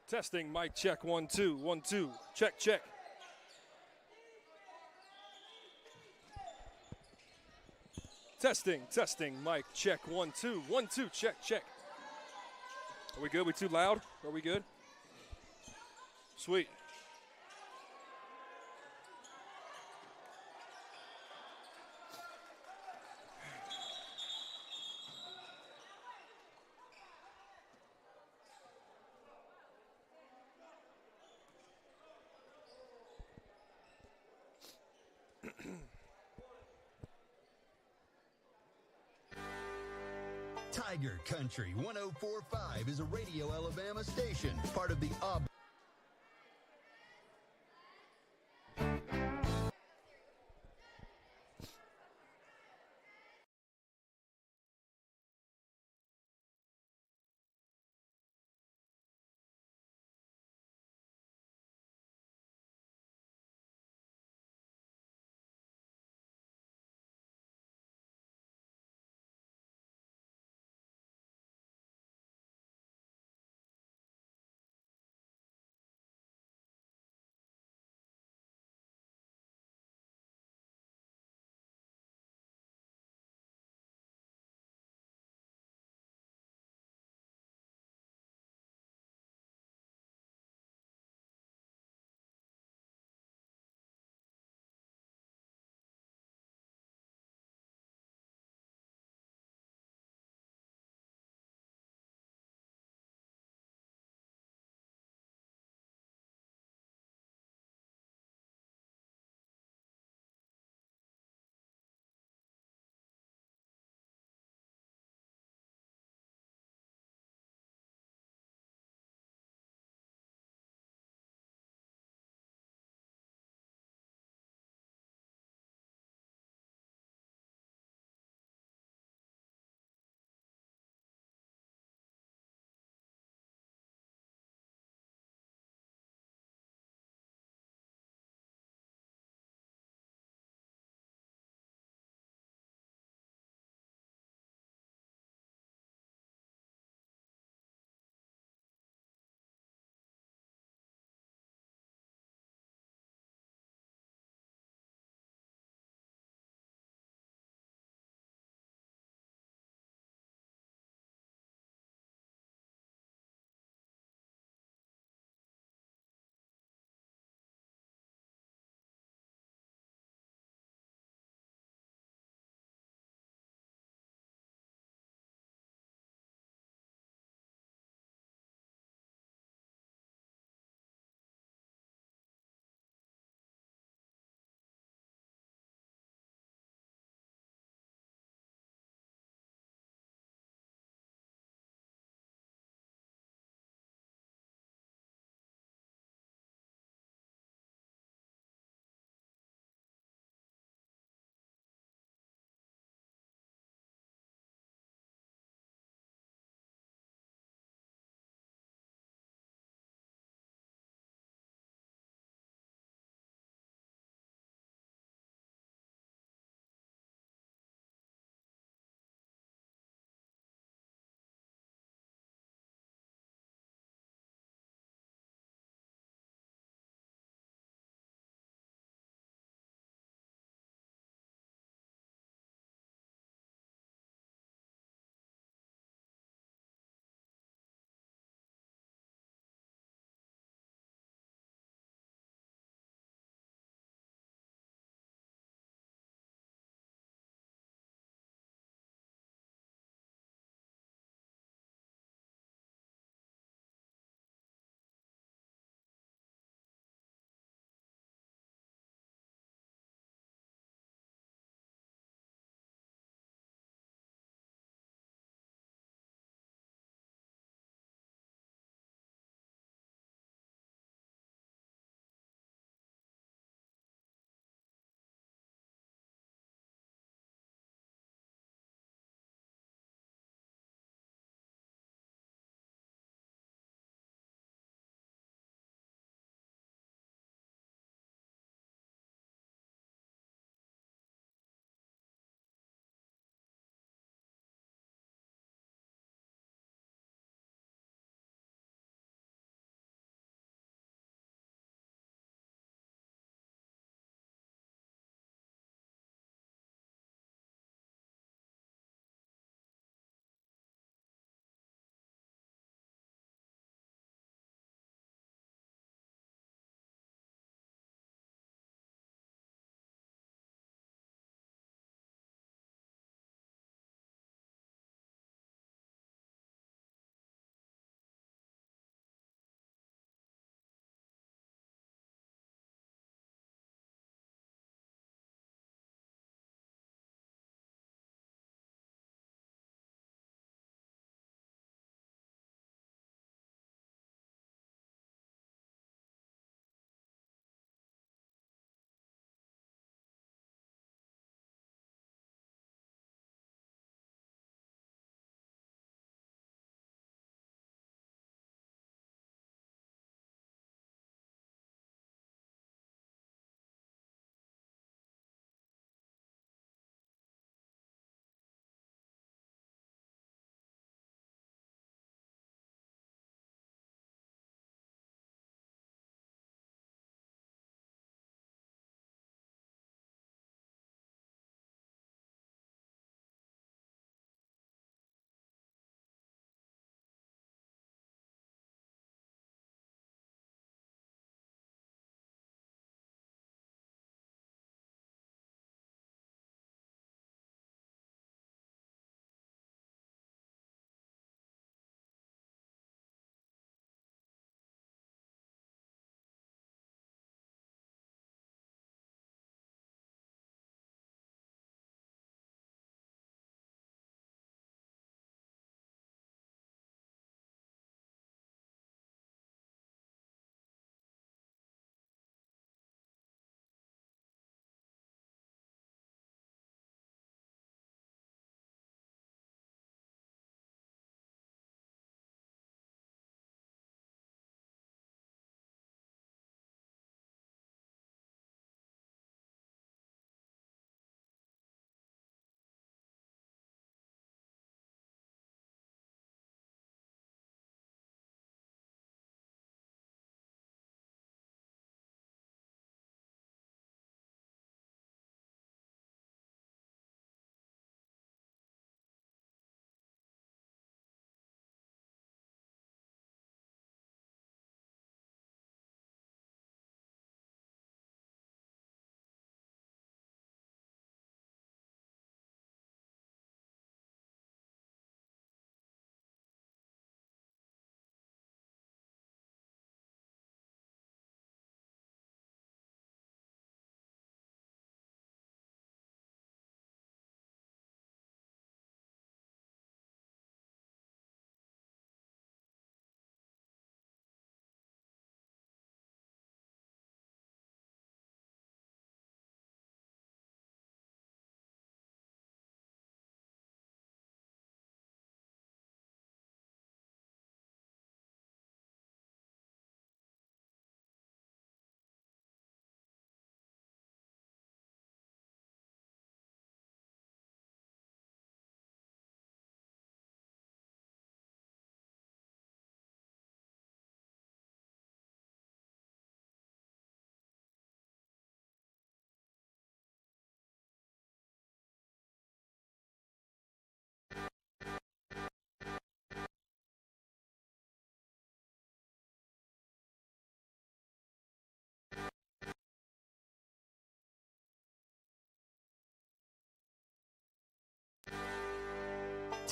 Testing, mic check, 1 2 1 2. Check, check. Testing, mic check, 1 2 1 2. Check, check. Are we good? We too loud? Are we good? Sweet. Tiger Country 1045 is a Radio Alabama station, part of the Auburn.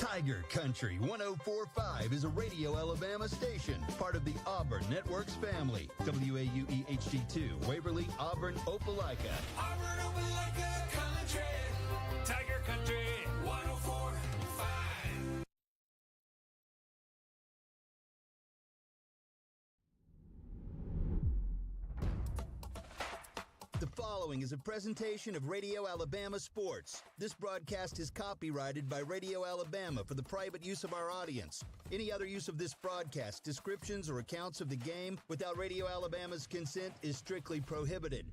Tiger Country 104.5 is a Radio Alabama station, part of the Auburn Networks family. WAUE HD2, Waverly, Auburn, Opelika. Auburn, Opelika Country, Tiger Country 104.5. The following is a presentation of Radio Alabama Sports. This broadcast is copyrighted by Radio Alabama for the private use of our audience. Any other use of this broadcast, descriptions, or accounts of the game without Radio Alabama's consent is strictly prohibited.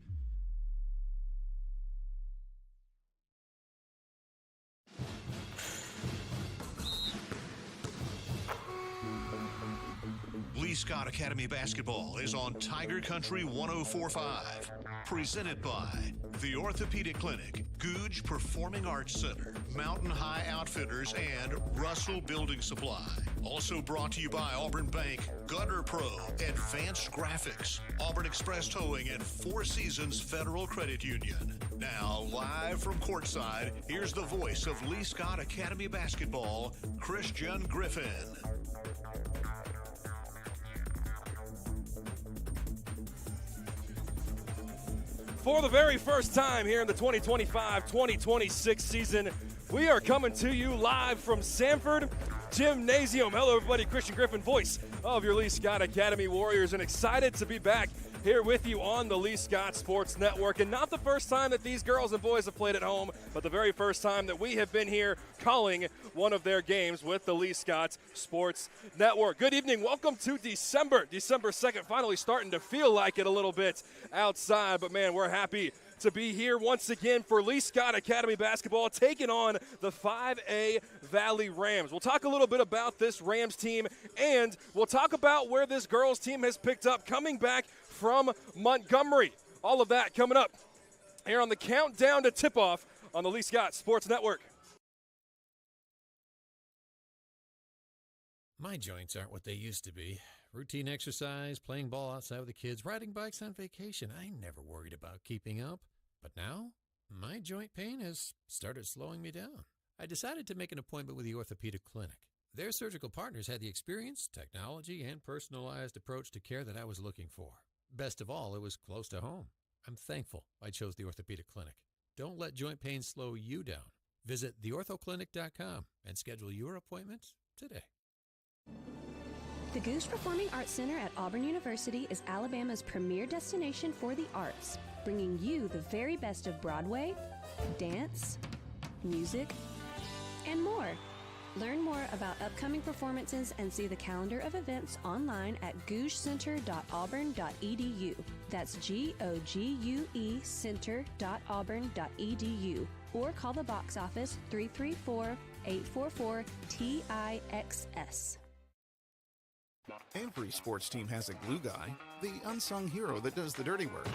Lee Scott Academy Basketball is on Tiger Country 104.5. Presented by the Orthopedic Clinic, Googe Performing Arts Center, Mountain High Outfitters, and Russell Building Supply. Also brought to you by Auburn Bank, Gutter Pro, Advanced Graphics, Auburn Express Towing, and Four Seasons Federal Credit Union. Now, live from courtside, here's the voice of Lee Scott Academy Basketball, Christian Griffin. For the very first time here in the 2025-2026 season, we are coming to you live from Sanford Gymnasium. Hello, everybody. Christian Griffin, voice of your Lee Scott Academy Warriors, and excited to be back here with you on the Lee Scott Sports Network. And not the first time that these girls and boys have played at home, but the very first time that we have been here calling one of their games with the Lee Scott Sports Network. Good evening. Welcome to December 2nd, finally starting to feel like it a little bit outside. But, man, we're happy to be here once again for Lee Scott Academy basketball, taking on the 5A Valley Rams. We'll talk a little bit about this Rams team, and we'll talk about where this girls team has picked up coming back from Montgomery. All of that coming up here on the countdown to tip-off on the Lee Scott Sports Network. My joints aren't what they used to be. Routine exercise, playing ball outside with the kids, riding bikes on vacation. I never worried about keeping up. But now, my joint pain has started slowing me down. I decided to make an appointment with the Orthopedic Clinic. Their surgical partners had the experience, technology, and personalized approach to care that I was looking for. Best of all, it was close to home. I'm thankful I chose the Orthopedic Clinic. Don't let joint pain slow you down. Visit theorthoclinic.com and schedule your appointment today. The Googe Performing Arts Center at Auburn University is Alabama's premier destination for the arts, bringing you the very best of Broadway, dance, music, and more. Learn more about upcoming performances and see the calendar of events online at gougecenter.auburn.edu. That's GOGUE center.auburn.edu. Or call the box office 334-844-TIXS. Every sports team has a glue guy, the unsung hero that does the dirty work.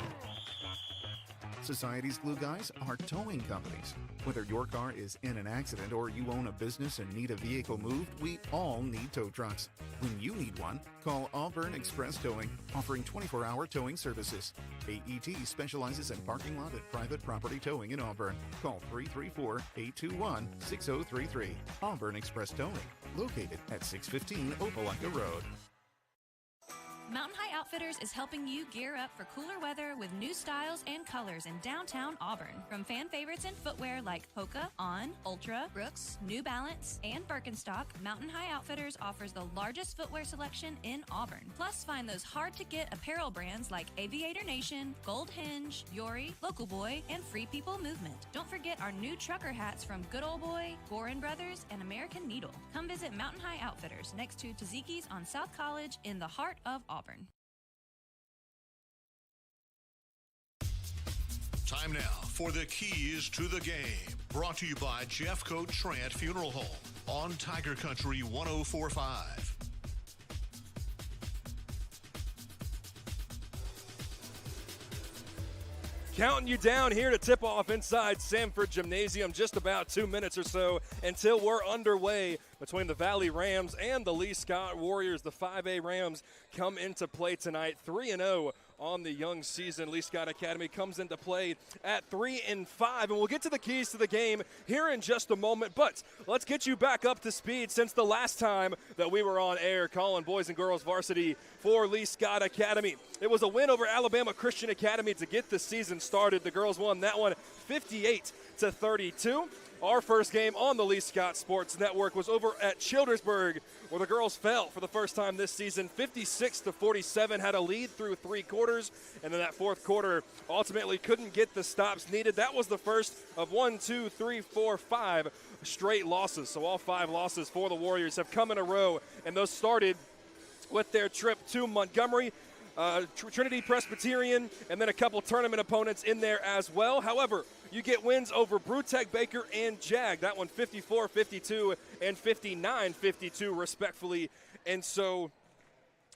Society's glue guys are towing companies. Whether your car is in an accident or you own a business and need a vehicle moved, we all need tow trucks. When you need one, call Auburn Express Towing, offering 24-hour towing services. AET specializes in parking lot and private property towing in Auburn. Call 334-821-6033. Auburn Express Towing, located at 615 Opelika Road. Mountain High Outfitters is helping you gear up for cooler weather with new styles and colors in downtown Auburn. From fan favorites in footwear like Hoka, On, Ultra, Brooks, New Balance, and Birkenstock, Mountain High Outfitters offers the largest footwear selection in Auburn. Plus, find those hard-to-get apparel brands like Aviator Nation, Gold Hinge, Yori, Local Boy, and Free People Movement. Don't forget our new trucker hats from Good Old Boy, Gorin Brothers, and American Needle. Come visit Mountain High Outfitters next to Taziki's on South College in the heart of Auburn. Time now for the keys to the game. Brought to you by Jeffcoat Trant Funeral Home on Tiger Country 104.5. Counting you down here to tip off inside Sanford Gymnasium. Just about 2 minutes or so until we're underway between the Valley Rams and the Lee Scott Warriors. The 5A Rams come into play tonight 3-0 on the young season. Lee Scott Academy comes into play at 3-5, and we'll get to the keys to the game here in just a moment. But let's get you back up to speed since the last time that we were on air calling boys and girls varsity for Lee Scott Academy. It was a win over Alabama Christian Academy to get the season started. The girls won that one 58-32. Our first game on the Lee Scott Sports Network was over at Childersburg, where the girls fell for the first time this season. 56-47, had a lead through 3 quarters, and then that fourth quarter ultimately couldn't get the stops needed. That was the first of 5 straight losses. So all 5 losses for the Warriors have come in a row, and those started with their trip to Montgomery, Trinity Presbyterian, and then a couple tournament opponents in there as well. However, you get wins over Brewtech Baker and Jag. That one 54-52 and 59-52 respectfully. And so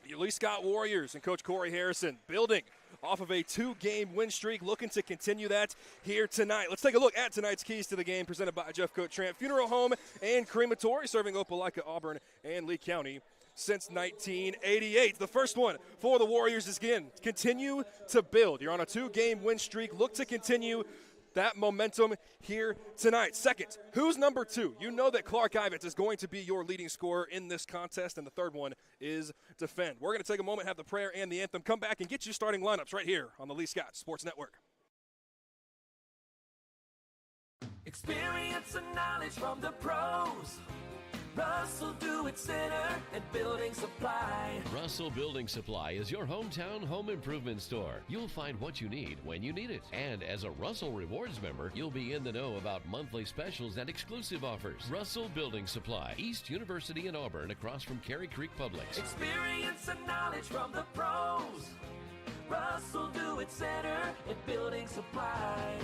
the Lee Scott Warriors and Coach Corey Harrison building off of a 2-game win streak, looking to continue that here tonight. Let's take a look at tonight's keys to the game presented by Jeffcoat Trant Funeral Home and Crematory, serving Opelika, Auburn, and Lee County since 1988. The first one for the Warriors is, again, continue to build. You're on a 2-game win streak. Look to continue that momentum here tonight. Second, who's number 2? You know that Clark Ivets is going to be your leading scorer in this contest, and the third one is defend. We're going to take a moment, have the prayer and the anthem, come back and get you starting lineups right here on the Lee Scott Sports Network. Experience and knowledge from the pros. Russell Do-It Center and Building Supply. Russell Building Supply is your hometown home improvement store. You'll find what you need when you need it. And as a Russell Rewards member, you'll be in the know about monthly specials and exclusive offers. Russell Building Supply, East University in Auburn, across from Cary Creek Publix. Experience and knowledge from the pros. Russell Do-It Center and Building Supply.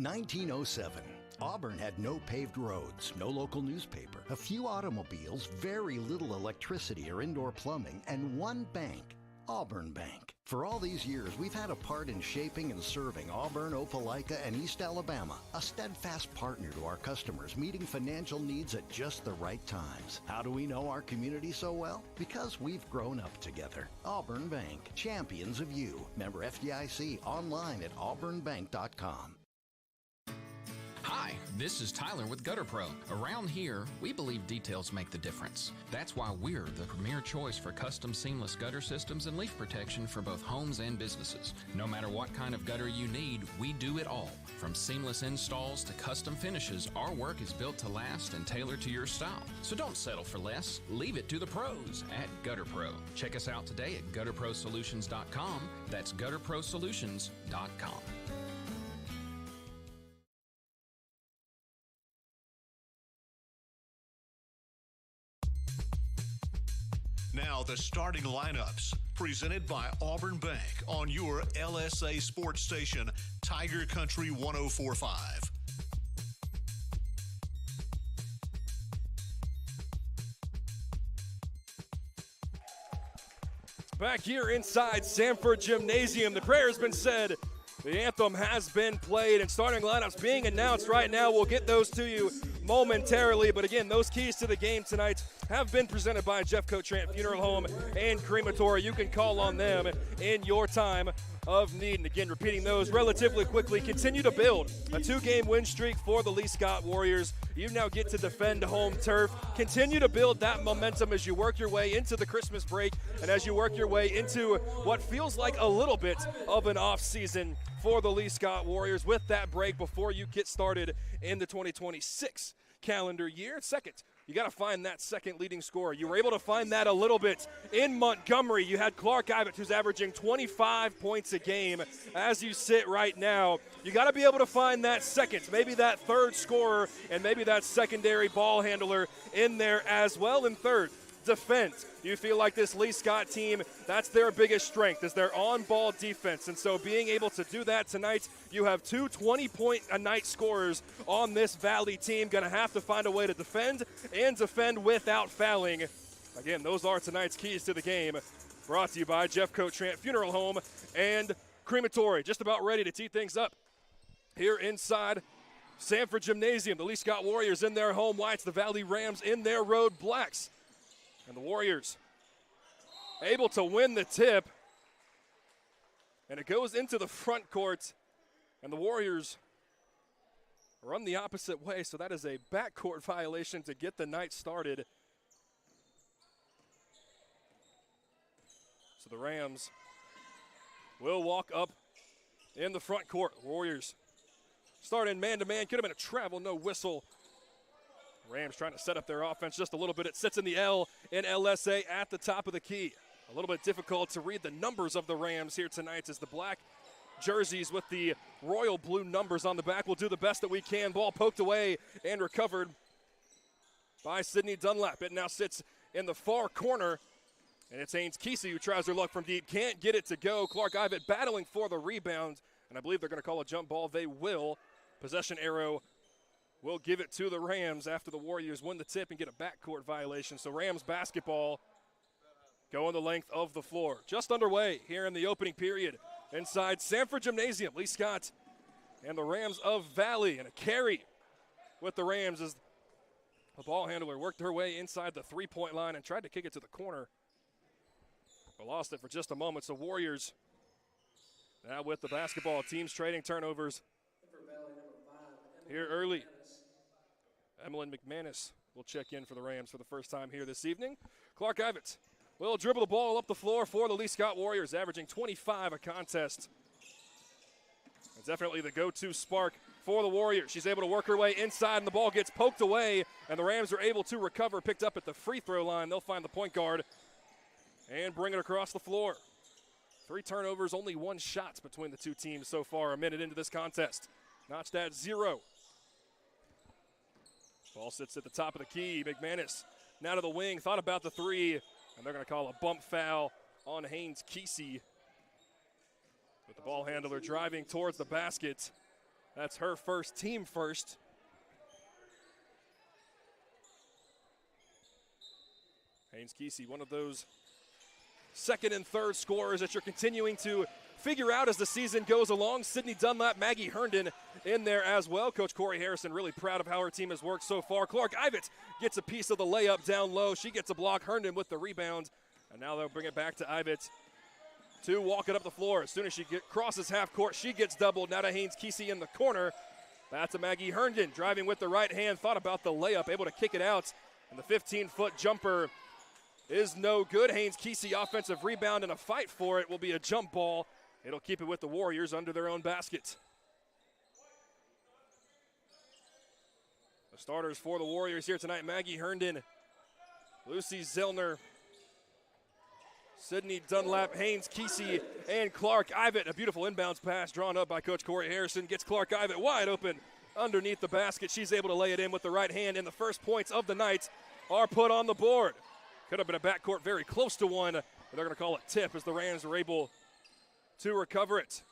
(1907). Auburn had no paved roads, no local newspaper, a few automobiles, very little electricity or indoor plumbing, and one bank, Auburn Bank. For all these years, we've had a part in shaping and serving Auburn, Opelika, and East Alabama, a steadfast partner to our customers, meeting financial needs at just the right times. How do we know our community so well? Because we've grown up together. Auburn Bank, champions of you. Member FDIC, online at auburnbank.com. Hi, this is Tyler with Gutter Pro. Around here, we believe details make the difference. That's why we're the premier choice for custom seamless gutter systems and leak protection for both homes and businesses. No matter what kind of gutter you need, we do it all. From seamless installs to custom finishes, our work is built to last and tailored to your style. So don't settle for less. Leave it to the pros at Gutter Pro. Check us out today at gutterprosolutions.com. That's gutterprosolutions.com. Now the starting lineups, presented by Auburn Bank on your LSA sports station, Tiger Country 104.5. Back here inside Sanford Gymnasium, the prayer has been said, the anthem has been played, and starting lineups being announced right now. We'll get those to you momentarily, but again, those keys to the game tonight have been presented by Jeffcoat Trant Funeral Home and Crematory. You can call on them in your time of need. And again, repeating those relatively quickly, continue to build a 2-game win streak for the Lee Scott Warriors. You now get to defend home turf. Continue to build that momentum as you work your way into the Christmas break and as you work your way into what feels like a little bit of an off season for the Lee Scott Warriors with that break before you get started in the 2026 calendar year. Second, you got to find that second leading scorer. You were able to find that a little bit in Montgomery. You had Clark Ivett, who's averaging 25 points a game. As you sit right now, you got to be able to find that second, maybe that third scorer, and maybe that secondary ball handler in there as well. And third, defense. You feel like this Lee Scott team, that's their biggest strength, is their on-ball defense. And so being able to do that tonight, you have 2 20-point-a-night scorers on this Valley team. Going to have to find a way to defend and defend without fouling. Again, those are tonight's keys to the game. Brought to you by Jeffcoat Trant Funeral Home and Crematory. Just about ready to tee things up here inside Sanford Gymnasium, the Lee Scott Warriors in their home whites, the Valley Rams in their road blacks. And the Warriors able to win the tip. And it goes into the front court. And the Warriors run the opposite way, so that is a backcourt violation to get the night started. So the Rams will walk up in the front court. Warriors starting man-to-man. Could have been a travel, no whistle. Rams trying to set up their offense just a little bit. It sits in the L in LSA at the top of the key. A little bit difficult to read the numbers of the Rams here tonight as the black jerseys with the royal blue numbers on the back. We'll do the best that we can. Ball poked away and recovered by Sydney Dunlap. It now sits in the far corner, and it's Haynes Kesey who tries their luck from deep. Can't get it to go. Clark Ivett battling for the rebound, and I believe they're going to call a jump ball. They will. Possession arrow will give it to the Rams after the Warriors win the tip and get a backcourt violation. So Rams basketball going the length of the floor. Just underway here in the opening period inside Sanford Gymnasium. Lee Scott and the Rams of Valley, and a carry with the Rams as the ball handler worked her way inside the three-point line and tried to kick it to the corner, but lost it for just a moment. So Warriors now with the basketball. Teams trading turnovers here early. Emmeline McManus will check in for the Rams for the first time here this evening. Clark Ivett will dribble the ball up the floor for the Lee Scott Warriors, averaging 25 a contest. It's definitely the go-to spark for the Warriors. She's able to work her way inside, and the ball gets poked away, and the Rams are able to recover, picked up at the free throw line. They'll find the point guard and bring it across the floor. 3 turnovers, only 1 shot between the two teams so far a minute into this contest. Notched at 0. Ball sits at the top of the key. McManus now to the wing, thought about the 3, and they're going to call a bump foul on Haynes Kesey. With the ball handler driving towards the basket. That's her first, team first. Haynes Kesey, one of those second and third scorers that you're continuing to figure out as the season goes along. Sydney Dunlap, Maggie Herndon in there as well. Coach Corey Harrison really proud of how her team has worked so far. Clark Ivett gets a piece of the layup down low. She gets a block. Herndon with the rebound. And now they'll bring it back to Ivett to walk it up the floor. As soon as she crosses half court, she gets doubled. Now to Haynes Kesey in the corner. Back to Maggie Herndon, driving with the right hand. Thought about the layup, able to kick it out. And the 15-foot jumper is no good. Haynes Kesey offensive rebound, and a fight for it will be a jump ball. It'll keep it with the Warriors under their own basket. The starters for the Warriors here tonight: Maggie Herndon, Lucy Zellner, Sydney Dunlap, Haynes Kesey, and Clark Ivett. A beautiful inbounds pass drawn up by Coach Corey Harrison. Gets Clark Ivett wide open underneath the basket. She's able to lay it in with the right hand, and the first points of the night are put on the board. Could have been a backcourt very close to one, but they're going to call it tip as the Rams are able to recover it.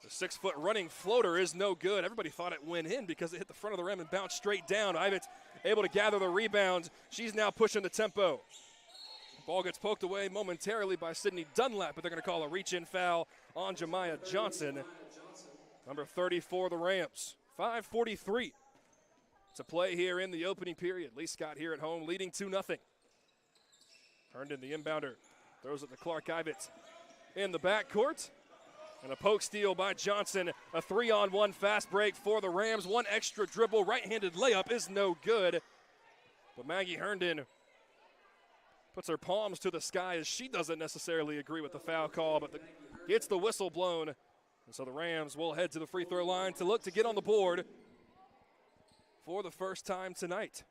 The 6-foot running floater is no good. Everybody thought it went in because it hit the front of the rim and bounced straight down. Ivett able to gather the rebound. She's now pushing the tempo. Ball gets poked away momentarily by Sydney Dunlap, but they're going to call a reach-in foul on Jemiah Johnson, number 30 for the Rams. 5:43 to play here in the opening period. Lee Scott here at home leading 2-0. Herndon, the inbounder, throws it to Clark Ivett in the backcourt. And a poke steal by Johnson. A 3-on-1 fast break for the Rams. One extra dribble. Right-handed layup is no good. But Maggie Herndon puts her palms to the sky as she doesn't necessarily agree with the foul call, but gets the whistle blown. And so the Rams will head to the free throw line to look to get on the board for the first time tonight.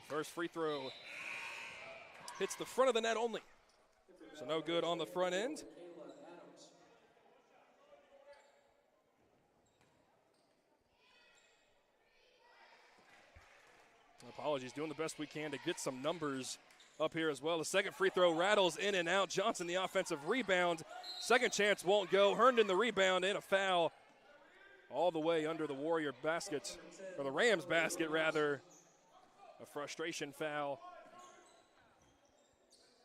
First free throw hits the front of the net only. So no good on the front end. Apologies, doing the best we can to get some numbers up here as well. The second free throw rattles in and out. Johnson the offensive rebound. Second chance won't go. Herndon the rebound and a foul all the way under the Warrior basket, or the Rams basket rather. A frustration foul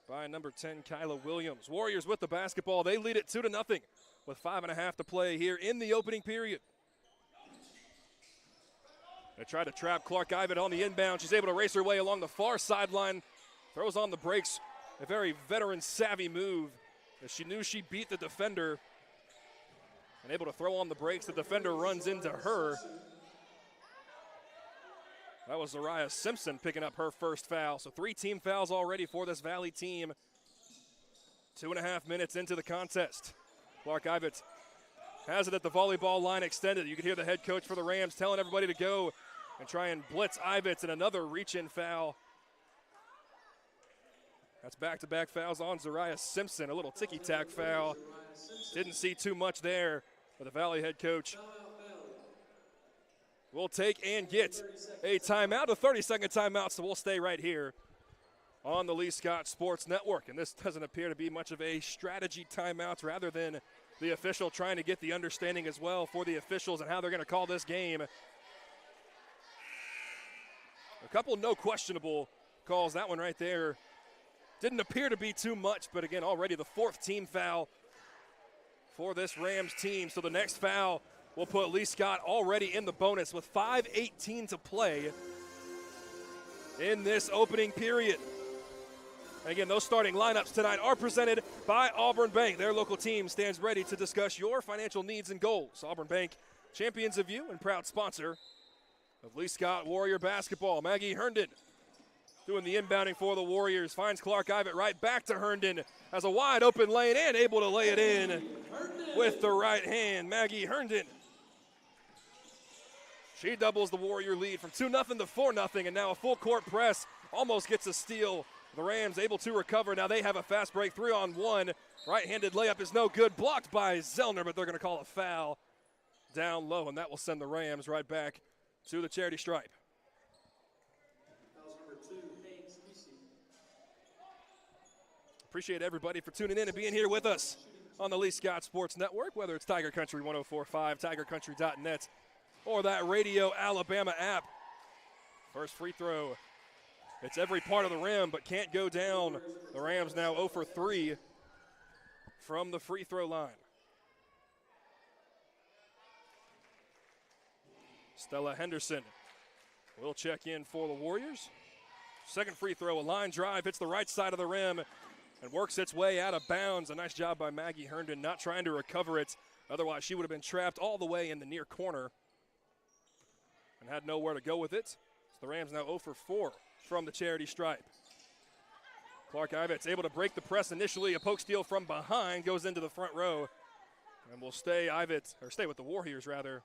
by number 10, Kyla Williams. Warriors with the basketball. They lead it 2-0 with 5.5 to play here in the opening period. They try to trap Clark Ivet on the inbound. She's able to race her way along the far sideline. Throws on the brakes. A very veteran-savvy move as she knew she beat the defender. And able to throw on the brakes. The defender runs into her. That was Zariah Simpson picking up her first foul. So 3 team fouls already for this Valley team. 2.5 minutes into the contest. Clark Ivet has it at the volleyball line extended. You can hear the head coach for the Rams telling everybody to go and try and blitz Ivets, and another reach-in foul. That's back-to-back fouls on Zariah Simpson. A little ticky-tack foul. Didn't see too much there, but the Valley head coach will take and get a timeout, a 30-second timeout, so we'll stay right here on the Lee Scott Sports Network. And this doesn't appear to be much of a strategy timeout rather than the official trying to get the understanding as well for the officials and how they're going to call this game. A couple no questionable calls. That one right there didn't appear to be too much, but again, already the 4th team foul for this Rams team. So the next foul will put Lee Scott already in the bonus with 5:18 to play in this opening period. Again, those starting lineups tonight are presented by Auburn Bank. Their local team stands ready to discuss your financial needs and goals. Auburn Bank, champions of you and proud sponsor of Lee Scott Warrior basketball. Maggie Herndon doing the inbounding for the Warriors. Finds Clark Ivet right back to Herndon. Has a wide open lane and able to lay it in with the right hand. Maggie Herndon. She doubles the Warrior lead from 2-0 to 4-0, and now a full court press. Almost gets a steal. The Rams able to recover. Now they have a fast break, 3-on-1. Right-handed layup is no good. Blocked by Zellner, but they're going to call a foul down low, and that will send the Rams right back to the charity stripe. Appreciate everybody for tuning in and being here with us on the Lee Scott Sports Network, whether it's Tiger Country 104.5, tigercountry.net, or that Radio Alabama app. First free throw. It's every part of the rim, but can't go down. The Rams now 0 for 3 from the free throw line. Stella Henderson will check in for the Warriors. Second free throw, a line drive, hits the right side of the rim and works its way out of bounds. A nice job by Maggie Herndon, not trying to recover it. Otherwise, she would have been trapped all the way in the near corner and had nowhere to go with it. So the Rams now 0 for 4 from the charity stripe. Clark Ivet's able to break the press initially. A poke steal from behind goes into the front row. And will stay with the Warriors rather,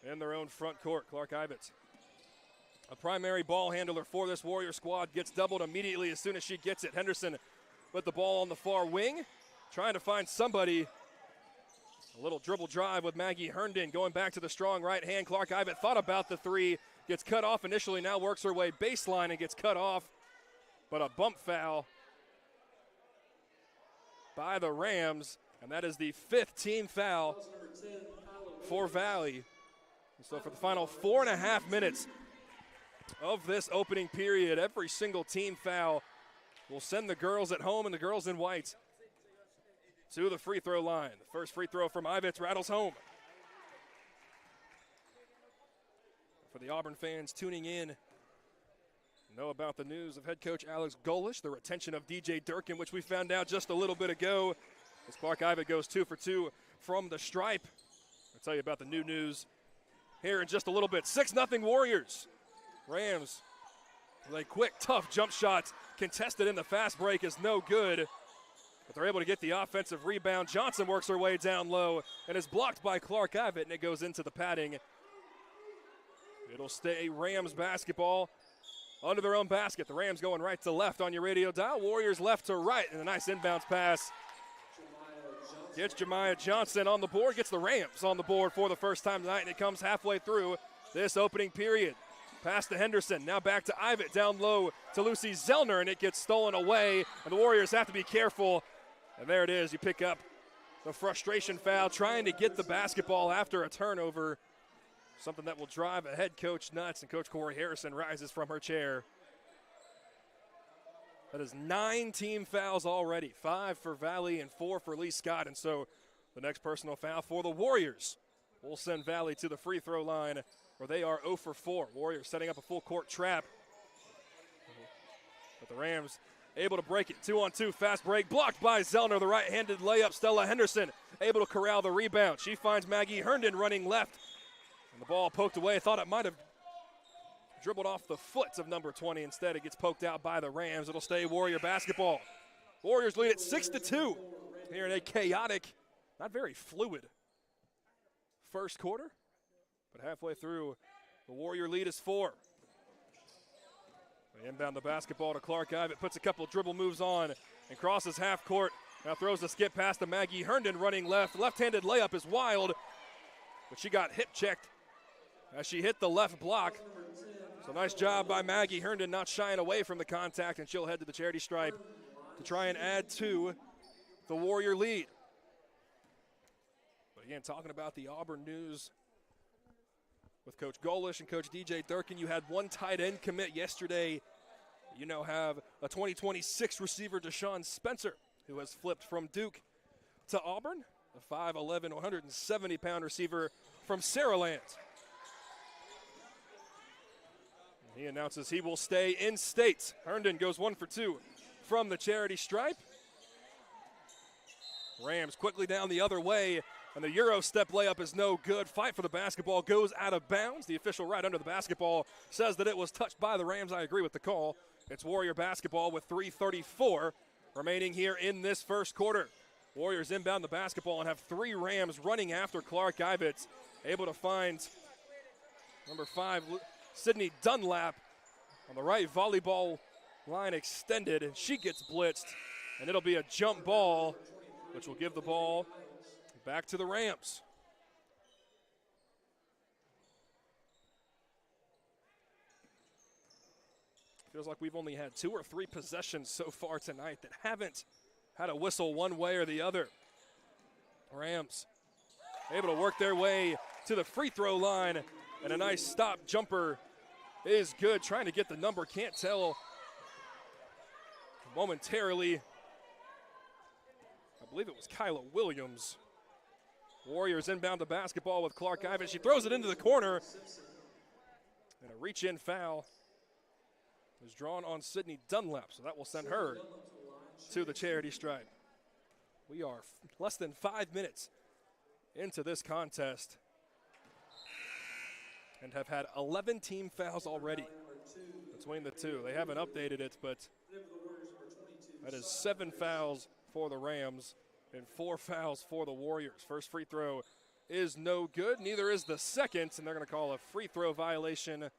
in their own front court. Clark Ivet, a primary ball handler for this Warrior squad, gets doubled immediately as soon as she gets it. Henderson with the ball on the far wing, trying to find somebody. A little dribble drive with Maggie Herndon going back to the strong right hand. Clark Ivet thought about the three, gets cut off initially, now works her way baseline and gets cut off. But a bump foul by the Rams, and that is the 5th team foul for Valley. So for the final 4.5 minutes of this opening period, every single team foul will send the girls at home and the girls in white to the free throw line. The first free throw from Ivets rattles home. For the Auburn fans tuning in, know about the news of head coach Alex Golish, the retention of DJ Durkin, which we found out just a little bit ago. As Clark Ivet goes 2 for 2 from the stripe. I'll tell you about the new news here in just a little bit. 6-0 Warriors. Rams with a quick, tough jump shot contested in the fast break is no good. But they're able to get the offensive rebound. Johnson works her way down low and is blocked by Clark Ivet, and it goes into the padding. It'll stay Rams basketball under their own basket. The Rams going right to left on your radio dial. Warriors left to right, and a nice inbounds pass. Gets Jemiah Johnson on the board, gets the Rams on the board for the first time tonight, and it comes halfway through this opening period. Pass to Henderson, now back to Ivet, down low to Lucy Zellner, and it gets stolen away, and the Warriors have to be careful. And there it is, you pick up the frustration foul, trying to get the basketball after a turnover, something that will drive a head coach nuts, and Coach Corey Harrison rises from her chair. That is 9 team fouls already, 5 for Valley and 4 for Lee Scott. And so the next personal foul for the Warriors will send Valley to the free throw line where they are 0 for 4. Warriors setting up a full court trap. But the Rams able to break it. 2-on-2, fast break, blocked by Zellner. The right-handed layup, Stella Henderson able to corral the rebound. She finds Maggie Herndon running left. And the ball poked away. Thought it might have dribbled off the foot of number 20. Instead, it gets poked out by the Rams. It'll stay Warrior basketball. Warriors lead it 6-2 here in a chaotic, not very fluid first quarter. But halfway through, the Warrior lead is 4. They inbound the basketball to Clark Ivett, puts a couple dribble moves on and crosses half court. Now throws the skip pass to Maggie Herndon running left. Left-handed layup is wild, but she got hip checked as she hit the left block. So nice job by Maggie Herndon not shying away from the contact, and she'll head to the charity stripe to try and add to the Warrior lead. But again, talking about the Auburn news with Coach Golish and Coach DJ Durkin, you had one tight end commit yesterday. You now have a 2026 receiver, Deshaun Spencer, who has flipped from Duke to Auburn, a 5'11", 170-pound receiver from Saraland. He announces he will stay in state. Herndon goes 1 for 2 from the charity stripe. Rams quickly down the other way, and the Euro step layup is no good. Fight for the basketball goes out of bounds. The official right under the basketball says that it was touched by the Rams. I agree with the call. It's Warrior basketball with 3:34 remaining here in this first quarter. Warriors inbound the basketball and have 3 Rams running after Clark Ivett, able to find number 5, Sydney Dunlap, on the right volleyball line extended, and she gets blitzed, and it'll be a jump ball, which will give the ball back to the Rams. Feels like we've only had 2 or 3 possessions so far tonight that haven't had a whistle one way or the other. Rams able to work their way to the free throw line, and a nice stop jumper is good. Trying to get the number, can't tell momentarily. I believe it was Kyla Williams. Warriors inbound the basketball with Clark Ivett. She throws it into the corner, and a reach-in foul is drawn on Sydney Dunlap, so that will send her to the charity stripe. We are less than 5 minutes into this contest and have had 11 team fouls already between the two. They haven't updated it, but that is 7 fouls for the Rams and 4 fouls for the Warriors. First free throw is no good. Neither is the second, and they're going to call a free throw violation,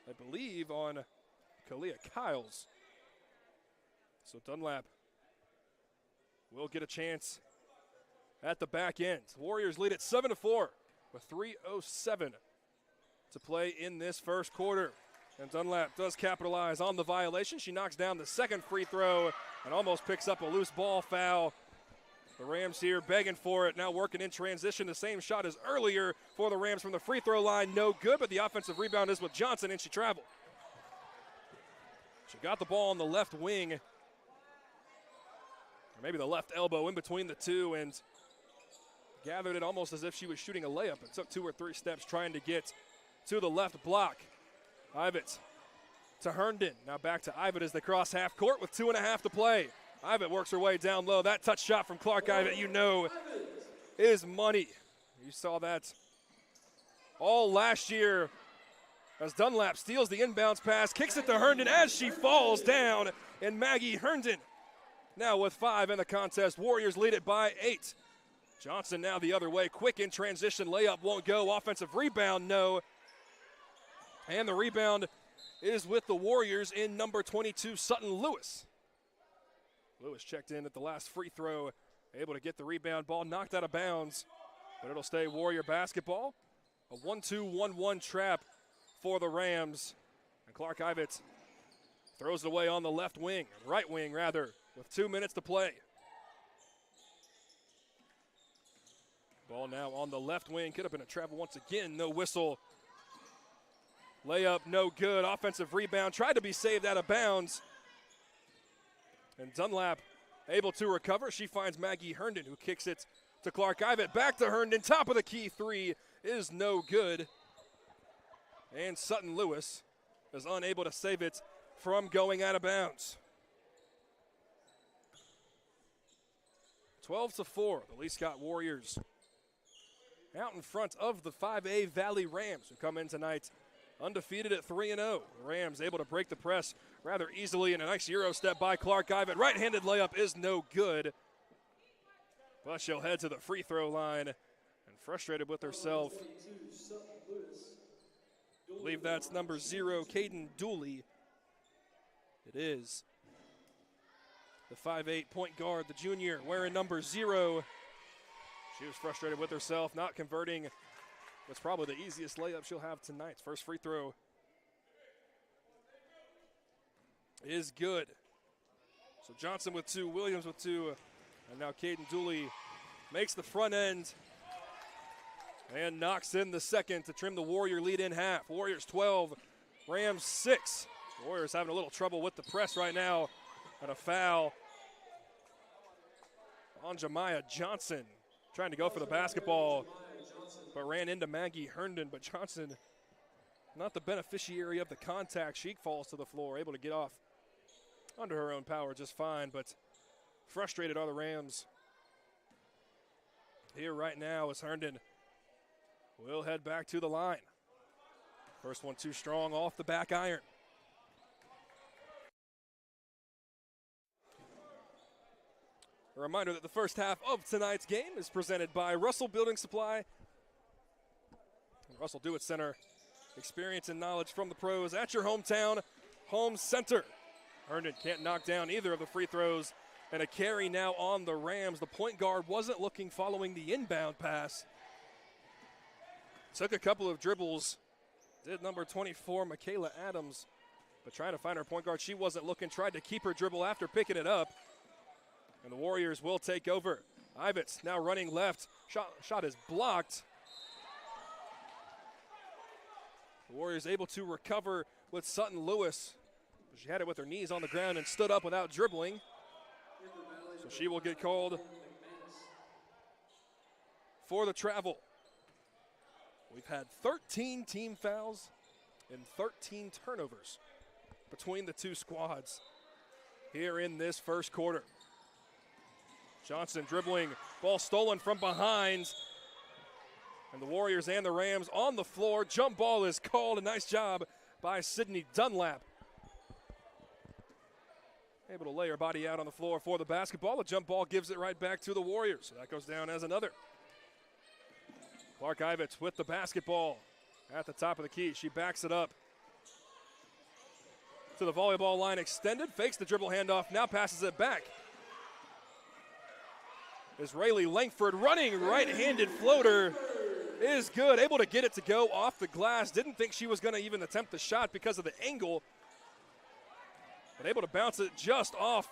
I believe, on Kalia Kyles. So Dunlap will get a chance at the back end. Warriors lead at 7-4 with 3:07 to play in this first quarter. And Dunlap does capitalize on the violation. She knocks down the second free throw and almost picks up a loose ball foul. The Rams here begging for it, now working in transition. The same shot as earlier for the Rams from the free throw line, no good, but the offensive rebound is with Johnson, and she traveled. She got the ball on the left wing, or maybe the left elbow in between the two, and gathered it almost as if she was shooting a layup. It took 2 or 3 steps trying to get to the left block. Ivett to Herndon. Now back to Ivett as they cross half court with 2.5 to play. Ivett works her way down low. That touch shot from Clark Ivett, you know, is money. You saw that all last year as Dunlap steals the inbounds pass, kicks it to Herndon as she falls down, and Maggie Herndon now with 5 in the contest. Warriors lead it by 8. Johnson now the other way, quick in transition, layup won't go, offensive rebound, no. And the rebound is with the Warriors in number 22, Sutton Lewis. Lewis checked in at the last free throw, able to get the rebound, ball knocked out of bounds, but it'll stay Warrior basketball. A 1-2-1-1 trap for the Rams. And Clark Ivett throws it away on the left wing, right wing rather, with 2 minutes to play. Ball now on the left wing, could have been a travel once again, no whistle. Layup no good. Offensive rebound tried to be saved out of bounds. And Dunlap able to recover. She finds Maggie Herndon, who kicks it to Clark Ivett. Back to Herndon. Top of the key three is no good. And Sutton Lewis is unable to save it from going out of bounds. 12-4, the Lee Scott Warriors out in front of the 5A Valley Rams, who come in tonight undefeated at 3-0. The Rams able to break the press rather easily, and a nice Euro step by Clark Ivett. Right-handed layup is no good, but she'll head to the free throw line, and frustrated with herself. I believe that's number 0, Caden Dooley. It is. The 5'8" point guard, the junior, wearing number 0. She was frustrated with herself, not converting what's probably the easiest layup she'll have tonight. First free throw is good. So Johnson with 2, Williams with 2, and now Caden Dooley makes the front end and knocks in the second to trim the Warrior lead in half. Warriors 12, Rams 6. Warriors having a little trouble with the press right now. And a foul on Jemiah Johnson. Trying to go for the basketball, but ran into Maggie Herndon. But Johnson, not the beneficiary of the contact. She falls to the floor, able to get off under her own power just fine. But frustrated are the Rams here right now as Herndon will head back to the line. First one too strong off the back iron. A reminder that the first half of tonight's game is presented by Russell Building Supply. Russell Dewitt Center, experience and knowledge from the pros at your hometown home center. Herndon can't knock down either of the free throws, and a carry now on the Rams. The point guard wasn't looking following the inbound pass. Took a couple of dribbles, did number 24, Michaela Adams, but trying to find her point guard. She wasn't looking, tried to keep her dribble after picking it up. And the Warriors will take over. Ivets now running left. Shot is blocked. The Warriors able to recover with Sutton Lewis. She had it with her knees on the ground and stood up without dribbling. So she will get called for the travel. We've had 13 team fouls and 13 turnovers between the two squads here in this first quarter. Johnson dribbling, ball stolen from behind. And the Warriors and the Rams on the floor. Jump ball is called. A nice job by Sydney Dunlap. Able to lay her body out on the floor for the basketball. The jump ball gives it right back to the Warriors. So that goes down as another. Clark Ivets with the basketball at the top of the key. She backs it up to the volleyball line extended. Fakes the dribble handoff. Now passes it back. Is Rayleigh Langford running right-handed floater is good. Able to get it to go off the glass. Didn't think she was going to even attempt the shot because of the angle. But able to bounce it just off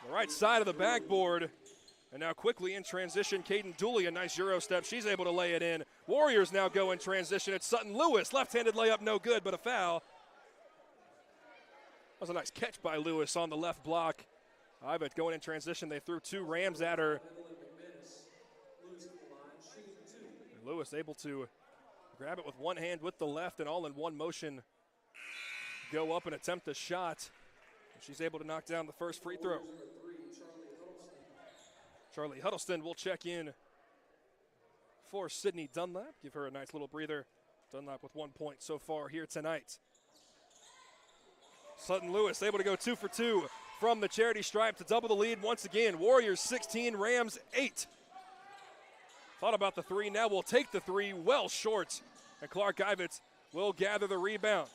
the right side of the backboard. And now quickly in transition, Caden Dooley, a nice Euro step. She's able to lay it in. Warriors now go in transition. It's Sutton Lewis. Left-handed layup, no good, but a foul. That was a nice catch by Lewis on the left block. Ivett going in transition. They threw 2 Rams at her. And Lewis able to grab it with one hand with the left and all in one motion. Go up and attempt a shot. And she's able to knock down the first free throw. Charlie Huddleston will check in for Sydney Dunlap. Give her a nice little breather. Dunlap with 1 point so far here tonight. Sutton Lewis able to go 2 for 2 from the charity stripe to double the lead once again. Warriors 16, Rams 8. Thought about the 3, now will take the 3, well short. And Clark Ivets will gather the rebound.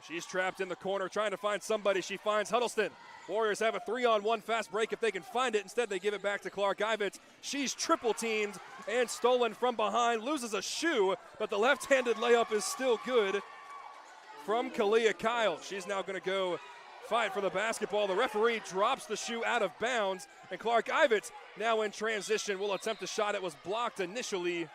She's trapped in the corner trying to find somebody. She finds Huddleston. Warriors have a 3-on-1 fast break if they can find it. Instead, they give it back to Clark Ivets. She's triple teamed and stolen from behind. Loses a shoe, but the left-handed layup is still good from Kalia Kyle. She's now going to go fight for the basketball. The referee drops the shoe out of bounds, and Clark Ivets now in transition will attempt a shot. It was blocked initially.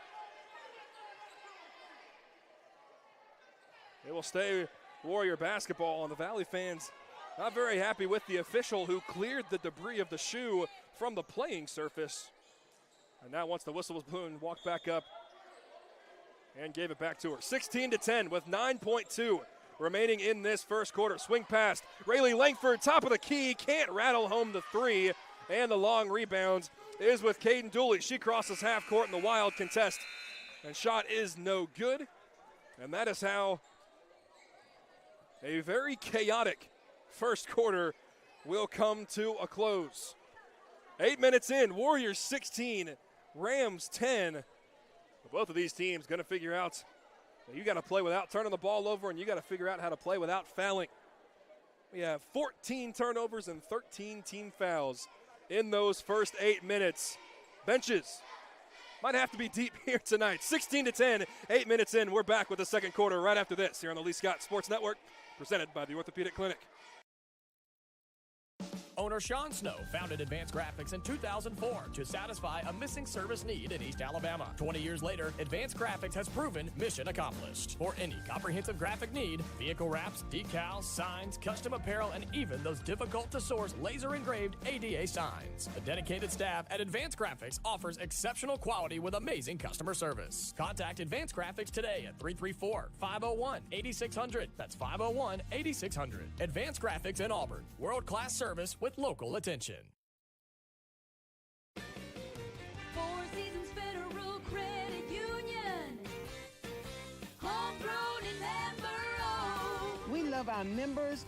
It will stay Warrior basketball, and the Valley fans not very happy with the official who cleared the debris of the shoe from the playing surface. And now once the whistle was blown, walked back up and gave it back to her. 16-10 with 9.2 remaining in this first quarter. Swing past Rayleigh Langford, top of the key, can't rattle home the three, and the long rebound is with Caden Dooley. She crosses half court in the wild contest, and shot is no good. And that is how a very chaotic first quarter will come to a close. 8 minutes in, Warriors 16, Rams 10. Both of these teams going to figure out that you got to play without turning the ball over, and you got to figure out how to play without fouling. We have 14 turnovers and 13 team fouls in those first 8 minutes. Benches might have to be deep here tonight. 16-10, 8 minutes in. We're back with the second quarter right after this here on the Lee Scott Sports Network, presented by the Orthopedic Clinic. Owner Sean Snow founded Advanced Graphics in 2004 to satisfy a missing service need in East Alabama. 20 years later, Advanced Graphics has proven mission accomplished. For any comprehensive graphic need, vehicle wraps, decals, signs, custom apparel, and even those difficult-to-source laser-engraved ADA signs. The dedicated staff at Advanced Graphics offers exceptional quality with amazing customer service. Contact Advanced Graphics today at 334-501-8600. That's 501-8600. Advanced Graphics in Auburn. World-class service with local attention. Four Seasons Federal Credit Union. Homegrown and member-owned. We love our members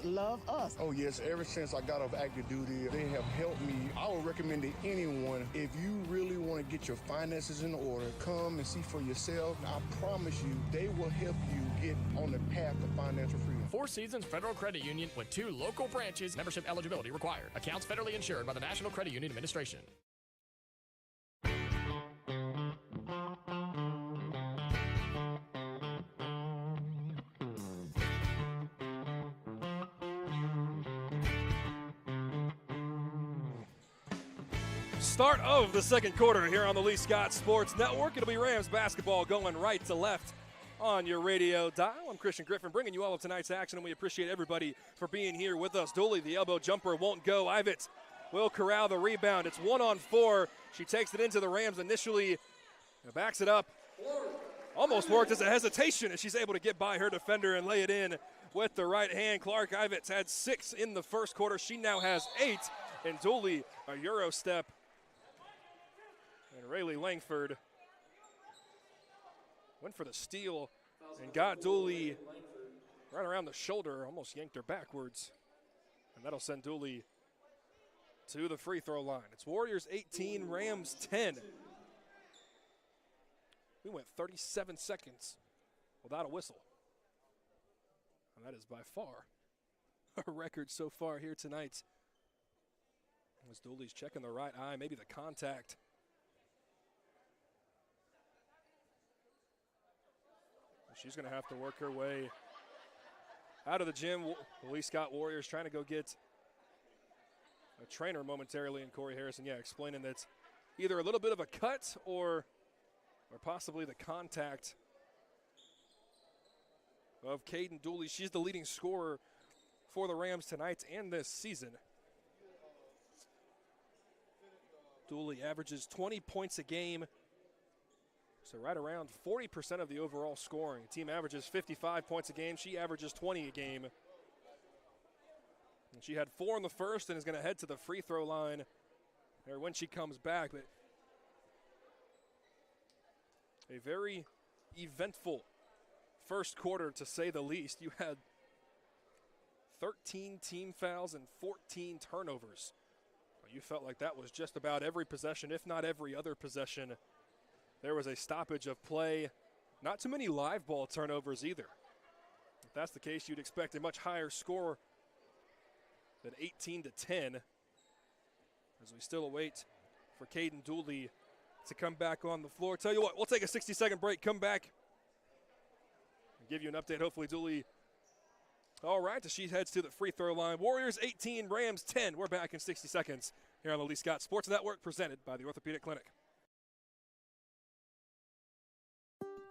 love us. Oh yes, ever since I got off active duty, they have helped me. I would recommend to anyone, if you really want to get your finances in order, come and see for yourself. I promise you, they will help you get on the path to financial freedom. Four Seasons Federal Credit Union with 2 local branches. Membership eligibility required. Accounts federally insured by the National Credit Union Administration. Start of the second quarter here on the Lee Scott Sports Network. It'll be Rams basketball going right to left on your radio dial. I'm Christian Griffin bringing you all of tonight's action, and we appreciate everybody for being here with us. Dooley, the elbow jumper won't go. Ivitz will corral the rebound. It's 1-on-4. She takes it into the Rams initially, backs it up. Almost worked as a hesitation as she's able to get by her defender and lay it in with the right hand. Clark Ivitz had 6 in the first quarter. She now has 8, and Dooley a Euro step. And Rayleigh Langford went for the steal and got Dooley right around the shoulder, almost yanked her backwards. And that'll send Dooley to the free throw line. It's Warriors 18, Rams 10. We went 37 seconds without a whistle. And that is by far a record so far here tonight. As Dooley's checking the right eye, maybe the contact. She's going to have to work her way out of the gym. The Lee Scott Warriors trying to go get a trainer momentarily in Corey Harrison. Yeah, explaining that either a little bit of a cut or possibly the contact of Caden Dooley. She's the leading scorer for the Rams tonight and this season. Dooley averages 20 points a game. So right around 40% of the overall scoring. The team averages 55 points a game. She averages 20 a game. And she had 4 in the first and is going to head to the free throw line there when she comes back. But a very eventful first quarter, to say the least. You had 13 team fouls and 14 turnovers. You felt like that was just about every possession, if not every other possession. There was a stoppage of play. Not too many live ball turnovers either. If that's the case, you'd expect a much higher score than 18-10. As we still await for Caden Dooley to come back on the floor. Tell you what, we'll take a 60-second break, come back, and give you an update. Hopefully Dooley all right as she heads to the free throw line. Warriors 18, Rams 10. We're back in 60 seconds here on the Lee Scott Sports Network, presented by the Orthopedic Clinic.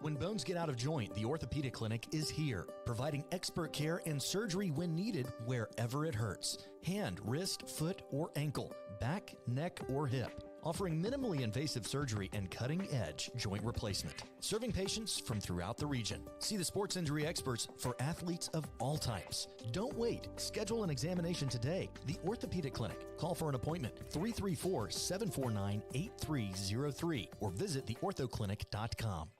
When bones get out of joint, the Orthopedic Clinic is here, providing expert care and surgery when needed wherever it hurts. Hand, wrist, foot, or ankle, back, neck, or hip. Offering minimally invasive surgery and cutting-edge joint replacement. Serving patients from throughout the region. See the sports injury experts for athletes of all types. Don't wait. Schedule an examination today. The Orthopedic Clinic. Call for an appointment 334-749-8303 or visit theorthoclinic.com.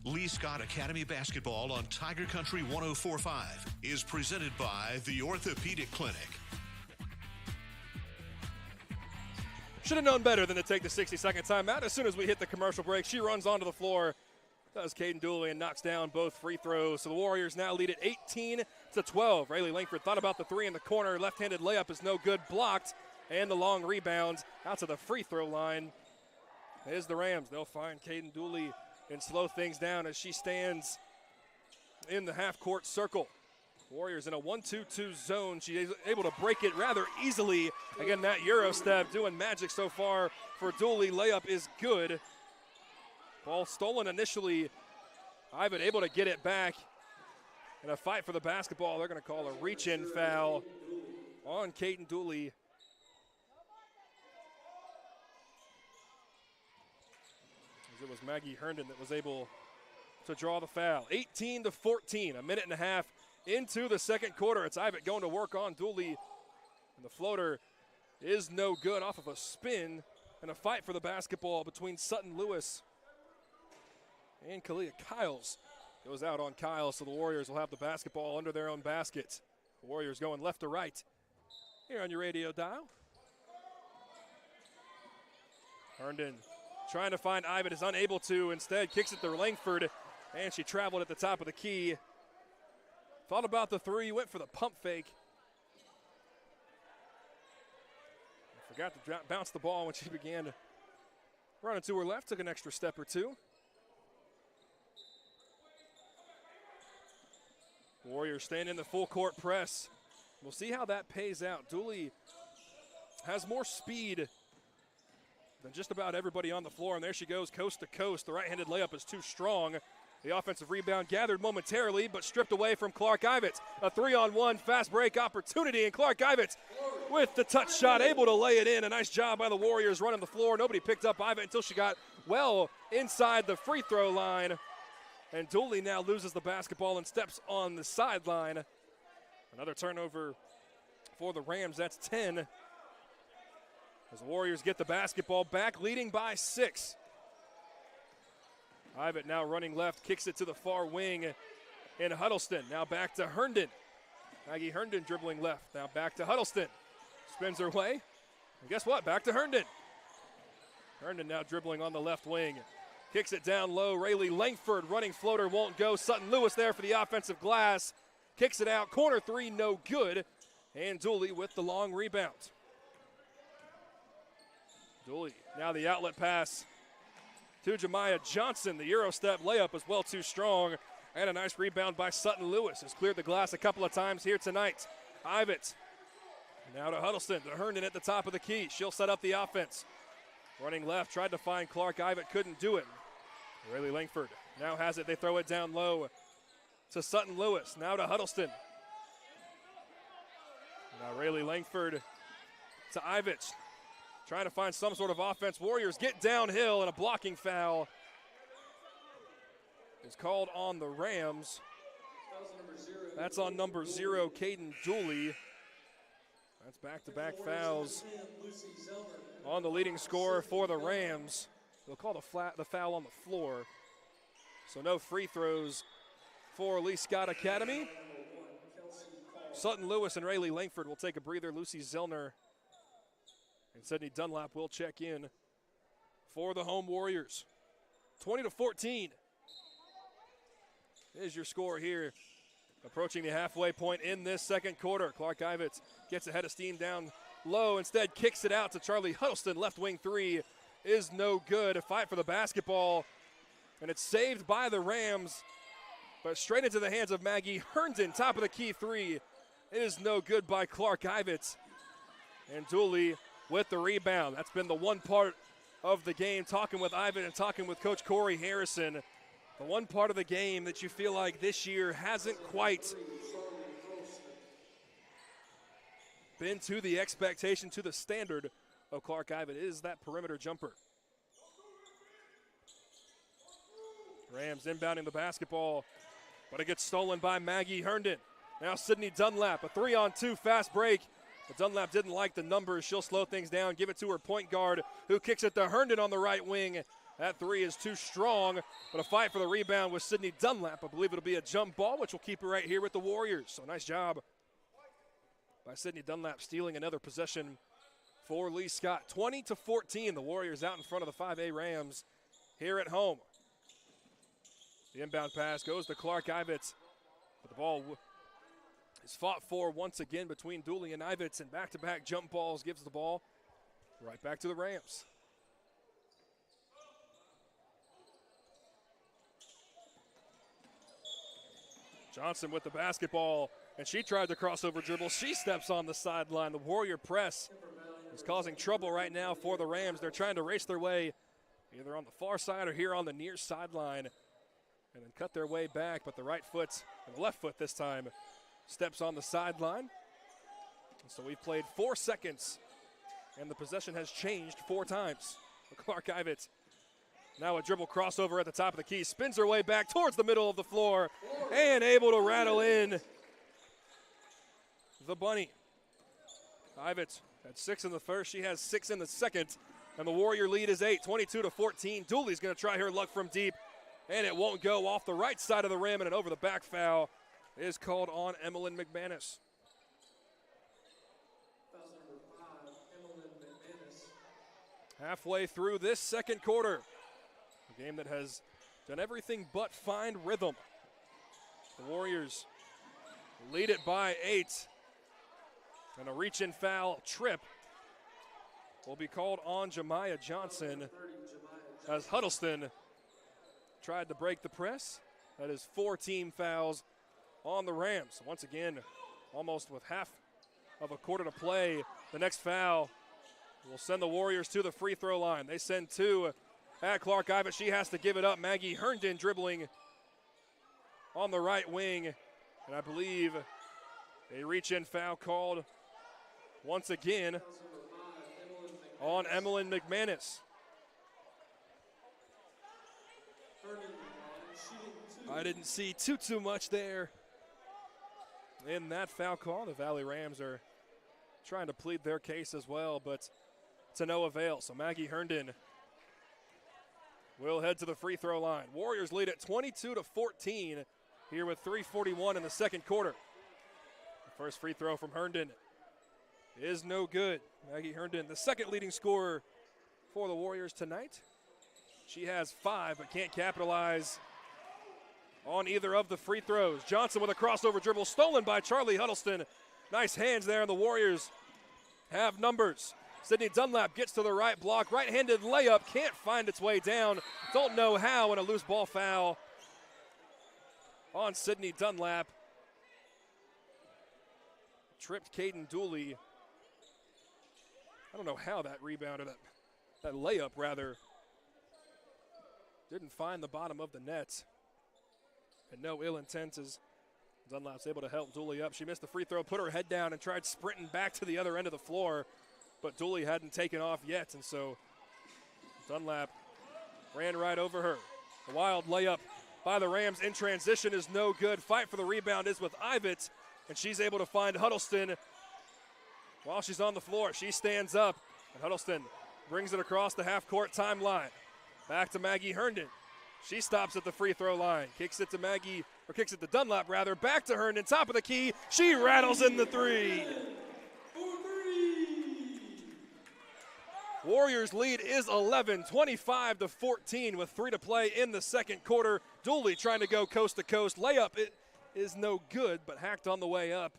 Lee Scott Academy Basketball on Tiger Country 104.5 is presented by the Orthopedic Clinic. Should have known better than to take the 60-second timeout. As soon as we hit the commercial break, she runs onto the floor, does Caden Dooley, and knocks down both free throws. So the Warriors now lead at 18-12. Rayleigh Langford thought about the three in the corner. Left-handed layup is no good, blocked, and the long rebound out to the free throw line. There's the Rams. They'll find Caden Dooley and slow things down as she stands in the half-court circle. Warriors in a 1-2-2 zone. She's able to break it rather easily. Again, that Euro step doing magic so far for Dooley. Layup is good. Ball stolen initially. Ivan able to get it back. In a fight for the basketball, they're going to call a reach-in foul on Caden Dooley. It was Maggie Herndon that was able to draw the foul. 18-14, a minute and a half into the second quarter. It's Ivan going to work on Dooley. And the floater is no good off of a spin. And a fight for the basketball between Sutton Lewis and Kalia Kiles. Goes out on Kiles, so the Warriors will have the basketball under their own basket. The Warriors going left to right here on your radio dial. Herndon trying to find Ivan, is unable to. Instead, kicks it to Langford, and she traveled at the top of the key. Thought about the three, went for the pump fake. Forgot to bounce the ball when she began running to her left, took an extra step or two. Warriors staying in the full court press. We'll see how that pays out. Dooley has more speed than just about everybody on the floor, and there she goes coast to coast. The right-handed layup is too strong. The offensive rebound gathered momentarily, but stripped away from Clark Ivets. A 3-on-1 fast break opportunity, and Clark Ivets with the touch shot, able to lay it in. A nice job by the Warriors running the floor. Nobody picked up Ivet until she got well inside the free throw line. And Dooley now loses the basketball and steps on the sideline. Another turnover for the Rams. That's 10. As the Warriors get the basketball back, leading by 6. Ivet now running left, kicks it to the far wing in Huddleston. Now back to Herndon. Maggie Herndon dribbling left. Now back to Huddleston. Spins her way. And guess what? Back to Herndon. Herndon now dribbling on the left wing. Kicks it down low. Rayleigh Langford running floater won't go. Sutton Lewis there for the offensive glass. Kicks it out. Corner three, no good. And Dooley with the long rebound. Dooley, now the outlet pass to Jemiah Johnson. The Euro step layup is well too strong. And a nice rebound by Sutton Lewis. Has cleared the glass a couple of times here tonight. Ivets now to Huddleston, to Herndon at the top of the key. She'll set up the offense. Running left, tried to find Clark Ivet, couldn't do it. Rayleigh Langford now has it. They throw it down low to Sutton Lewis. Now to Huddleston. Now Rayleigh Langford to Ivets. Trying to find some sort of offense. Warriors get downhill, and a blocking foul is called on the Rams. That's on number 0, Caden Dooley. That's back-to-back fouls on the leading scorer for the Rams. They'll call the foul on the floor. So no free throws for Lee Scott Academy. Sutton Lewis and Rayleigh Langford will take a breather. Lucy Zellner and Sydney Dunlap will check in for the home Warriors. 20-14 is your score here. Approaching the halfway point in this second quarter. Clark Ivets gets ahead of steam down low. Instead kicks it out to Charlie Huddleston. Left wing three is no good. A fight for the basketball. And it's saved by the Rams. But straight into the hands of Maggie Herndon. Top of the key three. It is no good by Clark Ivets. And Dooley with the rebound. That's been the one part of the game, talking with Ivan and talking with Coach Corey Harrison. The one part of the game that you feel like this year hasn't quite been to the expectation, to the standard of Clark Ivan is that perimeter jumper. Rams inbounding the basketball, but it gets stolen by Maggie Herndon. Now Sydney Dunlap, a 3-on-2 fast break. But Dunlap didn't like the numbers. She'll slow things down, give it to her point guard, who kicks it to Herndon on the right wing. That three is too strong, but a fight for the rebound with Sydney Dunlap. I believe it'll be a jump ball, which will keep her right here with the Warriors. So nice job by Sydney Dunlap, stealing another possession for Lee Scott. 20-14, the Warriors out in front of the 5A Rams here at home. The inbound pass goes to Clark Ivitz, but the ball is fought for once again between Dooley and Ivitz, and back-to-back jump balls gives the ball right back to the Rams. Johnson with the basketball, and she tried to crossover dribble. She steps on the sideline. The Warrior press is causing trouble right now for the Rams. They're trying to race their way either on the far side or here on the near sideline and then cut their way back, but the right foot, and the left foot this time, steps on the sideline. And so we've played 4 seconds, and the possession has changed 4 times. Clark Ivitz now a dribble crossover at the top of the key, spins her way back towards the middle of the floor, and able to rattle in the bunny. Ivitz had 6 in the first, she has 6 in the second, and the Warrior lead is 8, 22-14. Dooley's gonna try her luck from deep, and it won't go. Off the right side of the rim, and an over the back foul is called on Emmeline McManus. Halfway through this second quarter, a game that has done everything but find rhythm. The Warriors lead it by 8, and a reach-in foul trip will be called on Jemiah Johnson as Huddleston tried to break the press. That is 4 team fouls on the Rams. Once again, almost with half of a quarter to play, the next foul will send the Warriors to the free throw line. They send 2 at Clark Ivitz. She has to give it up. Maggie Herndon dribbling on the right wing. And I believe a reach-in foul called once again on Emmeline McManus. I didn't see too much there in that foul call. The Valley Rams are trying to plead their case as well, but to no avail. So Maggie Herndon will head to the free throw line. Warriors lead at 22-14 here with 3:41 in the second quarter. The first free throw from Herndon is no good. Maggie Herndon, the second leading scorer for the Warriors tonight. She has 5 but can't capitalize on either of the free throws. Johnson with a crossover dribble stolen by Charlie Huddleston. Nice hands there, and the Warriors have numbers. Sydney Dunlap gets to the right block. Right-handed layup, can't find its way down. Don't know how, and a loose ball foul on Sydney Dunlap. Tripped Caden Dooley. I don't know how that rebound, or that layup rather, didn't find the bottom of the net. And no ill intent as Dunlap's able to help Dooley up. She missed the free throw, put her head down, and tried sprinting back to the other end of the floor. But Dooley hadn't taken off yet, and so Dunlap ran right over her. The wild layup by the Rams in transition is no good. Fight for the rebound is with Ivitz, and she's able to find Huddleston while she's on the floor. She stands up, and Huddleston brings it across the half-court timeline. Back to Maggie Herndon. She stops at the free throw line, kicks it to Dunlap rather, back to Herndon, top of the key. She rattles in the 3. Warriors lead is 11, 25-14 with 3 to play in the second quarter. Dooley trying to go coast to coast. Layup, it is no good, but hacked on the way up.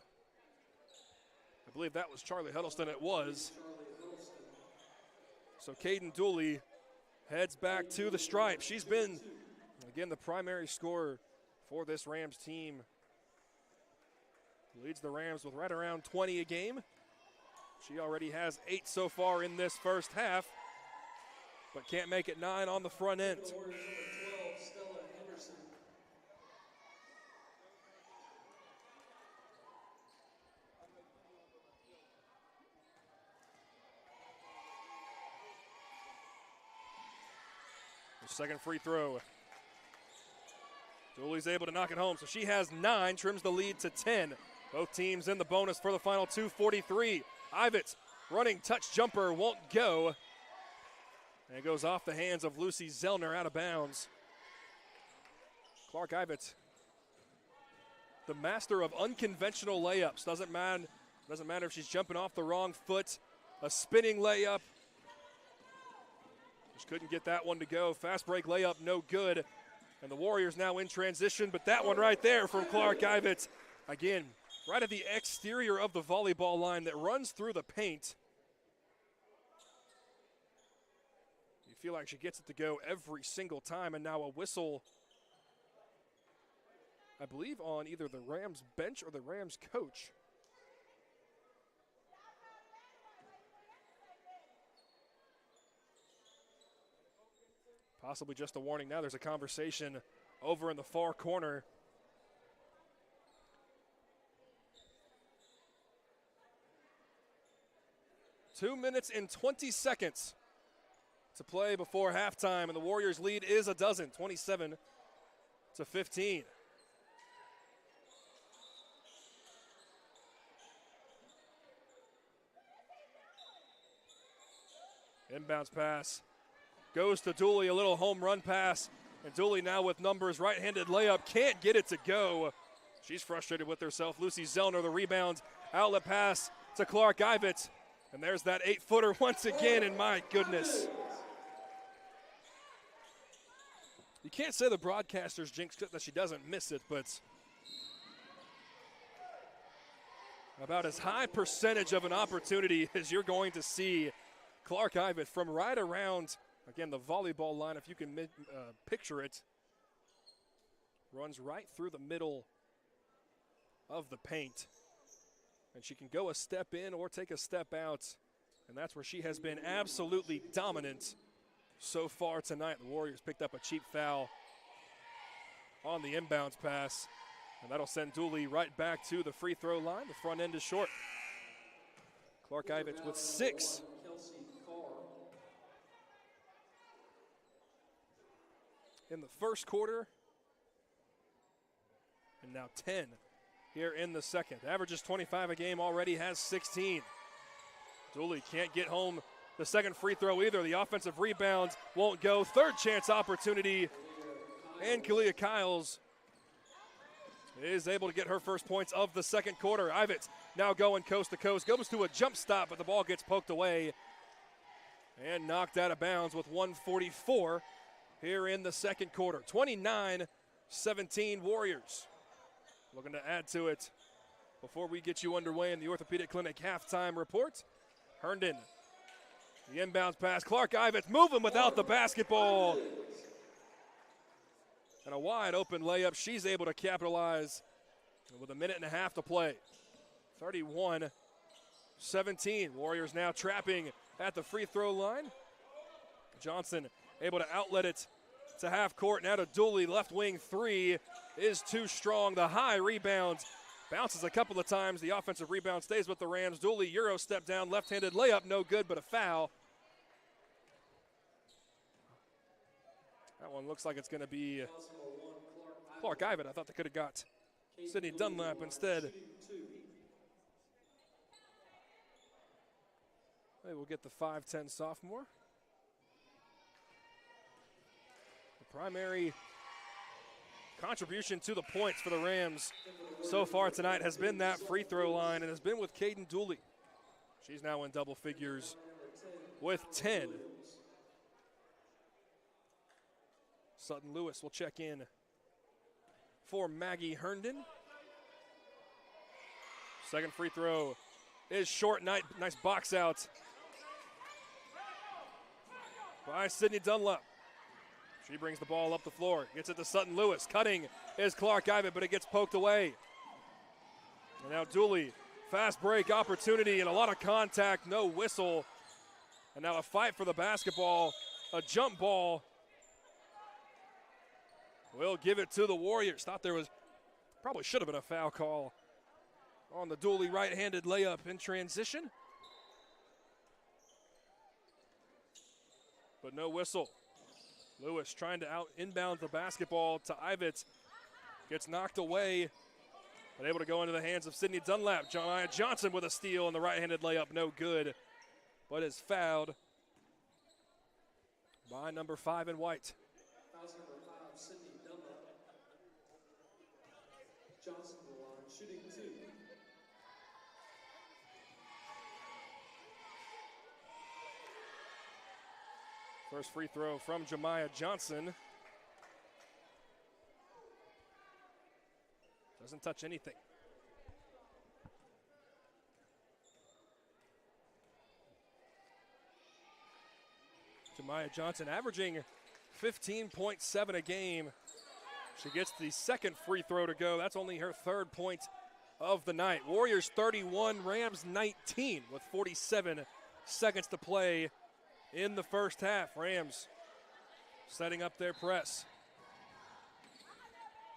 I believe that was Charlie Huddleston, it was. So Caden Dooley heads back to the stripe. She's been, again, the primary scorer for this Rams team. Leads the Rams with right around 20 a game. She already has 8 so far in this first half. but can't make it 9 on the front end. The second free throw. Dooley's able to knock it home, so she has 9, trims the lead to 10. Both teams in the bonus for the final 2:43. Ivett running touch jumper won't go. And it goes off the hands of Lucy Zellner out of bounds. Clark Ivett, the master of unconventional layups. Doesn't matter if she's jumping off the wrong foot. A spinning layup. Just couldn't get that one to go. Fast break layup, no good. And the Warriors now in transition, but that one right there from Clark Ivett. Again, right at the exterior of the volleyball line that runs through the paint. You feel like she gets it to go every single time, and now a whistle, I believe, on either the Rams bench or the Rams coach. Possibly just a warning. Now there's a conversation over in the far corner. Two minutes and 20 seconds to play before halftime, and the Warriors' lead is a dozen, 27-15. Inbounds pass goes to Dooley, a little home run pass, and Dooley now with numbers, right-handed layup, can't get it to go. She's frustrated with herself. Lucy Zellner, the rebound, outlet pass to Clark Ivett, and there's that 8-footer once again, and my goodness. You can't say the broadcaster's jinxed it that she doesn't miss it, but about as high percentage of an opportunity as you're going to see Clark Ivett from right around, again, the volleyball line, if you can picture it, runs right through the middle of the paint. And she can go a step in or take a step out, and that's where she has been absolutely dominant so far tonight. The Warriors picked up a cheap foul on the inbounds pass, and that'll send Dooley right back to the free throw line. The front end is short. Clark Ivett with 6. In the first quarter, and now 10 here in the second. Averages 25 a game, already has 16. Dooley can't get home the second free throw either. The offensive rebound won't go. Third chance opportunity, and Kalia Kyles is able to get her first points of the second quarter. Ivett now going coast to coast, goes to a jump stop, but the ball gets poked away and knocked out of bounds with 1:44 here in the second quarter. 29-17 Warriors. Looking to add to it before we get you underway in the Orthopedic Clinic halftime report. Herndon, the inbounds pass. Clark Ivett moving without the basketball. And a wide open layup. She's able to capitalize with a minute and a half to play. 31-17. Warriors now trapping at the free throw line. Johnson able to outlet it to half court. Now to Dooley, left wing three is too strong. The high rebound bounces a couple of times. The offensive rebound stays with the Rams. Dooley, Euro step down, left-handed layup, no good, but a foul. That one looks like it's going to be Clark Ivett. I thought they could have got Sydney Dunlap instead. They will get the 5'10 sophomore. Primary contribution to the points for the Rams so far tonight has been that free throw line, and has been with Caden Dooley. She's now in double figures with 10. Sutton Lewis will check in for Maggie Herndon. Second free throw is short. Nice box out by Sydney Dunlap. She brings the ball up the floor, gets it to Sutton Lewis. Cutting is Clark Ivett, but it gets poked away. And now Dooley, fast break opportunity and a lot of contact, no whistle. And now a fight for the basketball a jump ball. We'll give it to the Warriors. Thought there was, probably should have been a foul call on the Dooley right-handed layup in transition. But no whistle. Lewis trying to inbound the basketball to Ivitz. Gets knocked away, but able to go into the hands of Sidney Dunlap. Jemiah Johnson with a steal and the right-handed layup, no good, but is fouled by number 5 in white. Fouls number 5, Sidney Dunlap. Johnson to the line, shooting 2. First free throw from Jemiah Johnson. Doesn't touch anything. Jemiah Johnson averaging 15.7 a game. She gets the second free throw to go. That's only her third point of the night. Warriors 31, Rams 19 with 47 seconds to play in the first half. Rams setting up their press.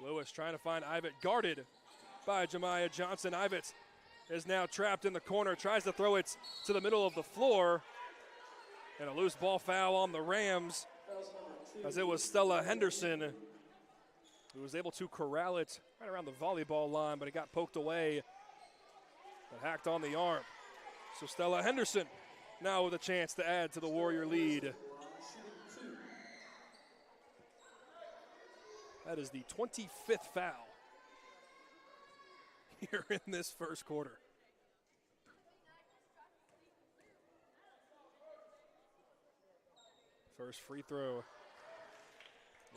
Lewis trying to find Ivett, guarded by Jemiah Johnson. Ivett is now trapped in the corner, tries to throw it to the middle of the floor. And a loose ball foul on the Rams, as it was Stella Henderson who was able to corral it right around the volleyball line, but it got poked away and hacked on the arm. So Stella Henderson now with a chance to add to the Warrior lead. That is the 25th foul here in this first quarter. First free throw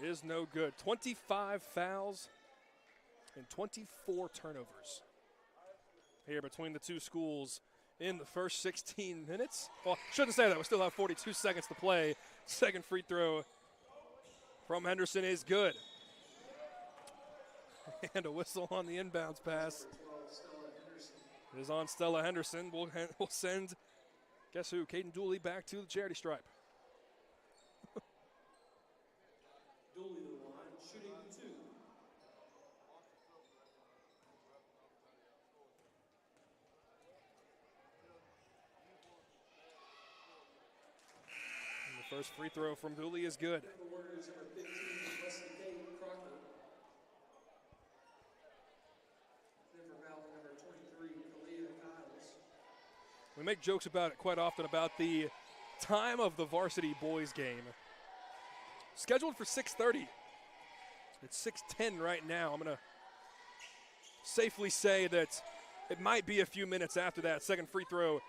is no good. 25 fouls and 24 turnovers here between the two schools in the first 16 minutes. Well, shouldn't say that. We still have 42 seconds to play. Second free throw from Henderson is good. And a whistle on the inbounds pass. It is on Stella Henderson. We'll send, guess who, Caden Dooley back to the charity stripe. Dooley to the line, shooting 2. And the first free throw from Dooley is good. The Warriors number 15, Wesley Kate Crocker. Then for foul number 23, Kalia Kyles. We make jokes about it quite often about the time of the varsity boys game. Scheduled for 6:30. It's 6:10 right now. I'm going to safely say that it might be a few minutes after that. Second free throw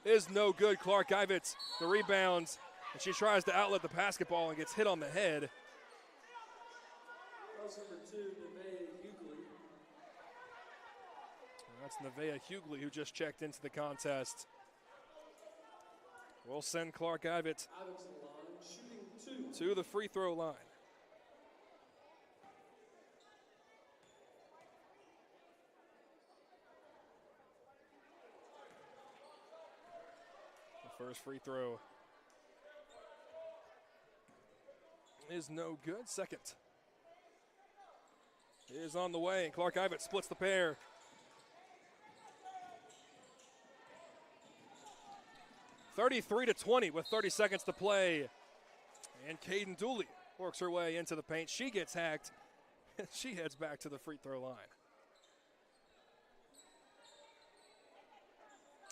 is no good. Clark Ivitz, the rebounds, and she tries to outlet the basketball and gets hit on the head. Fouls number 2, Nevaeh Hughley. And that's Nevaeh Hughley who just checked into the contest. We'll send Clark Ivitz to the free throw line. The first free throw is no good. Second is on the way, and Clark Ivitz splits the pair. (33-20) with 30 seconds to play. And Caden Dooley works her way into the paint. She gets hacked, and she heads back to the free throw line.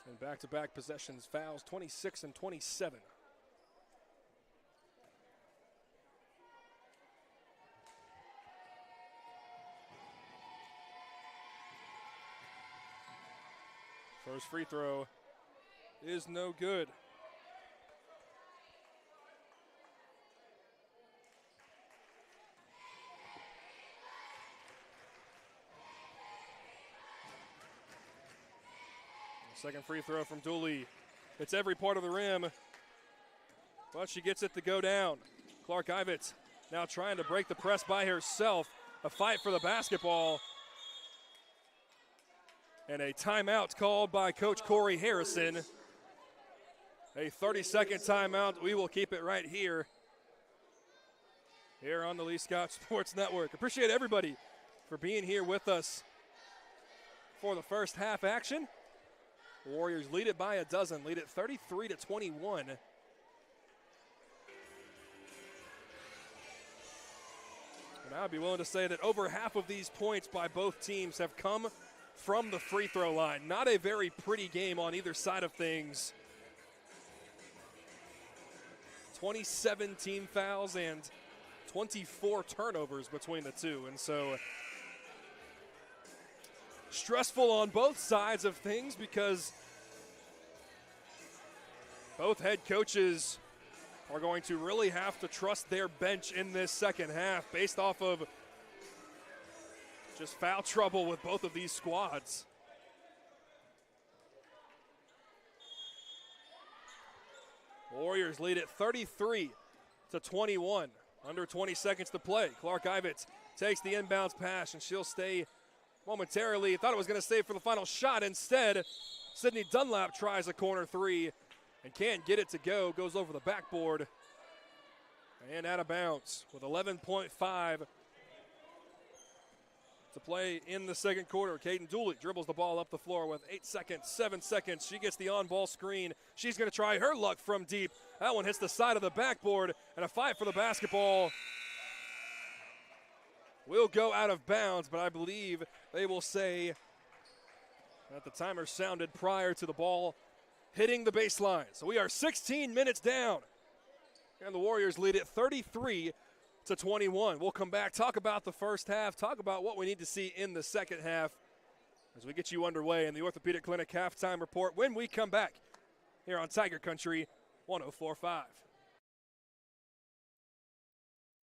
And back-to-back possessions, fouls, 26 and 27. First free throw is no good. Second free throw from Dooley. It's every part of the rim, but she gets it to go down. Clark Ivitz now trying to break the press by herself. A fight for the basketball. And a timeout called by Coach Corey Harrison. A 30-second timeout. We will keep it right here here on the Lee Scott Sports Network. Appreciate everybody for being here with us for the first half action. Warriors lead it by a dozen, lead it 33-21. And I'd be willing to say that over half of these points by both teams have come from the free throw line. Not a very pretty game on either side of things. 27 team fouls and 24 turnovers between the two. And so stressful on both sides of things because both head coaches are going to really have to trust their bench in this second half based off of just foul trouble with both of these squads. Warriors lead it 33-21. Under 20 seconds to play. Clark Ivitz takes the inbounds pass, and she'll stay momentarily. Thought it was going to stay for the final shot. Instead, Sydney Dunlap tries a corner three and can't get it to go. Goes over the backboard and out of bounds with 11.5 to play in the second quarter. Caden Dooley dribbles the ball up the floor with 8 seconds, 7 seconds. She gets the on-ball screen. She's going to try her luck from deep. That one hits the side of the backboard, and a fight for the basketball will go out of bounds, but I believe they will say that the timer sounded prior to the ball hitting the baseline. So we are 16 minutes down, and the Warriors lead it 33-21. We'll come back, talk about the first half, talk about what we need to see in the second half as we get you underway in the Orthopedic Clinic halftime report when we come back here on Tiger Country 104.5.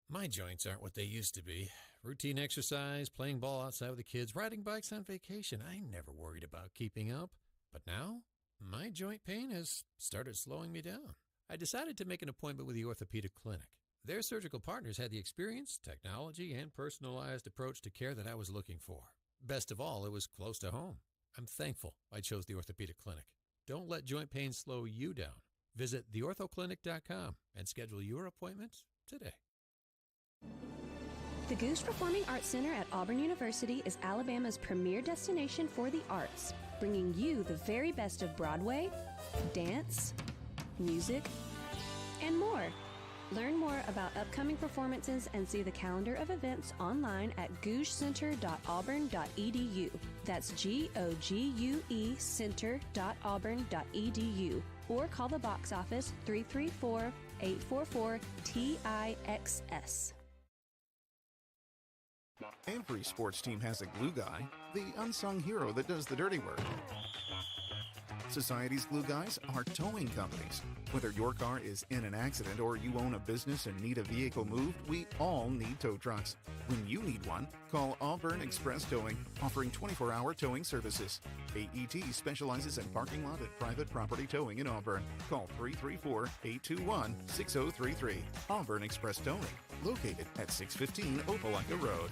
My joints aren't what they used to be. Routine exercise, playing ball outside with the kids, riding bikes on vacation. I never worried about keeping up. But now, my joint pain has started slowing me down. I decided to make an appointment with the Orthopedic Clinic. Their surgical partners had the experience, technology, and personalized approach to care that I was looking for. Best of all, it was close to home. I'm thankful I chose the Orthopedic Clinic. Don't let joint pain slow you down. Visit theorthoclinic.com and schedule your appointment today. The Goose Performing Arts Center at Auburn University is Alabama's premier destination for the arts, bringing you the very best of Broadway, dance, music, and more. Learn more about upcoming performances and see the calendar of events online at gougecenter.auburn.edu. That's GOGUE center.auburn.edu. Or call the box office 334-844-TIXS. Every sports team has a glue guy, the unsung hero that does the dirty work. Society's glue guys are towing companies. Whether your car is in an accident or you own a business and need a vehicle moved, we all need tow trucks. When you need one, call Auburn Express Towing, offering 24-hour towing services. AET specializes in parking lot and private property towing in Auburn. Call 334-821-6033. Auburn Express Towing, located at 615 Opelika Road.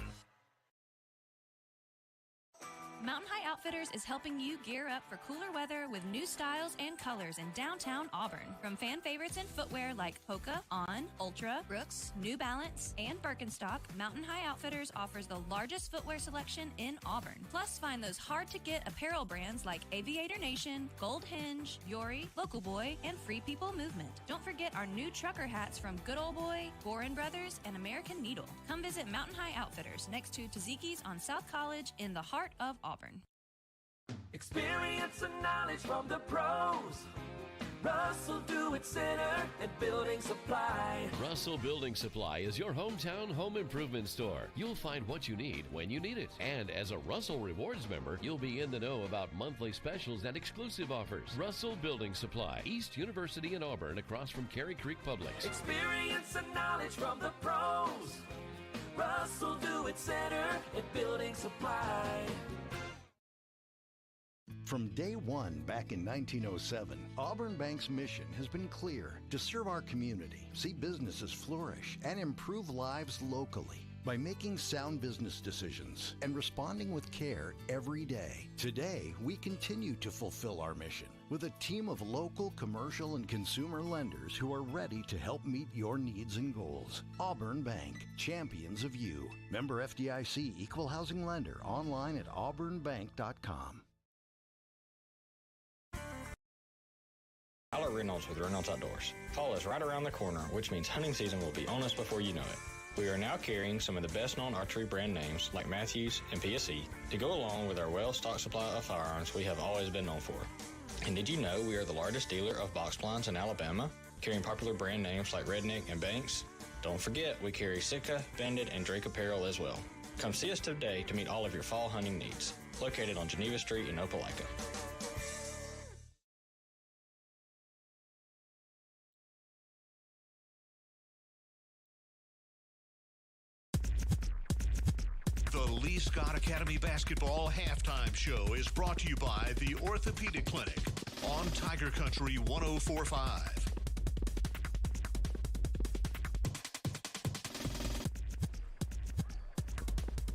Mountain High Outfitters is helping you gear up for cooler weather with new styles and colors in downtown Auburn. From fan favorites in footwear like Hoka, On, Ultra, Brooks, New Balance, and Birkenstock, Mountain High Outfitters offers the largest footwear selection in Auburn. Plus, find those hard-to-get apparel brands like Aviator Nation, Gold Hinge, Yori, Local Boy, and Free People Movement. Don't forget our new trucker hats from Good Old Boy, Gorin Brothers, and American Needle. Come visit Mountain High Outfitters next to Tzatziki's on South College in the heart of Auburn. Experience and knowledge from the pros. Russell Do-It Center and Building Supply. Russell Building Supply is your hometown home improvement store. You'll find what you need when you need it. And as a Russell Rewards member, you'll be in the know about monthly specials and exclusive offers. Russell Building Supply, East University in Auburn, across from Cary Creek Publix. Experience and knowledge from the pros. Russell Do-It Center and Building Supply. From day one back in 1907, Auburn Bank's mission has been clear: to serve our community, see businesses flourish, and improve lives locally by making sound business decisions and responding with care every day. Today, we continue to fulfill our mission with a team of local, commercial, and consumer lenders who are ready to help meet your needs and goals. Auburn Bank, champions of you. Member FDIC, equal housing lender, online at auburnbank.com. Tyler Reynolds with Reynolds Outdoors. Fall is right around the corner, which means hunting season will be on us before you know it. We are now carrying some of the best-known archery brand names like Matthews and PSE to go along with our well-stocked supply of firearms we have always been known for. And did you know we are the largest dealer of box blinds in Alabama, carrying popular brand names like Redneck and Banks? Don't forget, we carry Sitka, Bandit, and Drake apparel as well. Come see us today to meet all of your fall hunting needs. Located on Geneva Street in Opelika. The Lee Scott Academy Basketball Halftime Show is brought to you by the Orthopedic Clinic on Tiger Country 104.5.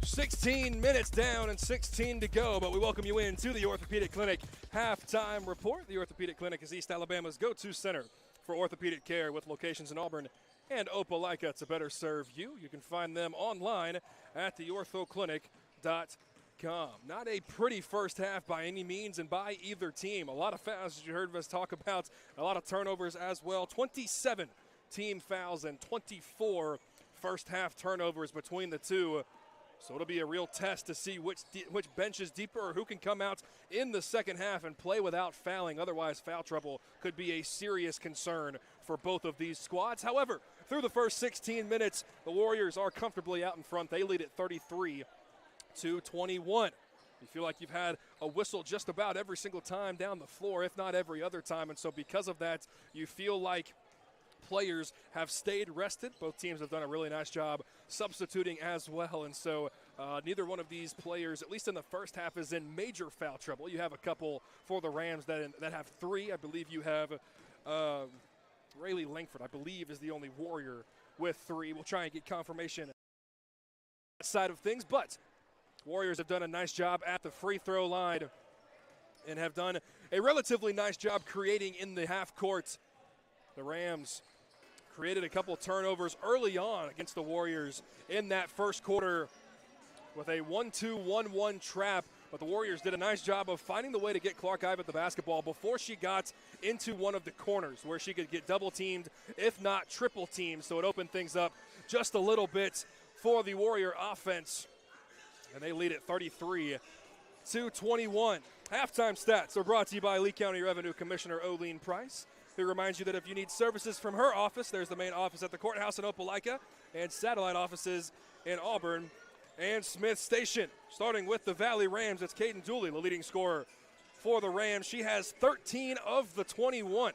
"16 minutes down and 16 to go, but we welcome you in to the Orthopedic Clinic halftime report. The Orthopedic Clinic is East Alabama's go-to center for orthopedic care with locations in Auburn and Opelika to better serve you. You can find them online at theorthoclinic.com. Not a pretty first half by any means and by either team. A lot of fouls, as you heard us talk about, a lot of turnovers as well. 27 team fouls and 24 first half turnovers between the two. So it'll be a real test to see which bench is deeper or who can come out in the second half and play without fouling. Otherwise, foul trouble could be a serious concern for both of these squads. However, through the first 16 minutes, the Warriors are comfortably out in front. They lead at 33-21. You feel like you've had a whistle just about every single time down the floor, if not every other time. And so because of that, you feel like players have stayed rested. Both teams have done a really nice job substituting as well. And so neither one of these players, at least in the first half, is in major foul trouble. You have a couple for the Rams that have three. I believe you have Rayleigh Langford, I believe, is the only Warrior with three. We'll try and get confirmation on that side of things. But Warriors have done a nice job at the free throw line and have done a relatively nice job creating in the half court. The Rams created a couple turnovers early on against the Warriors in that first quarter with a 1-2-1-1 trap, but the Warriors did a nice job of finding the way to get Clark Ivett the basketball before she got into one of the corners where she could get double teamed, if not triple teamed, so it opened things up just a little bit for the Warrior offense, and they lead at 33-21. Halftime stats are brought to you by Lee County Revenue Commissioner Olene Price, who reminds you that if you need services from her office, there's the main office at the courthouse in Opelika and satellite offices in Auburn and Smith Station. Starting with the Valley Rams, it's Caden Dooley, the leading scorer for the Rams. She has 13 of the 21.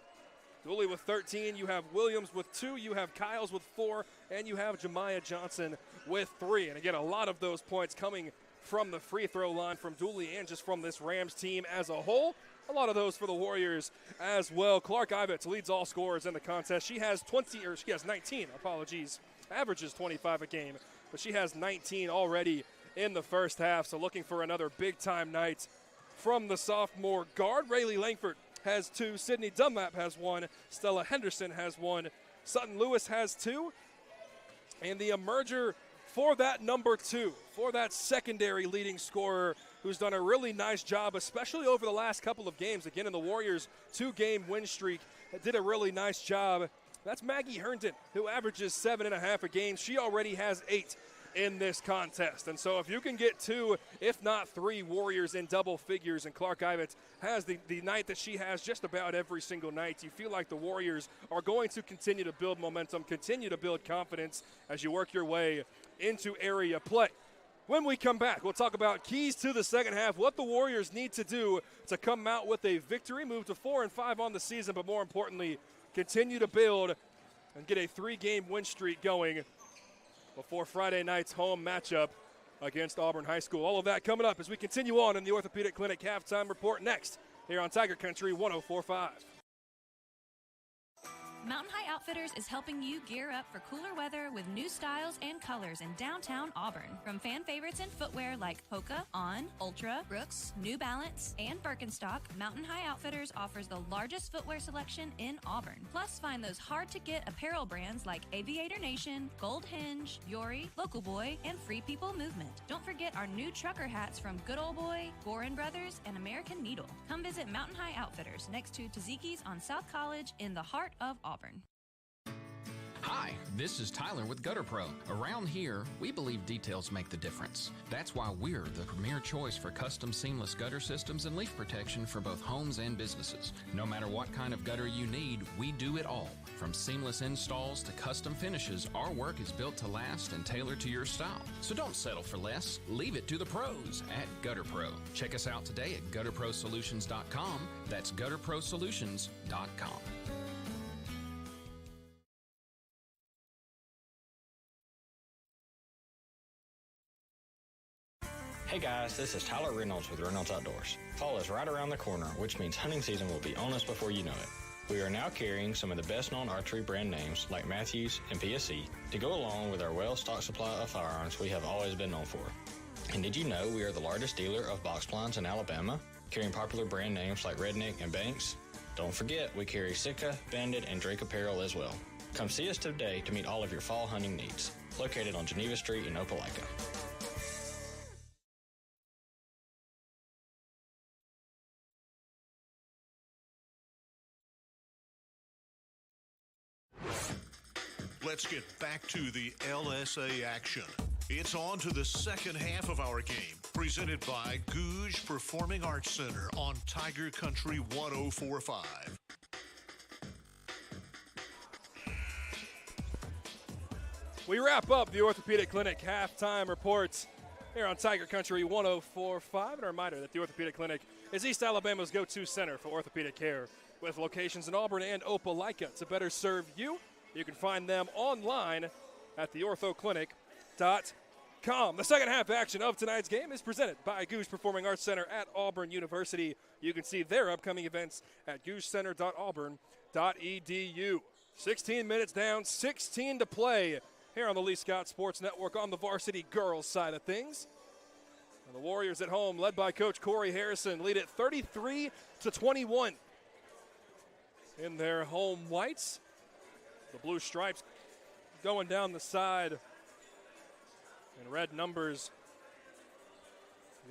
Dooley with 13, you have Williams with 2, you have Kyles with 4, and you have Jemiah Johnson with 3. And again, a lot of those points coming from the free throw line from Dooley and just from this Rams team as a whole. A lot of those for the Warriors as well. Clark Ivett leads all scorers in the contest. She has 19, averages 25 a game, but she has 19 already in the first half. So looking for another big-time night from the sophomore guard. Rayleigh Langford has 2. Sydney Dunlap has 1. Stella Henderson has 1. Sutton Lewis has 2. And the emerger for that number 2, for that secondary leading scorer who's done a really nice job, especially over the last couple of games. Again, in the Warriors' 2-game win streak, did a really nice job. That's Maggie Herndon, who averages 7.5 a game. She already has 8 in this contest. And so if you can get 2, if not 3 Warriors in double figures, and Clark Ivett has the night that she has just about every single night, you feel like the Warriors are going to continue to build momentum, continue to build confidence as you work your way into area play. When we come back, we'll talk about keys to the second half, what the Warriors need to do to come out with a victory, move to 4-5 on the season, but more importantly, continue to build and get a 3-game win streak going before Friday night's home matchup against Auburn High School. All of that coming up as we continue on in the Orthopedic Clinic halftime report next here on Tiger Country 104.5. Mountain High Outfitters is helping you gear up for cooler weather with new styles and colors in downtown Auburn. From fan favorites in footwear like Hoka, On, Ultra, Brooks, New Balance, and Birkenstock, Mountain High Outfitters offers the largest footwear selection in Auburn. Plus, find those hard-to-get apparel brands like Aviator Nation, Gold Hinge, Yori, Local Boy, and Free People Movement. Don't forget our new trucker hats from Good Old Boy, Gorin Brothers, and American Needle. Come visit Mountain High Outfitters next to Taziki's on South College in the heart of Auburn. Hi, this is Tyler with Gutter Pro. Around here, we believe details make the difference. That's why we're the premier choice for custom seamless gutter systems and leaf protection for both homes and businesses. No matter what kind of gutter you need, we do it all. From seamless installs to custom finishes, our work is built to last and tailored to your style. So don't settle for less. Leave it to the pros at Gutter Pro. Check us out today at gutterprosolutions.com. That's gutterprosolutions.com. Hey guys, this is Tyler Reynolds with Reynolds Outdoors. Fall is right around the corner, which means hunting season will be on us before you know it. We are now carrying some of the best-known archery brand names like Matthews and PSE to go along with our well-stocked supply of firearms we have always been known for. And did you know we are the largest dealer of box blinds in Alabama, carrying popular brand names like Redneck and Banks? Don't forget, we carry Sitka, Bandit, and Drake apparel as well. Come see us today to meet all of your fall hunting needs. Located on Geneva Street in Opelika. Let's get back to the LSA action. It's on to the second half of our game, presented by Gouge Performing Arts Center on Tiger Country 104.5. We wrap up the Orthopedic Clinic halftime reports here on Tiger Country 104.5. And a reminder that the Orthopedic Clinic is East Alabama's go-to center for orthopedic care, with locations in Auburn and Opelika. To better serve you, you can find them online at theorthoclinic.com. The second half action of tonight's game is presented by Gouge Performing Arts Center at Auburn University. You can see their upcoming events at gougecenter.auburn.edu. 16 minutes down, 16 to play here on the Lee Scott Sports Network on the varsity girls side of things. And the Warriors at home, led by Coach Corey Harrison, lead it 33-21 in their home whites. The blue stripes going down the side in red numbers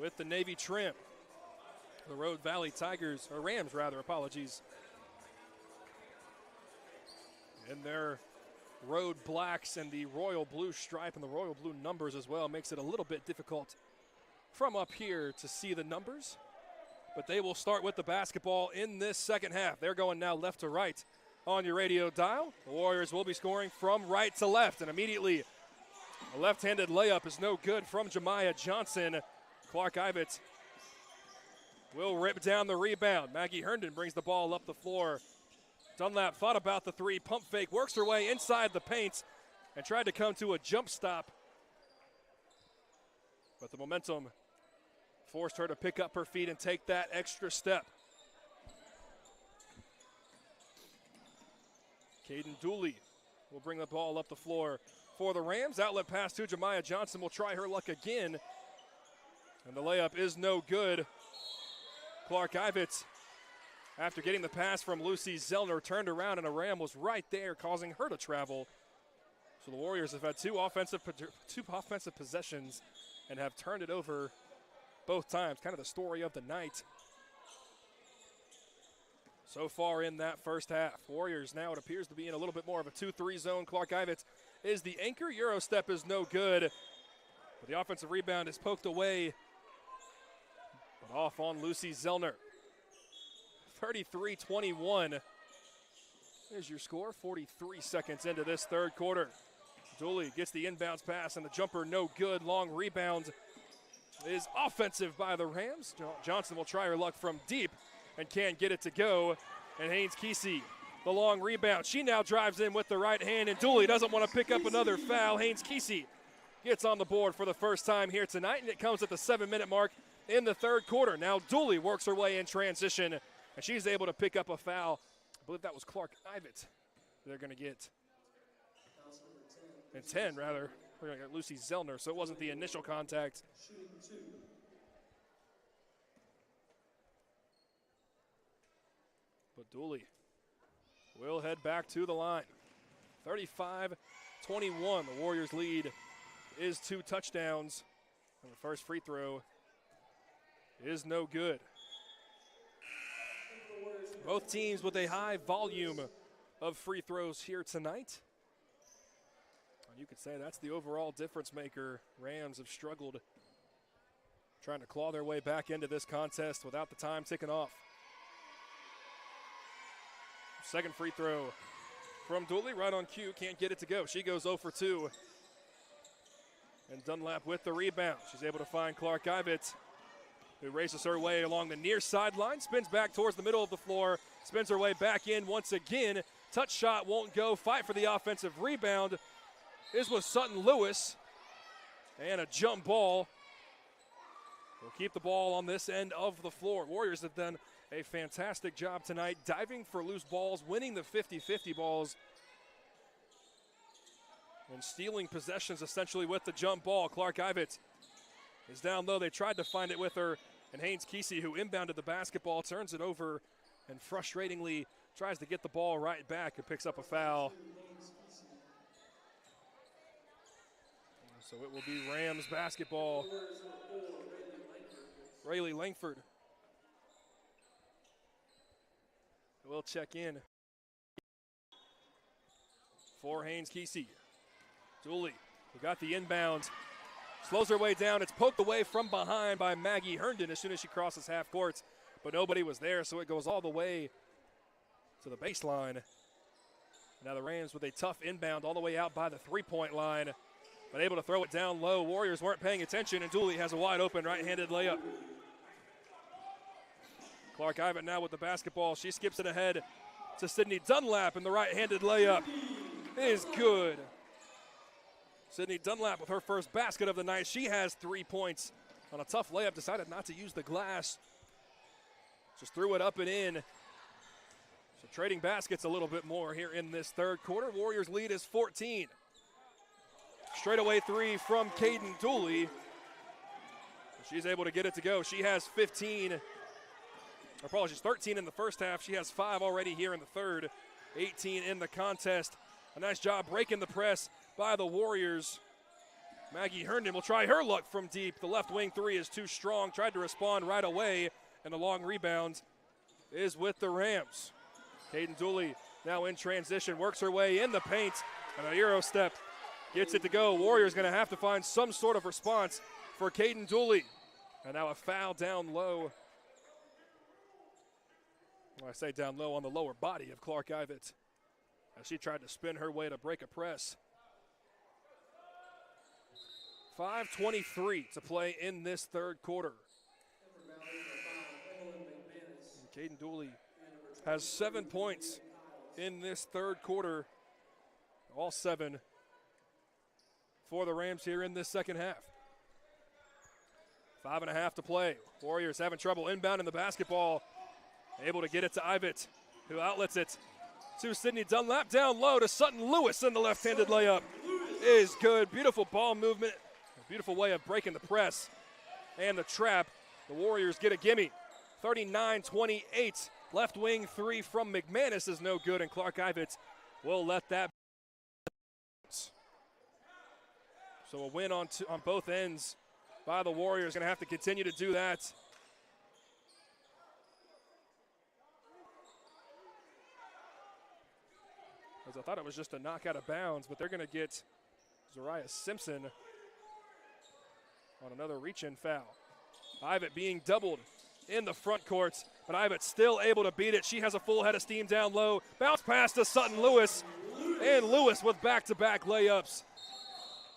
with the navy trim. The Road Valley Tigers, or Rams rather, apologies, in their road blacks and the royal blue stripe and the royal blue numbers as well makes it a little bit difficult from up here to see the numbers. But they will start with the basketball in this second half. They're going now left to right on your radio dial. The Warriors will be scoring from right to left, and immediately a left-handed layup is no good from Jemiah Johnson. Clark Ivett will rip down the rebound. Maggie Herndon brings the ball up the floor. Dunlap thought about the three, pump fake, works her way inside the paint and tried to come to a jump stop. But the momentum forced her to pick up her feet and take that extra step. Caden Dooley will bring the ball up the floor for the Rams. Outlet pass to Jemiah Johnson will try her luck again. And the layup is no good. Clark Ivett, after getting the pass from Lucy Zellner, turned around and a Ram was right there, causing her to travel. So the Warriors have had two offensive possessions and have turned it over both times. Kind of the story of the night so far in that first half. Warriors now, it appears to be in a little bit more of a 2-3 zone. Clark Ivett is the anchor. Euro step is no good. But the offensive rebound is poked away, but off on Lucy Zellner. 33-21 is your score. 43 seconds into this third quarter. Dooley gets the inbounds pass and the jumper no good. Long rebound is offensive by the Rams. Johnson will try her luck from deep and can't get it to go. And Haynes Kesey, the long rebound. She now drives in with the right hand, and Dooley doesn't want to pick up another foul. Haynes Kesey gets on the board for the first time here tonight, and it comes at the 7-minute mark in the third quarter. Now Dooley works her way in transition, and she's able to pick up a foul. I believe that was Clark Ivett they're going to get, and 10 rather, we're going to get Lucy Zellner, so it wasn't the initial contact. But Dooley will head back to the line. 35-21, the Warriors lead is 2 touchdowns. And the first free throw is no good. Both teams with a high volume of free throws here tonight. And you could say that's the overall difference maker. Rams have struggled trying to claw their way back into this contest without the time ticking off. Second free throw from Dooley, right on cue, can't get it to go. She goes 0 for 2. And Dunlap with the rebound. She's able to find Clark Ivett, who races her way along the near sideline, spins back towards the middle of the floor, spins her way back in once again. Touch shot won't go. Fight for the offensive rebound is with Sutton Lewis. And a jump ball will keep the ball on this end of the floor. Warriors have done a fantastic job tonight, diving for loose balls, winning the 50-50 balls, and stealing possessions essentially with the jump ball. Clark Ivett is down low. They tried to find it with her, and Haynes Kesey, who inbounded the basketball, turns it over and frustratingly tries to get the ball right back and picks up a foul. So it will be Rams basketball. Rayleigh Langford will check in for Haynes Kesey. Dooley, who got the inbound, slows her way down. It's poked away from behind by Maggie Herndon as soon as she crosses half court, but nobody was there, so it goes all the way to the baseline. Now the Rams with a tough inbound all the way out by the three-point line, but able to throw it down low. Warriors weren't paying attention, and Dooley has a wide open right-handed layup. Clark Ivett now with the basketball. She skips it ahead to Sydney Dunlap, and the right-handed layup is good. Sydney Dunlap with her first basket of the night. She has 3 points on a tough layup. Decided not to use the glass. Just threw it up and in. So trading baskets a little bit more here in this third quarter. Warriors lead is 14. Straightaway three from Caden Dooley. She's able to get it to go. She has 13 in the first half. She has 5 already here in the third. 18 in the contest. A nice job breaking the press by the Warriors. Maggie Herndon will try her luck from deep. The left wing three is too strong. Tried to respond right away, and the long rebound is with the Rams. Caden Dooley now in transition, works her way in the paint, and a Euro step gets it to go. Warriors going to have to find some sort of response for Caden Dooley. And now a foul down low. Well, I say down low on the lower body of Clark Ivett as she tried to spin her way to break a press. 5:23 to play in this third quarter. Caden Dooley has 7 points in this third quarter, all 7 for the Rams here in this second half. 5.5 to play. Warriors having trouble inbounding the basketball. Able to get it to Ivett, who outlets it to Sydney Dunlap. Down low to Sutton Lewis, and the left-handed layup is good. Beautiful ball movement. A beautiful way of breaking the press and the trap. The Warriors get a gimme. 39-28. Left wing three from McManus is no good, and Clark Ivett will let that. So a win on both ends by the Warriors. Going to have to continue to do that. As I thought it was just a knock out of bounds, but they're going to get Zariah Simpson on another reach-in foul. Ivett being doubled in the front court, but Ivett still able to beat it. She has a full head of steam down low. Bounce pass to Sutton Lewis, and Lewis with back-to-back layups.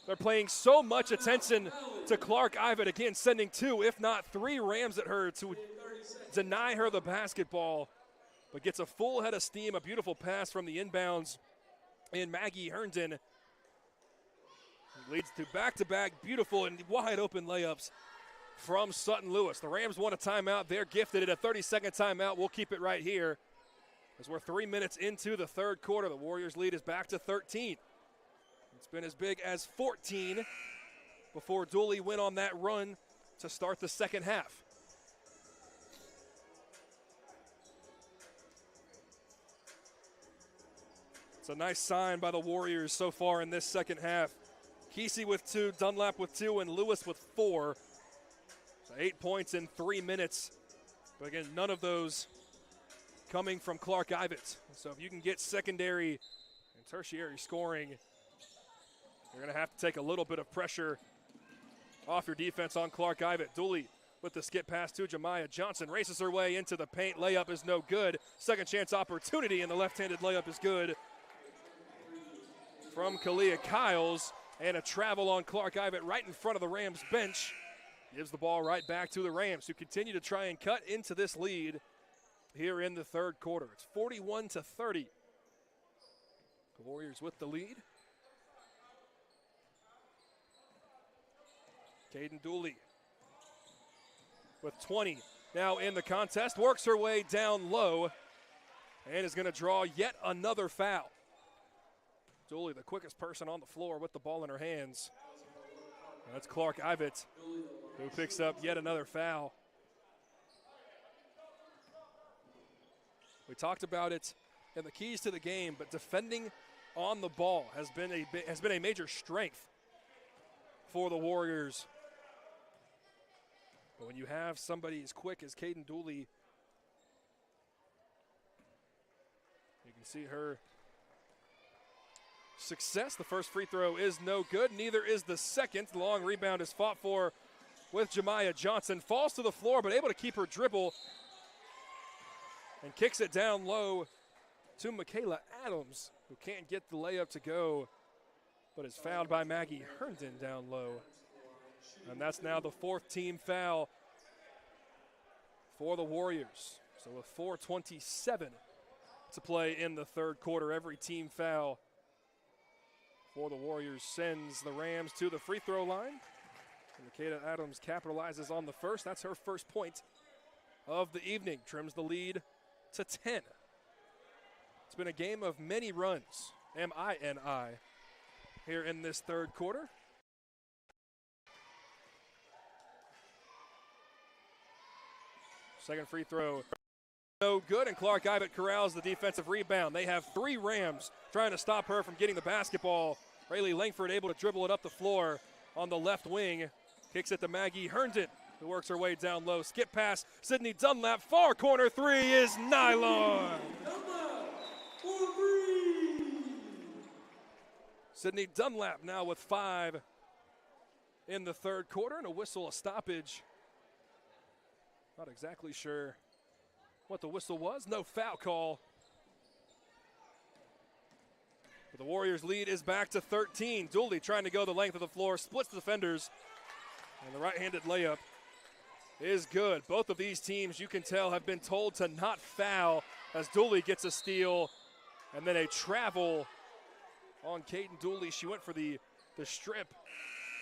They're paying so much attention to Clark Ivett, again sending 2, if not 3 Rams at her to deny her the basketball, but gets a full head of steam, a beautiful pass from the inbounds in Maggie Herndon. Leads to back-to-back beautiful and wide-open layups from Sutton Lewis. The Rams want a timeout. They're gifted it a 30-second timeout. We'll keep it right here As we're 3 minutes into the third quarter, the Warriors' lead is back to 13. It's been as big as 14 before Dooley went on that run to start the second half. It's a nice sign by the Warriors so far in this second half. Kesey with 2, Dunlap with 2, and Lewis with 4. So 8 points in 3 minutes. But again, none of those coming from Clark Ivett. So if you can get secondary and tertiary scoring, you're going to have to take a little bit of pressure off your defense on Clark Ivett. Dooley with the skip pass to Jemiah Johnson. Races her way into the paint. Layup is no good. Second chance opportunity, and the left-handed layup is good from Kalia Kyles. And a travel on Clark Ivett right in front of the Rams bench. Gives the ball right back to the Rams, who continue to try and cut into this lead here in the third quarter. It's 41-30. The Warriors with the lead. Caden Dooley with 20 now in the contest. Works her way down low and is going to draw yet another foul. Dooley, the quickest person on the floor with the ball in her hands. And that's Clark Ivett, who picks up yet another foul. We talked about it in the keys to the game, but defending on the ball has been a major strength for the Warriors. But when you have somebody as quick as Caden Dooley, you can see her success. The first free throw is no good. Neither is the second. The long rebound is fought for with Jemiah Johnson. Falls to the floor, but able to keep her dribble and kicks it down low to Michaela Adams, who can't get the layup to go, but is fouled by Maggie Herndon down low. And that's now the fourth team foul for the Warriors. So with 4:27 to play in the third quarter, every team foul for the Warriors sends the Rams to the free throw line. And Michaela Adams capitalizes on the first. That's her first point of the evening. Trims the lead to 10. It's been a game of many runs, M-I-N-I, here in this third quarter. Second free throw, no good, and Clark Ivett corrals the defensive rebound. They have 3 Rams trying to stop her from getting the basketball. Rayleigh Langford able to dribble it up the floor on the left wing. Kicks it to Maggie Herndon, who works her way down low. Skip pass, Sydney Dunlap, far corner three is nylon. Sydney Dunlap now with 5 in the third quarter, and a whistle, a stoppage. Not exactly sure what the whistle was. No foul call. But the Warriors' lead is back to 13. Dooley trying to go the length of the floor, splits the defenders, and the right-handed layup is good. Both of these teams, you can tell, have been told to not foul as Dooley gets a steal, and then a travel on Caden Dooley. She went for the strip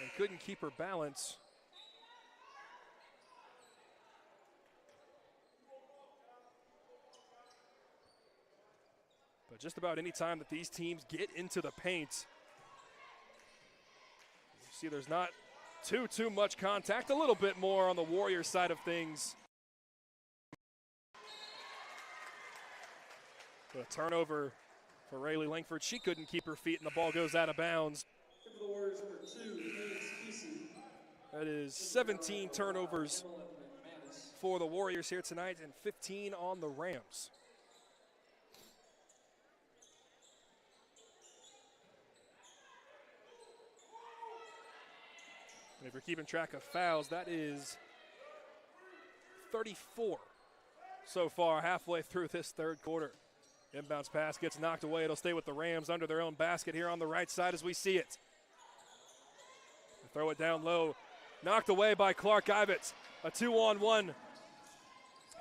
and couldn't keep her balance. But just about any time that these teams get into the paint, you see there's not too much contact, a little bit more on the Warriors side of things. But a turnover for Rayleigh Langford. She couldn't keep her feet, and the ball goes out of bounds. For the Warriors, number 2, Kesey. That is 17 turnovers for the Warriors here tonight and 15 on the Rams. And if you're keeping track of fouls, that is 34 so far, halfway through this third quarter. Inbounds pass gets knocked away. It'll stay with the Rams under their own basket here on the right side as we see it. They throw it down low. Knocked away by Clark Ivett. A 2-on-1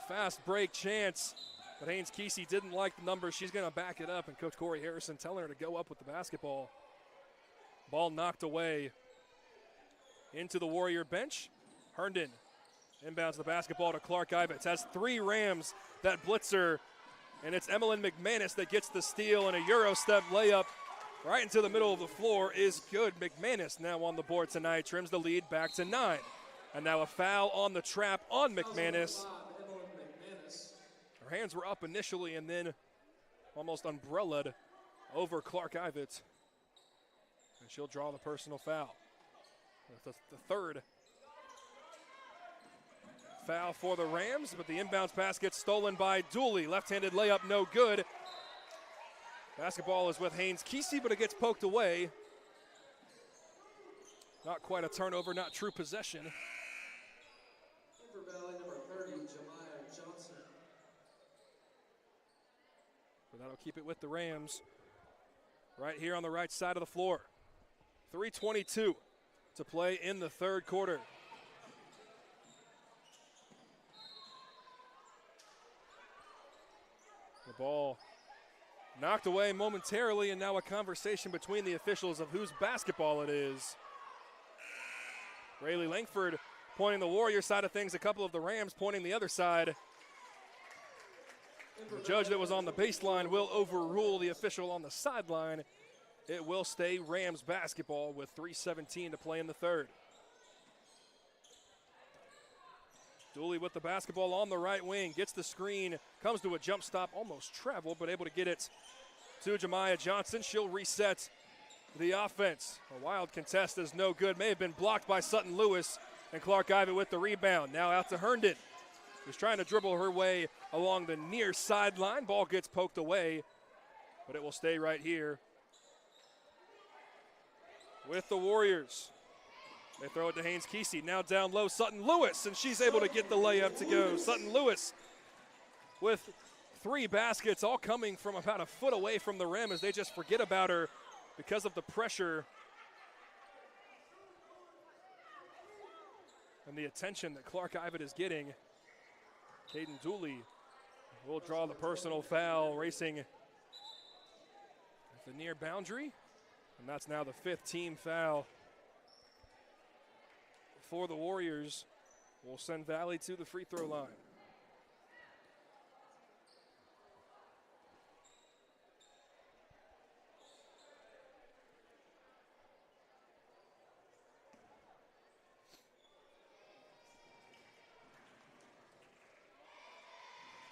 fast break chance. But Haynes Kesey didn't like the numbers. She's going to back it up, and Coach Corey Harrison telling her to go up with the basketball. Ball knocked away into the Warrior bench. Herndon inbounds the basketball to Clark Ivett. Has 3 Rams that blitz her And it's Emmeline McManus that gets the steal, and a Euro step layup right into the middle of the floor is good. McManus now on the board tonight, trims the lead back to 9. And now a foul on the trap on McManus. Her hands were up initially and then almost umbrellaed over Clark Ivett. And she'll draw the personal foul. The third foul for the Rams, but the inbounds pass gets stolen by Dooley. Left-handed layup, no good. Basketball is with Haynes Kesey, but it gets poked away. Not quite a turnover, not true possession. Denver Valley number 30, Jemiah Johnson. But that'll keep it with the Rams right here on the right side of the floor. 3:22 to play in the third quarter. The ball knocked away momentarily, and now a conversation between the officials of whose basketball it is. Rayleigh Langford pointing the Warrior side of things, a couple of the Rams pointing the other side. The judge that was on the baseline will overrule the official on the sideline. It will stay Rams basketball with 3:17 to play in the third. Dooley with the basketball on the right wing, gets the screen, comes to a jump stop, almost traveled, but able to get it to Jemiah Johnson. She'll reset the offense. A wild contest is no good. May have been blocked by Sutton Lewis, and Clark Ivett with the rebound. Now out to Herndon, who's trying to dribble her way along the near sideline. Ball gets poked away, but it will stay right here with the Warriors. They throw it to Haynes Kesey. Now down low, Sutton Lewis, and she's able to get the layup to go. Sutton Lewis with 3 baskets, all coming from about a foot away from the rim as they just forget about her because of the pressure and the attention that Clark Ivett is getting. Caden Dooley will draw the personal foul, racing at the near boundary. And that's now the 5th team foul for the Warriors. Will send Valley to the free throw line.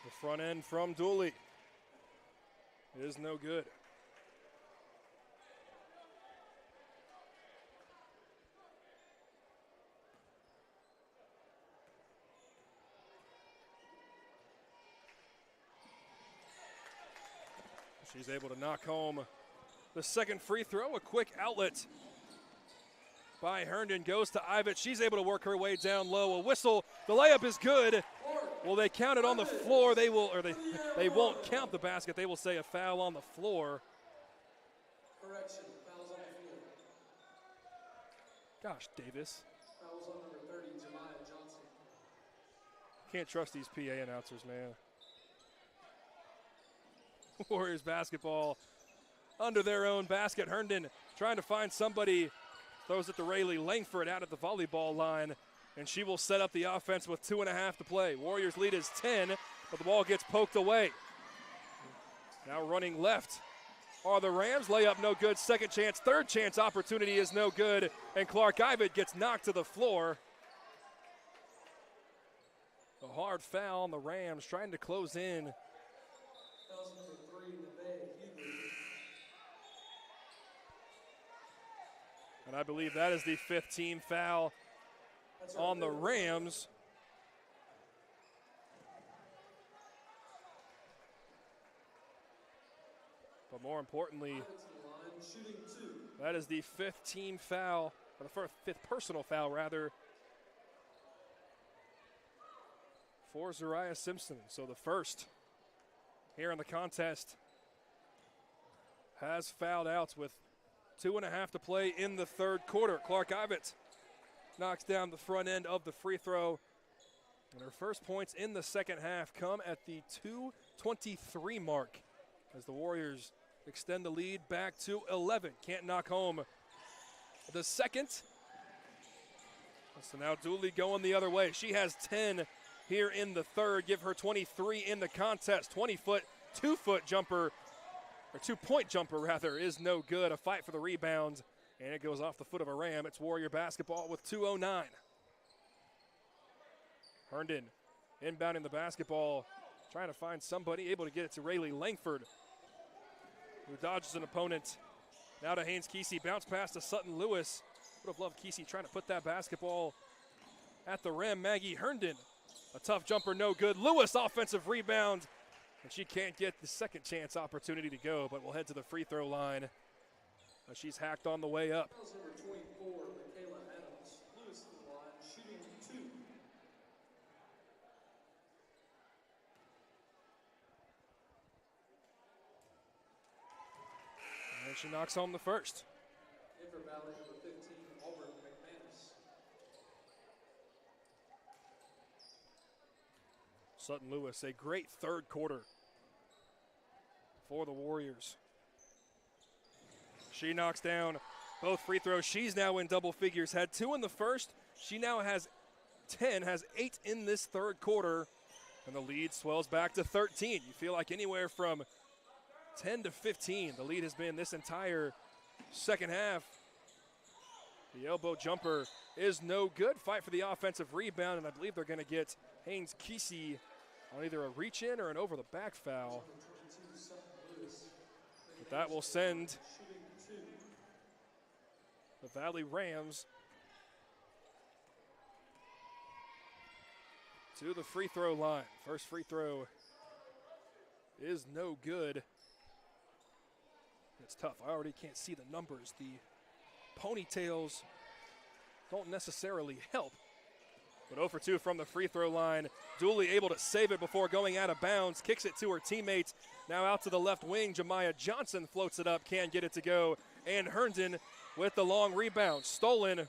The front end from Dooley is no good. She's able to knock home the second free throw. A quick outlet by Herndon goes to Ivett. She's able to work her way down low. A whistle. The layup is good. Will they count it on the floor? They will, or they won't count the basket. They will say a foul on the floor. Correction, fouls on the floor. Gosh, Davis. Fouls on number 30, Jemiah Johnson. Can't trust these PA announcers, man. Warriors basketball under their own basket. Herndon trying to find somebody. Throws it to Rayleigh Langford out at the volleyball line, and she will set up the offense with 2.5 to play. Warriors lead is 10, but the ball gets poked away. Now running left are the Rams. Layup no good. Second chance, third chance opportunity is no good, and Clark Ivett gets knocked to the floor. A hard foul on the Rams, trying to close in. Fouls number 3 in the Bay, Hughley. And I believe that is the 5th team foul on the Rams. But more importantly, that is the 5th team foul, or the 5th personal foul rather, for Zariah Simpson. So the first here in the contest has fouled out with 2.5 to play in the third quarter. Clark Ivett knocks down the front end of the free throw. And her first points in the second half come at the 2:23 mark as the Warriors extend the lead back to 11. Can't knock home the second. So now Dooley going the other way. She has 10 here in the third. Give her 23 in the contest. 20-foot 2-foot jumper, or 2-point jumper rather, is no good. A fight for the rebound, and it goes off the foot of a Ram. It's Warrior basketball with 2:09. Herndon inbounding the basketball, trying to find somebody, able to get it to Rayleigh Langford, who dodges an opponent. Now to Haynes Kesey, bounce pass to Sutton Lewis. Would have loved Kesey trying to put that basketball at the rim. Maggie Herndon, a tough jumper, no good. Lewis, offensive rebound, and she can't get the second chance opportunity to go, but we'll head to the free throw line. She's hacked on the way up. Fouls number 24, Michaela Adams. Lewis to the line, shooting 2. And she knocks home the first. In for Valley number 15, Auburn McManus. Sutton Lewis, a great third quarter for the Warriors. She knocks down both free throws. She's now in double figures. Had 2 in the first. She now has 10, has 8 in this third quarter. And the lead swells back to 13. You feel like anywhere from 10 to 15. The lead has been this entire second half. The elbow jumper is no good. Fight for the offensive rebound, and I believe they're going to get Haynes Kesey on either a reach-in or an over-the-back foul. But that will send the Valley Rams to the free throw line. First free throw is no good. It's tough. I already can't see the numbers. The ponytails don't necessarily help. But 0 for 2 from the free throw line. Dooley able to save it before going out of bounds. Kicks it to her teammates. Now out to the left wing. Jemiah Johnson floats it up. Can't get it to go. And Herndon with the long rebound. Stolen.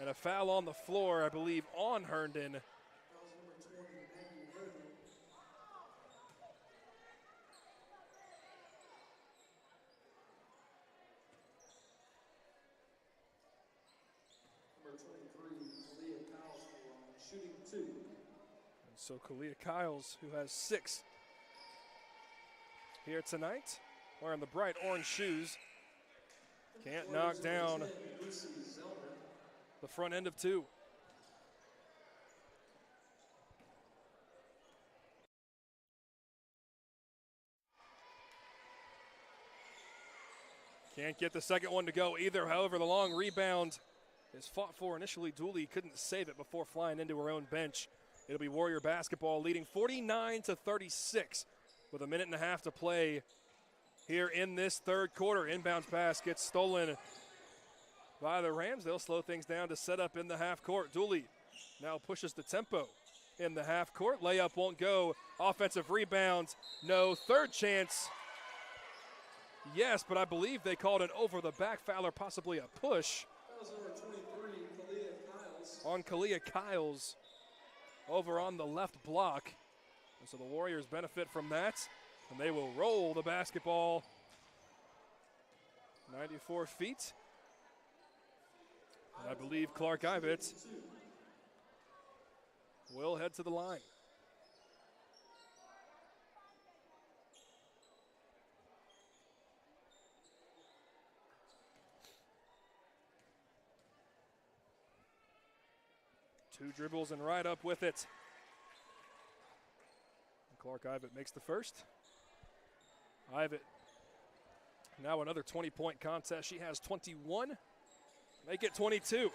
And a foul on the floor, I believe, on Herndon. So Kalia Kyles, who has 6 here tonight, wearing the bright orange shoes, can't knock down the front end of 2. Can't get the second one to go either. However, the long rebound is fought for. Initially, Dooley couldn't save it before flying into her own bench. It'll be Warrior basketball leading 49-36 with a minute and a half to play here in this third quarter. Inbounds pass gets stolen by the Rams. They'll slow things down to set up in the half court. Dooley now pushes the tempo in the half court. Layup won't go. Offensive rebound, no. Third chance, yes, but I believe they called an over-the-back foul or possibly a push. That was number 23, Kalia Kyles. On Kalia Kyles. Over on the left block. And so the Warriors benefit from that. And they will roll the basketball 94 feet. And I believe Clark Ivett will head to the line. Two dribbles and right up with it. And Clark Ivett makes the first. Ivett now another 20-point contest. She has 21. Make it 22.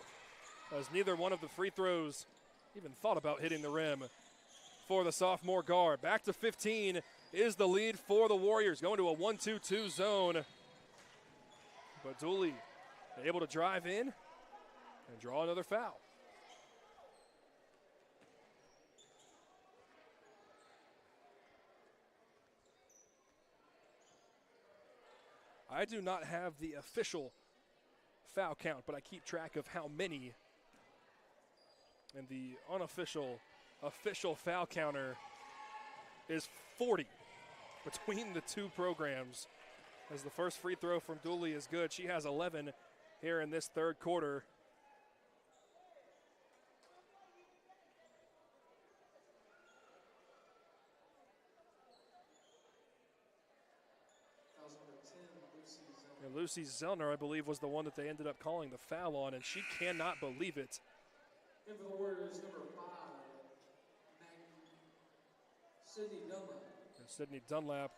As neither one of the free throws even thought about hitting the rim for the sophomore guard. Back to 15 is the lead for the Warriors. Going to a 1-2-2 zone. But Dooley able to drive in and draw another foul. I do not have the official foul count, but I keep track of how many. And the unofficial official foul counter is 40 between the two programs. As the first free throw from Dooley is good. She has 11 here in this third quarter. And Lucy Zellner, I believe, was the one that they ended up calling the foul on, and she cannot believe it. And for the Warriors, number 5, Sydney Dunlap. And Sydney Dunlap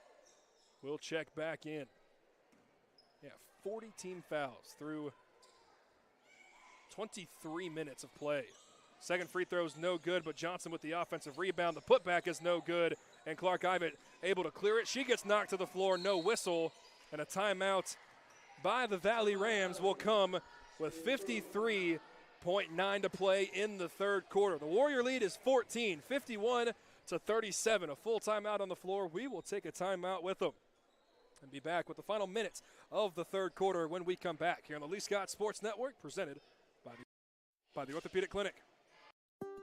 will check back in. Yeah, 40 team fouls through 23 minutes of play. Second free throw is no good, but Johnson with the offensive rebound. The putback is no good, and Clark Ivett able to clear it. She gets knocked to the floor, no whistle, and a timeout by the Valley Rams will come with 53.9 to play in the third quarter. The Warrior lead is 14, 51-37. A full timeout on the floor. We will take a timeout with them and be back with the final minutes of the third quarter when we come back here on the Lee Scott Sports Network, presented by the Orthopedic Clinic.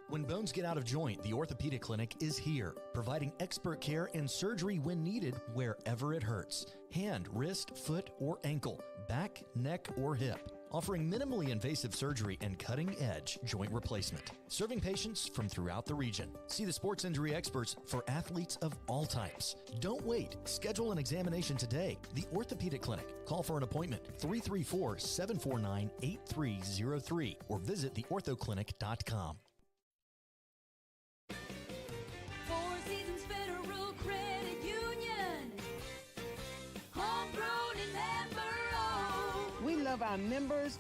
When bones get out of joint, the Orthopedic Clinic is here, providing expert care and surgery when needed wherever it hurts. Hand, wrist, foot, or ankle, back, neck, or hip. Offering minimally invasive surgery and cutting-edge joint replacement. Serving patients from throughout the region. See the sports injury experts for athletes of all types. Don't wait. Schedule an examination today. The Orthopedic Clinic. Call for an appointment 334-749-8303 or visit theorthoclinic.com. Four Seasons Federal Credit Union. Homegrown and member-owned. We love our members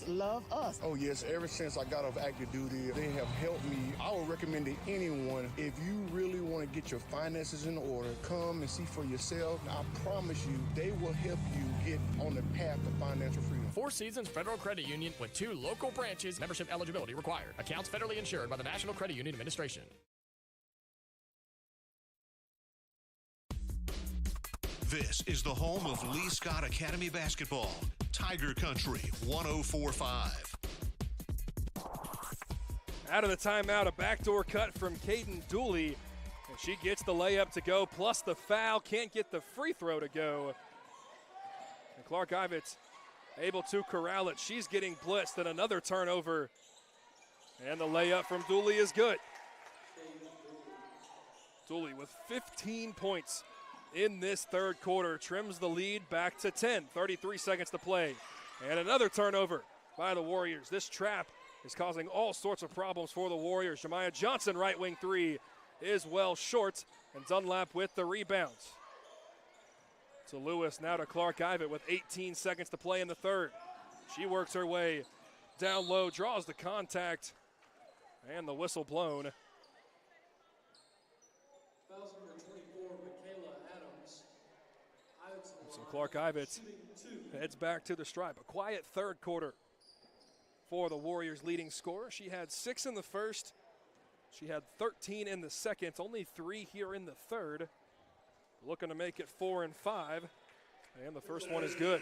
love us. Oh yes, ever since I got off active duty, they have helped me. I would recommend to anyone, if you really want to get your finances in order, come and see for yourself. I promise you, they will help you get on the path to financial freedom. Four Seasons Federal Credit Union with 2 local branches. Membership eligibility required. Accounts federally insured by the National Credit Union Administration. This is the home of Lee Scott Academy basketball. Tiger Country 104.5. Out of the timeout, a backdoor cut from Caden Dooley. And she gets the layup to go, plus the foul. Can't get the free throw to go. And Clark Ivett able to corral it. She's getting blitzed, and another turnover. And the layup from Dooley is good. Dooley with 15 points in this third quarter, trims the lead back to 10. 33 seconds to play. And another turnover by the Warriors. This trap is causing all sorts of problems for the Warriors. Jemiah Johnson, right wing three, is well short, and Dunlap with the rebounds. To Lewis, now to Clark Ivett with 18 seconds to play in the third. She works her way down low, draws the contact, and the whistle blown. Fouls number 24, Michaela Adams. So Clark Ivett heads back to the stripe. A quiet third quarter for the Warriors' leading scorer. She had 6 in the first. She had 13 in the second, only 3 here in the third. Looking to make it 4 and 5, and the first one is good.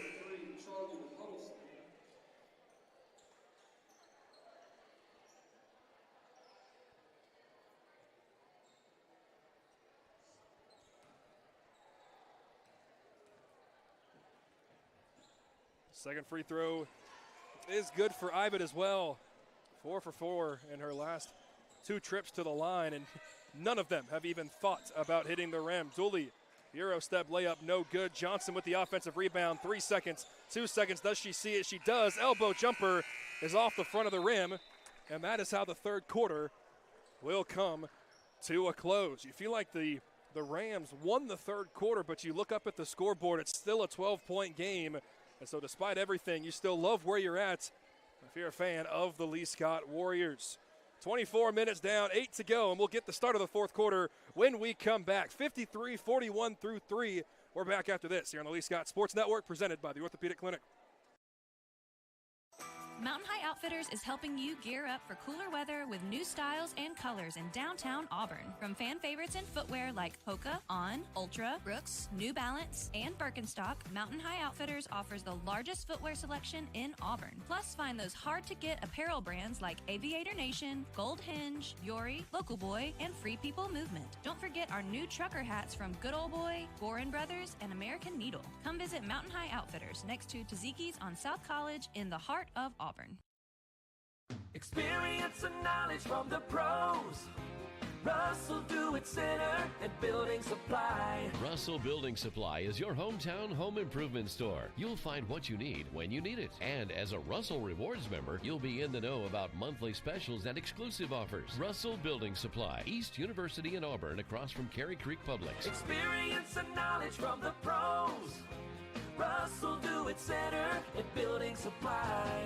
Second free throw is good for Ivett as well. 4 for 4 in her last 2 trips to the line, and none of them have even thought about hitting the rim. Dooley, Euro step layup, no good. Johnson with the offensive rebound. 3 seconds, 2 seconds. Does she see it? She does. Elbow jumper is off the front of the rim, and that is how the third quarter will come to a close. You feel like the Rams won the third quarter, but you look up at the scoreboard, it's still a 12-point game. And so despite everything, you still love where you're at if you're a fan of the Lee Scott Warriors. 24 minutes down, 8 to go, and we'll get the start of the fourth quarter when we come back. 53-41 through 3. We're back after this here on the Lee Scott Sports Network, presented by the Orthopedic Clinic. Mountain High Outfitters is helping you gear up for cooler weather with new styles and colors in downtown Auburn. From fan favorites in footwear like Hoka, On, Ultra, Brooks, New Balance, and Birkenstock, Mountain High Outfitters offers the largest footwear selection in Auburn. Plus, find those hard-to-get apparel brands like Aviator Nation, Gold Hinge, Yori, Local Boy, and Free People Movement. Don't forget our new trucker hats from Good Old Boy, Gorin Brothers, and American Needle. Come visit Mountain High Outfitters next to Taziki's on South College in the heart of Auburn. Experience and knowledge from the pros. Russell Do It Center and Building Supply. Russell Building Supply is your hometown home improvement store. You'll find what you need when you need it. And as a Russell Rewards member, you'll be in the know about monthly specials and exclusive offers. Russell Building Supply, East University in Auburn, across from Cary Creek Publix. Experience and knowledge from the pros. Russell Do It Center and Building Supply.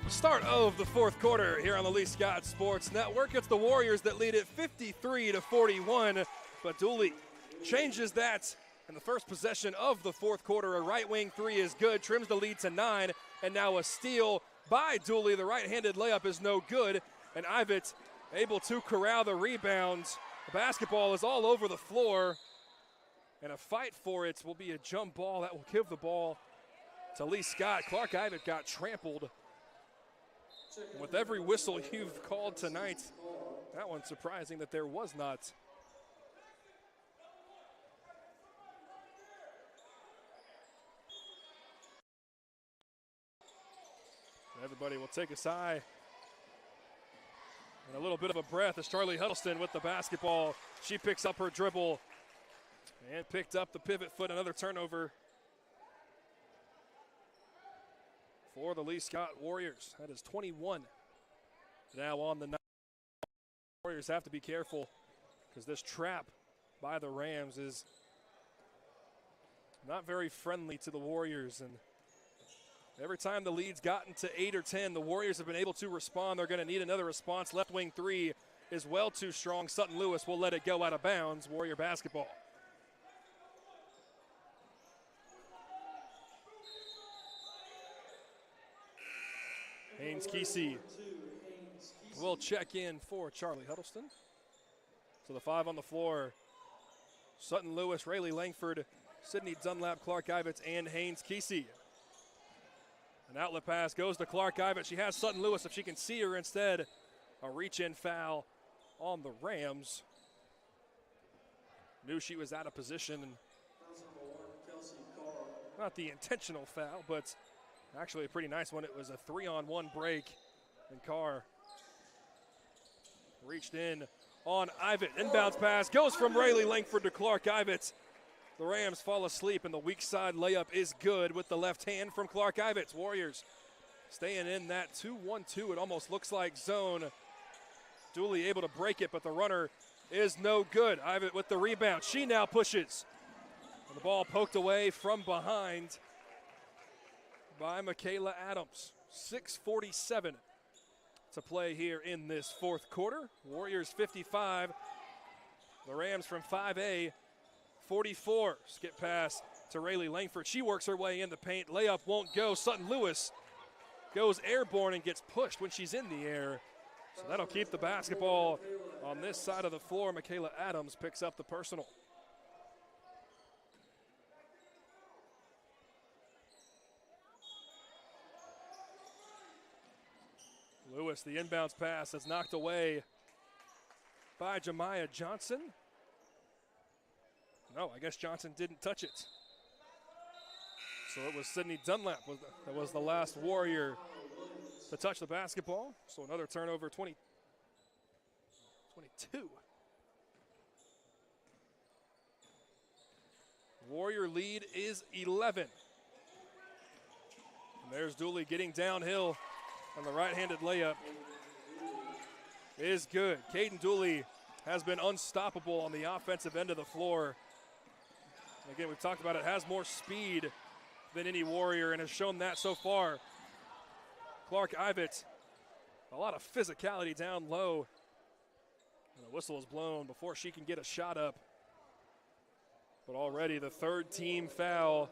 Start of the fourth quarter here on the Lee Scott Sports Network. It's the Warriors that lead it 53-41, but Dooley changes that in the first possession of the fourth quarter. A right wing three is good, trims the lead to 9, and now a steal by Dooley. The right-handed layup is no good, and Ivett able to corral the rebound. The basketball is all over the floor, and a fight for it will be a jump ball that will give the ball to Lee Scott. Clark Ivett got trampled. With every whistle you've called tonight, that one's surprising that there was not. Everybody will take a sigh and a little bit of a breath as Charlie Huddleston with the basketball. She picks up her dribble and picked up the pivot foot. Another turnover for the Lee Scott Warriors. That is 21 now on the night. Warriors have to be careful because this trap by the Rams is not very friendly to the Warriors. And every time the lead's gotten to 8 or 10, the Warriors have been able to respond. They're going to need another response. Left wing three is well too strong. Sutton Lewis will let it go out of bounds. Warrior basketball. Haynes Kesey will check in for Charlie Huddleston. So the 5 on the floor. Sutton Lewis, Rayleigh Langford, Sydney Dunlap, Clark Ivett, and Haynes Kesey. An outlet pass goes to Clark Ivett. She has Sutton Lewis if she can see her instead. A reach-in foul on the Rams. Knew she was out of position. And not the intentional foul, but actually a pretty nice one. It was a 3-on-1 break, and Carr reached in on Ivett. Inbounds pass goes from Rayleigh Langford to Clark Ivett. The Rams fall asleep, and the weak side layup is good with the left hand from Clark Ivett. Warriors staying in that 2-1-2. It almost looks like zone. Dooley able to break it, but the runner is no good. Ivett with the rebound. She now pushes. And the ball poked away from behind by Michaela Adams. 6:47 to play here in this fourth quarter. Warriors 55. The Rams from 5A 44. Skip pass to Rayleigh Langford. She works her way in the paint. Layup won't go. Sutton Lewis goes airborne and gets pushed when she's in the air. So that'll keep the basketball on this side of the floor. Michaela Adams picks up the personal. Lewis, the inbounds pass is knocked away by Jemiah Johnson. No, I guess Johnson didn't touch it. So it was Sydney Dunlap that was the last Warrior to touch the basketball. So another turnover, 22. Warrior lead is 11. And there's Dooley getting downhill. And the right-handed layup is good. Caden Dooley has been unstoppable on the offensive end of the floor. And again, we've talked about it, has more speed than any Warrior and has shown that so far. Clark Ivett, a lot of physicality down low. And the whistle is blown before she can get a shot up. But already the third team foul.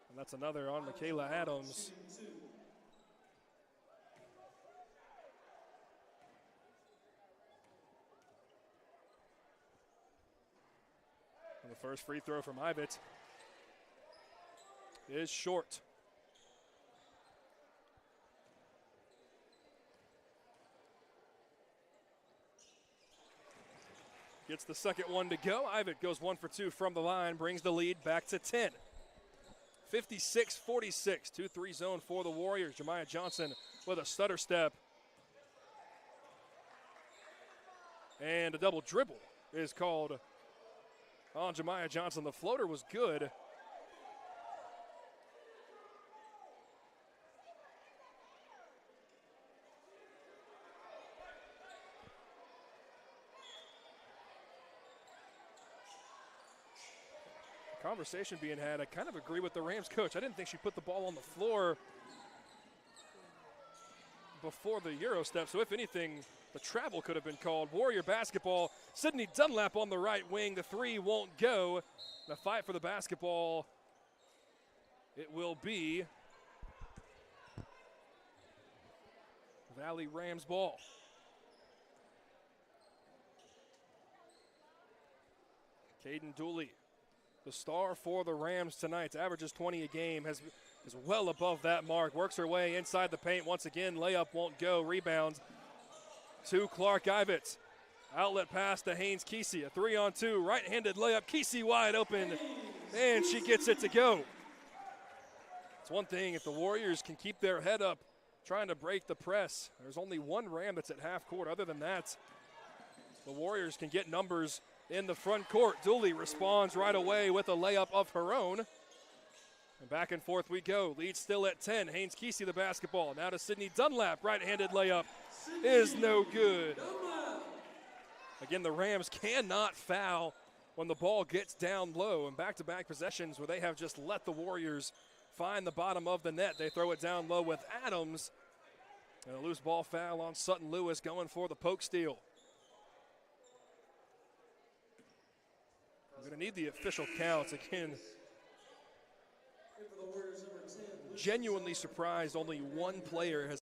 And that's another on Michaela Adams. And the first free throw from Ivett is short. gets the second one to go. Ivitt goes 1 for 2 from the line, brings the lead back to 10. 56-46, 2-3 zone for the Warriors. Jemiah Johnson with a stutter step. And a double dribble is called on Jemiah Johnson. The floater was good. Conversation being had. I kind of agree with the Rams coach. I didn't think she put the ball on the floor before the Euro step. So if anything, the travel could have been called. Warrior basketball. Sydney Dunlap on the right wing. The three won't go. The fight for the basketball. It will be Valley Rams ball. Caden Dooley, the star for the Rams tonight, averages 20 a game, is well above that mark. Works her way inside the paint once again. Layup won't go. Rebounds to Clark Ivitt. Outlet pass to Haynes Kesey. A 3-on-2 right-handed layup. Kesey wide open, and she gets it to go. It's one thing if the Warriors can keep their head up trying to break the press. There's only one Ram that's at half court. Other than that, the Warriors can get numbers in the front court. Dooley responds right away with a layup of her own. And back and forth we go. Lead still at 10. Haynes Kesey the basketball. Now to Sydney Dunlap. Right-handed layup is no good. Again, the Rams cannot foul when the ball gets down low. And back-to-back possessions where they have just let the Warriors find the bottom of the net. They throw it down low with Adams. And a loose ball foul on Sutton Lewis going for the poke steal. I'm going to need the official counts again. Genuinely surprised only one player has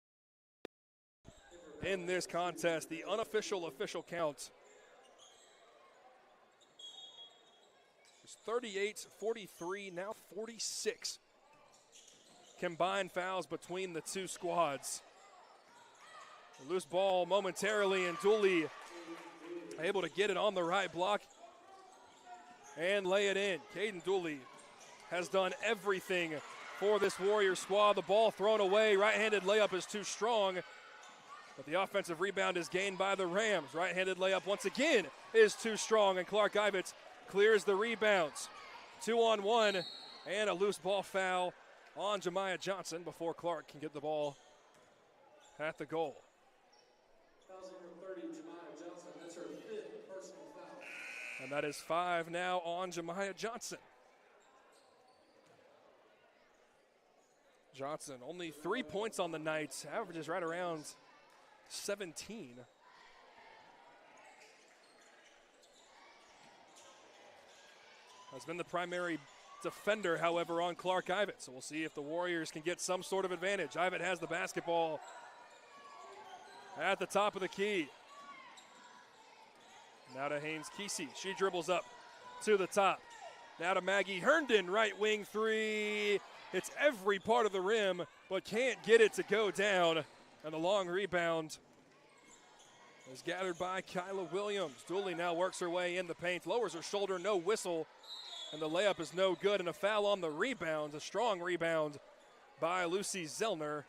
in this contest. The unofficial official count is 38, 43, now 46. Combined fouls between the two squads. A loose ball momentarily, and Dooley able to get it on the right block and lay it in. Caden Dooley has done everything for this Warrior squad. The ball thrown away. Right-handed layup is too strong, but the offensive rebound is gained by the Rams. Right-handed layup once again is too strong, and Clark Ivitt clears the rebounds. 2-on-1 and a loose ball foul on Jemiah Johnson before Clark can get the ball at the goal. Fouls number 30, Jemiah Johnson. That's her 5th personal foul. And that is 5 now on Jemiah Johnson. Johnson only 3 points on the night, averages right around 17. Has been the primary defender, however, on Clark Ivitt. So we'll see if the Warriors can get some sort of advantage. Ivitt has the basketball at the top of the key. Now to Haynes Kesey. She dribbles up to the top. Now to Maggie Herndon, right wing three. It's every part of the rim, but can't get it to go down. And the long rebound is gathered by Kyla Williams. Dooley now works her way in the paint, lowers her shoulder, no whistle. And the layup is no good, and a foul on the rebound. A strong rebound by Lucy Zellner.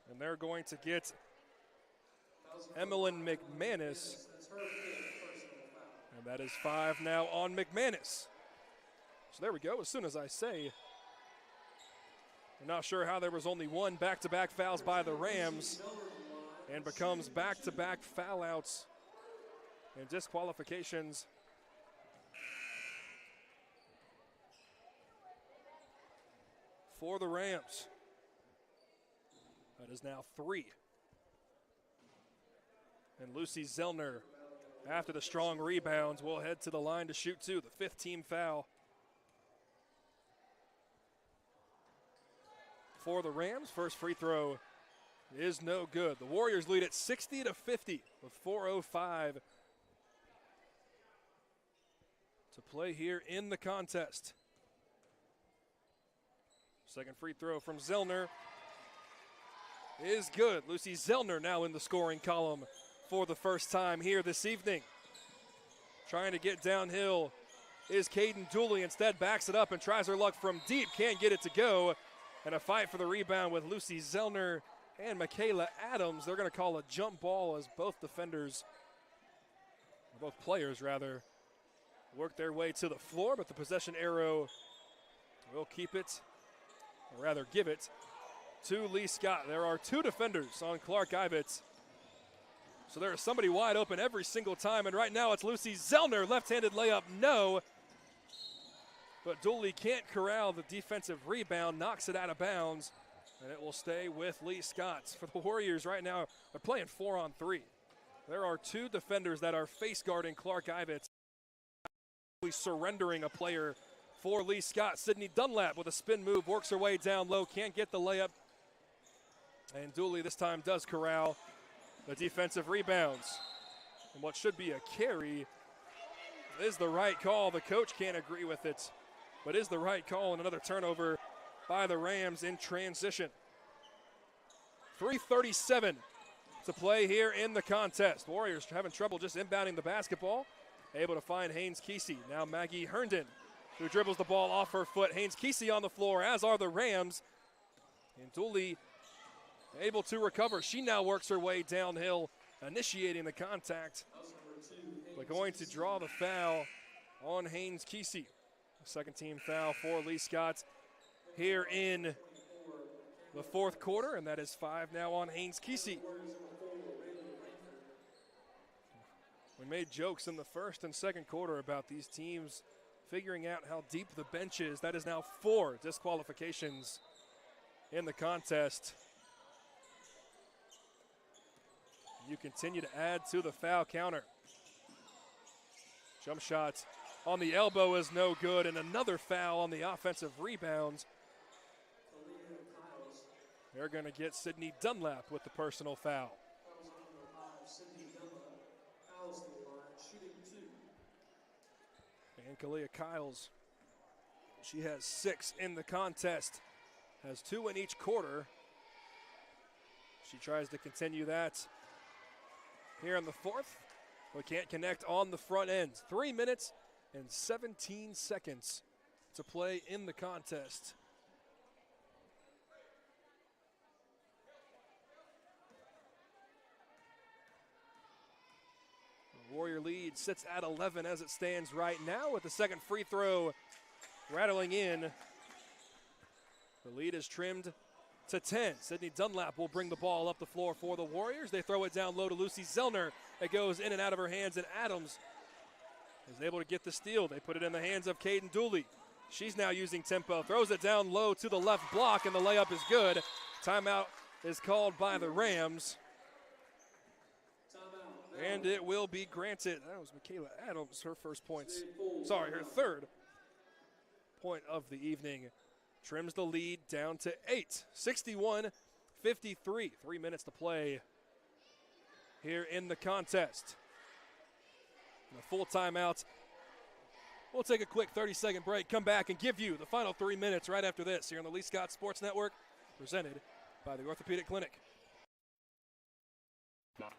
And they're going to get Emmeline McManus. And that is 5 now on McManus. So there we go. As soon as I say, I'm not sure how there was only one back-to-back fouls by the Rams and becomes back-to-back foul outs and disqualifications for the Rams. That is now 3. And Lucy Zellner, after the strong rebounds, will head to the line to shoot 2, the 5th team foul for the Rams. First free throw is no good. The Warriors lead at 60-50 with 4:05 to play here in the contest. Second free throw from Zellner. is good. Lucy Zellner now in the scoring column for the first time here this evening. Trying to get downhill is Caden Dooley. Instead backs it up and tries her luck from deep. Can't get it to go. And a fight for the rebound with Lucy Zellner and Michaela Adams. They're going to call a jump ball as both players work their way to the floor, but the possession arrow will keep it, or rather give it, to Lee Scott. There are 2 defenders on Clark Ivett. So there is somebody wide open every single time, and right now it's Lucy Zellner. Left-handed layup, no. But Dooley can't corral the defensive rebound, knocks it out of bounds, and it will stay with Lee Scott. For the Warriors right now, they're playing 4-on-3. There are 2 defenders that are face guarding Clark Ivett, surrendering a player for Lee Scott. Sydney Dunlap with a spin move, works her way down low, can't get the layup. And Dooley this time does corral the defensive rebounds. And what should be a carry is the right call. The coach can't agree with it, but is the right call, and another turnover by the Rams in transition. 3:37 to play here in the contest. Warriors having trouble just inbounding the basketball. Able to find Haynes Kesey. Now Maggie Herndon, who dribbles the ball off her foot. Haynes Kesey on the floor, as are the Rams. And Dooley able to recover. She now works her way downhill, initiating the contact. But going to draw the foul on Haynes Kesey. Second team foul for Lee Scott here in the fourth quarter, and that is 5 now on Haynes Kesey. We made jokes in the first and second quarter about these teams figuring out how deep the bench is. That is now 4 disqualifications in the contest. You continue to add to the foul counter. Jump shot on the elbow is no good, and another foul on the offensive rebounds. They're going to get Sydney Dunlap with the personal foul. And Kalia Kyles, she has 6 in the contest, has 2 in each quarter. She tries to continue that here in the fourth, but can't connect on the front end. 3 minutes and 17 seconds to play in the contest. Warrior lead sits at 11 as it stands right now, with the second free throw rattling in. The lead is trimmed to 10. Sydney Dunlap will bring the ball up the floor for the Warriors. They throw it down low to Lucy Zellner. It goes in and out of her hands, and Adams is able to get the steal. They put it in the hands of Caden Dooley. She's now using tempo, throws it down low to the left block, and the layup is good. Timeout is called by the Rams. And it will be granted. That was Michaela Adams, her third point of the evening. Trims the lead down to 8. 61-53. 3 minutes to play here in the contest. And a full timeout. We'll take a quick 30-second break, come back and give you the final 3 minutes right after this here on the Lee Scott Sports Network, presented by the Orthopedic Clinic.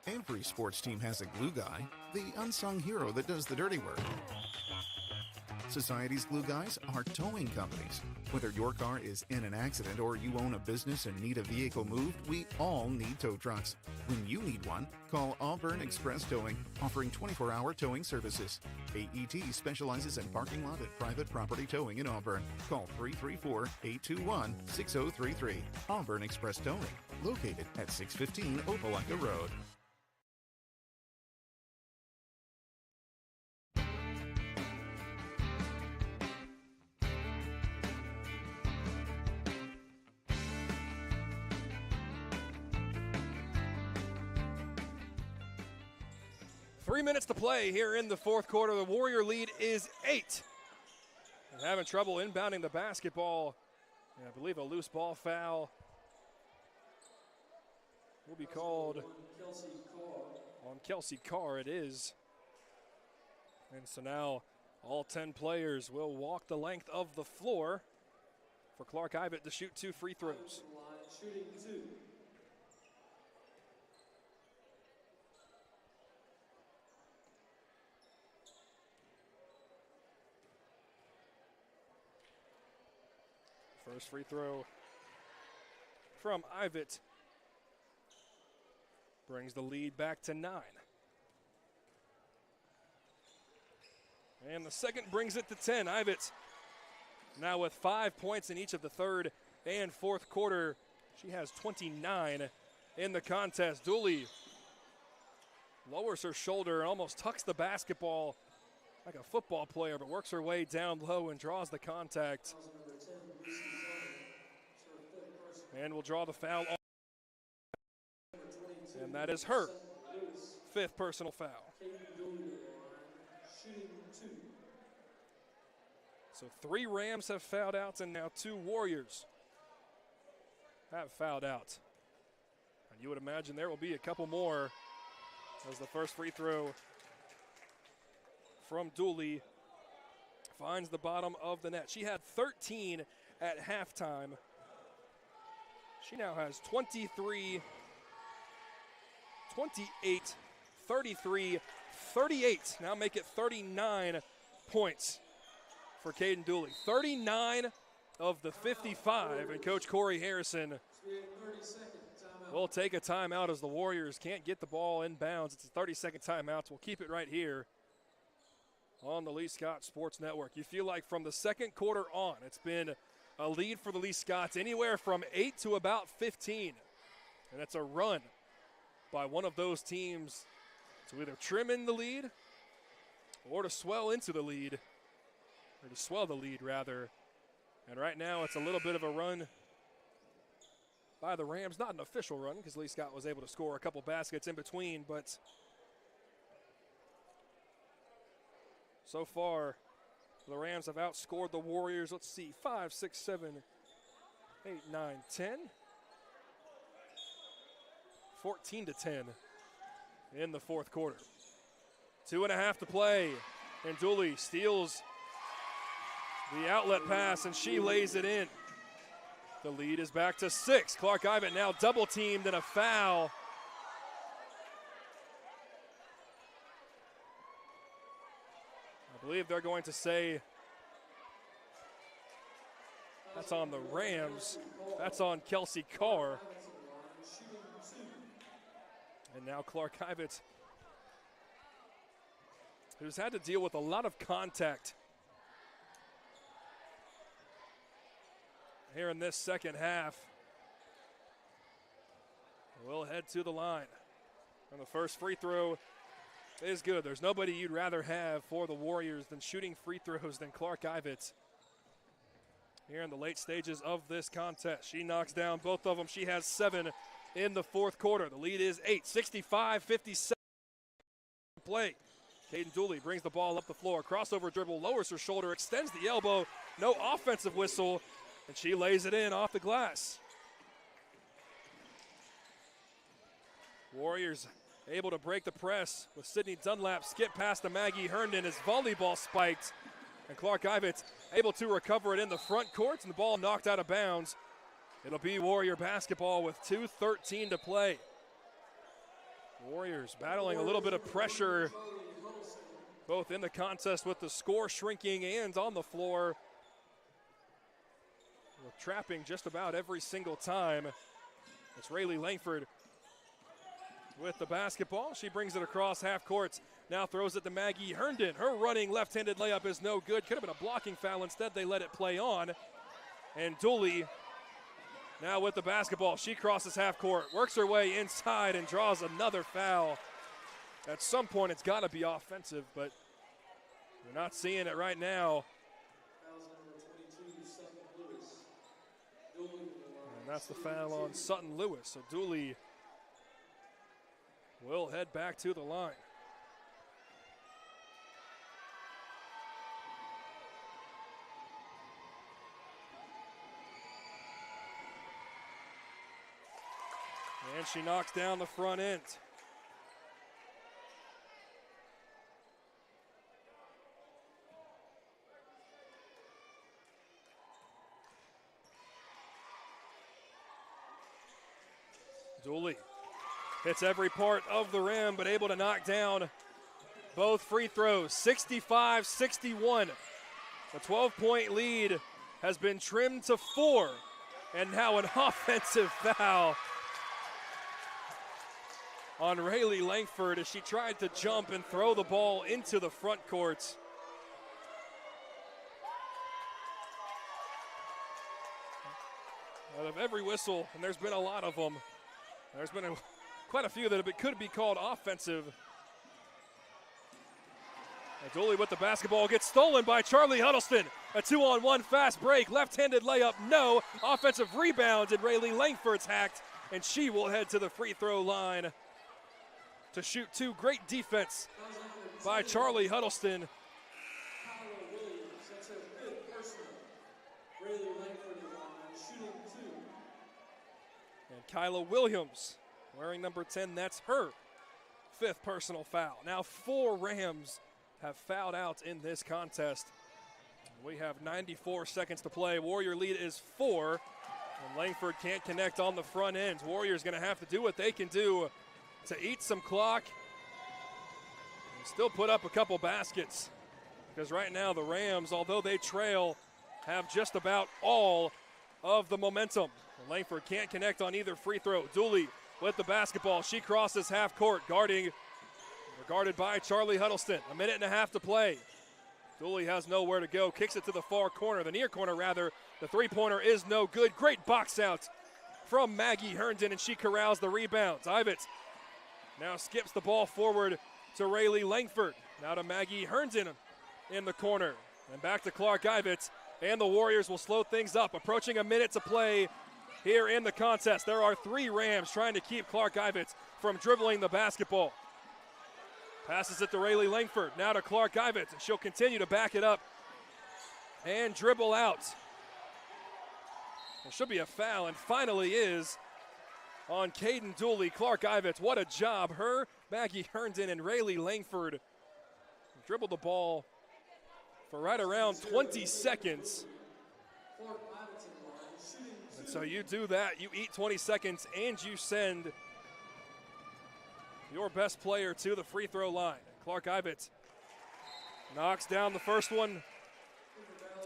Every sports team has a glue guy, the unsung hero that does the dirty work. Society's glue guys are towing companies. Whether your car is in an accident or you own a business and need a vehicle moved, we all need tow trucks. When you need one, call Auburn Express Towing, offering 24-hour towing services. AET specializes in parking lot and private property towing in Auburn. Call 334-821-6033. Auburn Express Towing, located at 615 Opelika Road. Three minutes to play here in the fourth quarter. The Warrior lead is 8. And having trouble inbounding the basketball. And I believe a loose ball foul will be called on Kelsey Carr. It is. And so now all 10 players will walk the length of the floor for Clark Ivett to shoot 2 free throws. First free throw from Ivett brings the lead back to 9. And the second brings it to 10. Ivett now with 5 points in each of the third and fourth quarter. She has 29 in the contest. Dooley lowers her shoulder and almost tucks the basketball like a football player, but works her way down low and draws the contact. And will draw the foul. And that is her 5th personal foul. So 3 Rams have fouled out, and now 2 Warriors have fouled out. And you would imagine there will be a couple more as the first free throw from Dooley finds the bottom of the net. She had 13 at halftime. She now has 23, 28, 33, 38. Now make it 39 points for Caden Dooley. 39 of the 55, and Coach Corey Harrison will take a timeout as the Warriors can't get the ball in bounds. It's a 30-second timeout, so we'll keep it right here on the Lee Scott Sports Network. You feel like from the second quarter on, it's been a lead for the Lee Scotts anywhere from 8 to about 15. And it's a run by one of those teams to either trim in the lead or to swell into the lead, or to swell the lead rather. And right now it's a little bit of a run by the Rams. Not an official run because Lee Scott was able to score a couple baskets in between, but so far the Rams have outscored the Warriors. Let's see, 5, 6, 7, 8, 9, 10. 14-10 in the fourth quarter. 2.5 to play, and Dooley steals the outlet pass, and she lays it in. The lead is back to 6. Clark Ivett now double teamed and a foul. I believe they're going to say that's on the Rams. That's on Kelsey Carr. And now Clark Ivett, who's had to deal with a lot of contact here in this second half, will head to the line. And the first free throw is good. There's nobody you'd rather have for the Warriors than shooting free throws than Clark Ivett here in the late stages of this contest. She knocks down both of them. She has 7 in the fourth quarter. The lead is 8, 65-57 play. Caden Dooley brings the ball up the floor. Crossover dribble, lowers her shoulder, extends the elbow. No offensive whistle, and she lays it in off the glass. Warriors able to break the press with Sydney Dunlap skip past to Maggie Herndon as volleyball spiked. And Clark Ivett able to recover it in the front court, and the ball knocked out of bounds. It'll be Warrior basketball with 2:13 to play. Warriors battling a little bit of pressure both in the contest with the score shrinking and on the floor. We're trapping just about every single time. It's Rayleigh Langford with the basketball. She brings it across half court. Now throws it to Maggie Herndon. Her running left-handed layup is no good. Could have been a blocking foul. Instead, they let it play on. And Dooley now with the basketball. She crosses half court, works her way inside, and draws another foul. At some point, it's got to be offensive, but we're not seeing it right now. And that's the foul on Sutton Lewis. So Dooley will head back to the line. And she knocks down the front end. Dooley hits every part of the rim, but able to knock down both free throws. 65-61. A 12-point lead has been trimmed to 4. And now an offensive foul on Rayleigh Langford as she tried to jump and throw the ball into the front court. Out of every whistle, and there's been a lot of them, there's been quite a few that could be called offensive. Dooley with the basketball gets stolen by Charlie Huddleston. A 2-on-1 fast break, left-handed layup, no. Offensive rebound, and Rayleigh Langford's hacked, and she will head to the free throw line to shoot 2. Great defense by Charlie Huddleston. And Kyla Williams wearing number 10, that's her 5th personal foul. Now 4 Rams have fouled out in this contest. We have 94 seconds to play. Warrior lead is 4, and Langford can't connect on the front end. Warriors going to have to do what they can do to eat some clock and still put up a couple baskets, because right now the Rams, although they trail, have just about all of the momentum. Langford can't connect on either free throw. Dooley with the basketball. She crosses half court, guarded by Charlie Huddleston. 1.5 minutes to play. Dooley has nowhere to go. Kicks it to the far corner, the near corner rather. The three-pointer is no good. Great box out from Maggie Herndon, and she corrals the rebound. Ivett now skips the ball forward to Rayleigh Langford. Now to Maggie Herndon in the corner. And back to Clark Ivett. And the Warriors will slow things up. Approaching 1 minute to play here in the contest. There are 3 Rams trying to keep Clark Ivett from dribbling the basketball. Passes it to Rayleigh Langford. Now to Clark Ivett. And she'll continue to back it up and dribble out. There should be a foul, and finally is on Caden Dooley. Clark Ivett, what a job. Her, Maggie Herndon, and Rayleigh Langford dribbled the ball for right around 20 seconds. And so you do that, you eat 20 seconds, and you send your best player to the free throw line. Clark Ivett knocks down the first one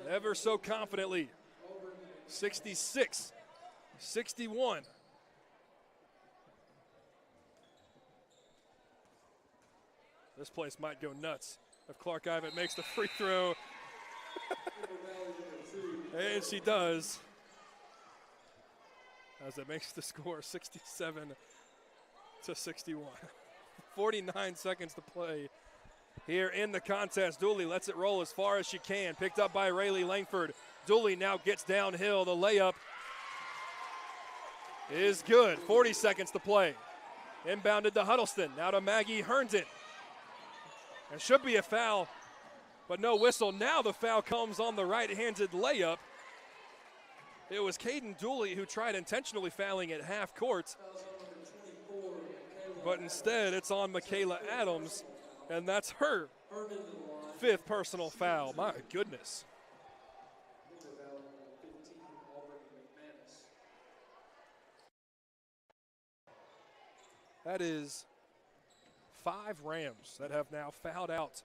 ever so confidently. 66-61. This place might go nuts if Clark Ivett makes the free throw. And she does, as it makes the score 67-61. 49 seconds to play here in the contest. Dooley lets it roll as far as she can. Picked up by Rayleigh Langford. Dooley now gets downhill. The layup is good. 40 seconds to play. Inbounded to Huddleston. Now to Maggie Herndon. There should be a foul, but no whistle. Now the foul comes on the right-handed layup. It was Caden Dooley who tried intentionally fouling at half court, but instead it's on Michaela Adams, and that's her 5th personal foul. My goodness. That is 5 Rams that have now fouled out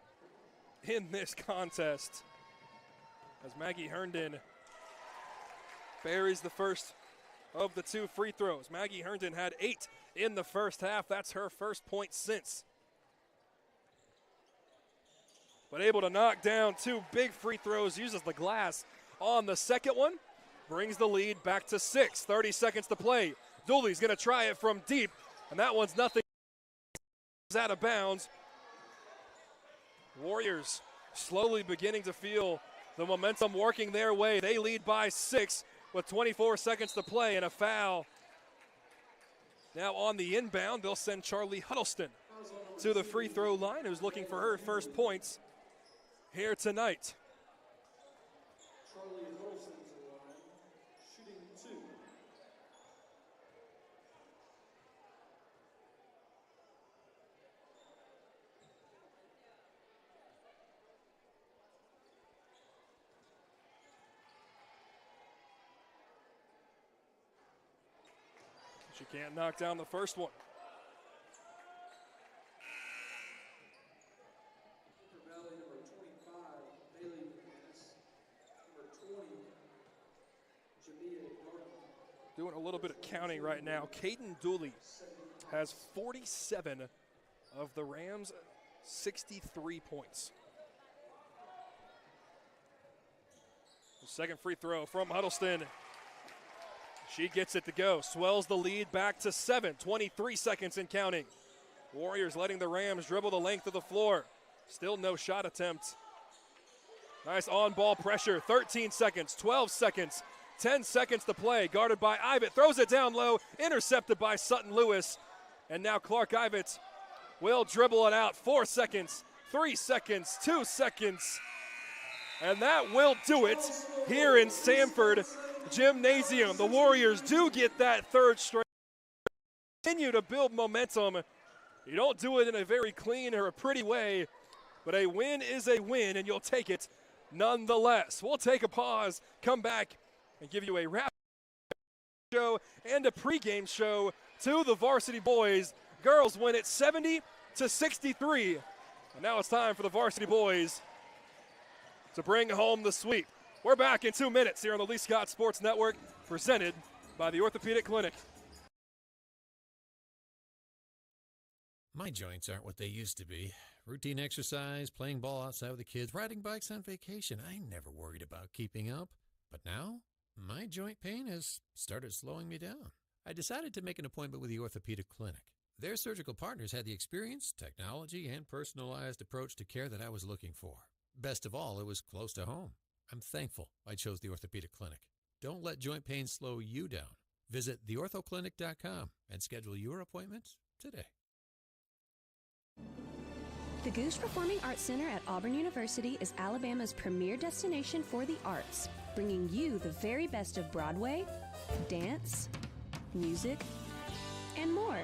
in this contest, as Maggie Herndon buries the first of the 2 free throws. Maggie Herndon had 8 in the first half. That's her first point since. But able to knock down 2 big free throws, uses the glass on the second one, brings the lead back to 6. 30 seconds to play. Dooley's going to try it from deep, and that one's nothing. Out of bounds. Warriors slowly beginning to feel the momentum working their way. They lead by 6 with 24 seconds to play, and a foul. Now on the inbound, they'll send Charlie Huddleston to the free throw line, who's looking for her first points here tonight. Charlie Huddleston to the line, shooting 2. She can't knock down the first one. Valley number 25, Bailey McManus. Number 20, Doing a little bit of counting right now. Caden Dooley has 47 of the Rams' 63 points. The second free throw from Huddleston. She gets it to go. Swells the lead back to 7. 23 seconds and counting. Warriors letting the Rams dribble the length of the floor. Still no shot attempt. Nice on-ball pressure. 13 seconds, 12 seconds, 10 seconds to play. Guarded by Ivett. Throws it down low. Intercepted by Sutton Lewis. And now Clark Ivett will dribble it out. 4 seconds, 3 seconds, 2 seconds. And that will do it here in Sanford Gymnasium. The Warriors do get that third straight. Continue to build momentum. You don't do it in a very clean or a pretty way, but a win is a win, and you'll take it nonetheless. We'll take a pause, come back, and give you a wrap show and a pregame show to the varsity boys. Girls win it 70-63. And now it's time for the varsity boys to bring home the sweep. We're back in 2 minutes here on the Lee Scott Sports Network, presented by the Orthopedic Clinic. My joints aren't what they used to be. Routine exercise, playing ball outside with the kids, riding bikes on vacation. I never worried about keeping up. But now, my joint pain has started slowing me down. I decided to make an appointment with the Orthopedic Clinic. Their surgical partners had the experience, technology, and personalized approach to care that I was looking for. Best of all, it was close to home. I'm thankful I chose the Orthopedic Clinic. Don't let joint pain slow you down. Visit theorthoclinic.com and schedule your appointment today. The Goose Performing Arts Center at Auburn University is Alabama's premier destination for the arts, bringing you the very best of Broadway, dance, music, and more.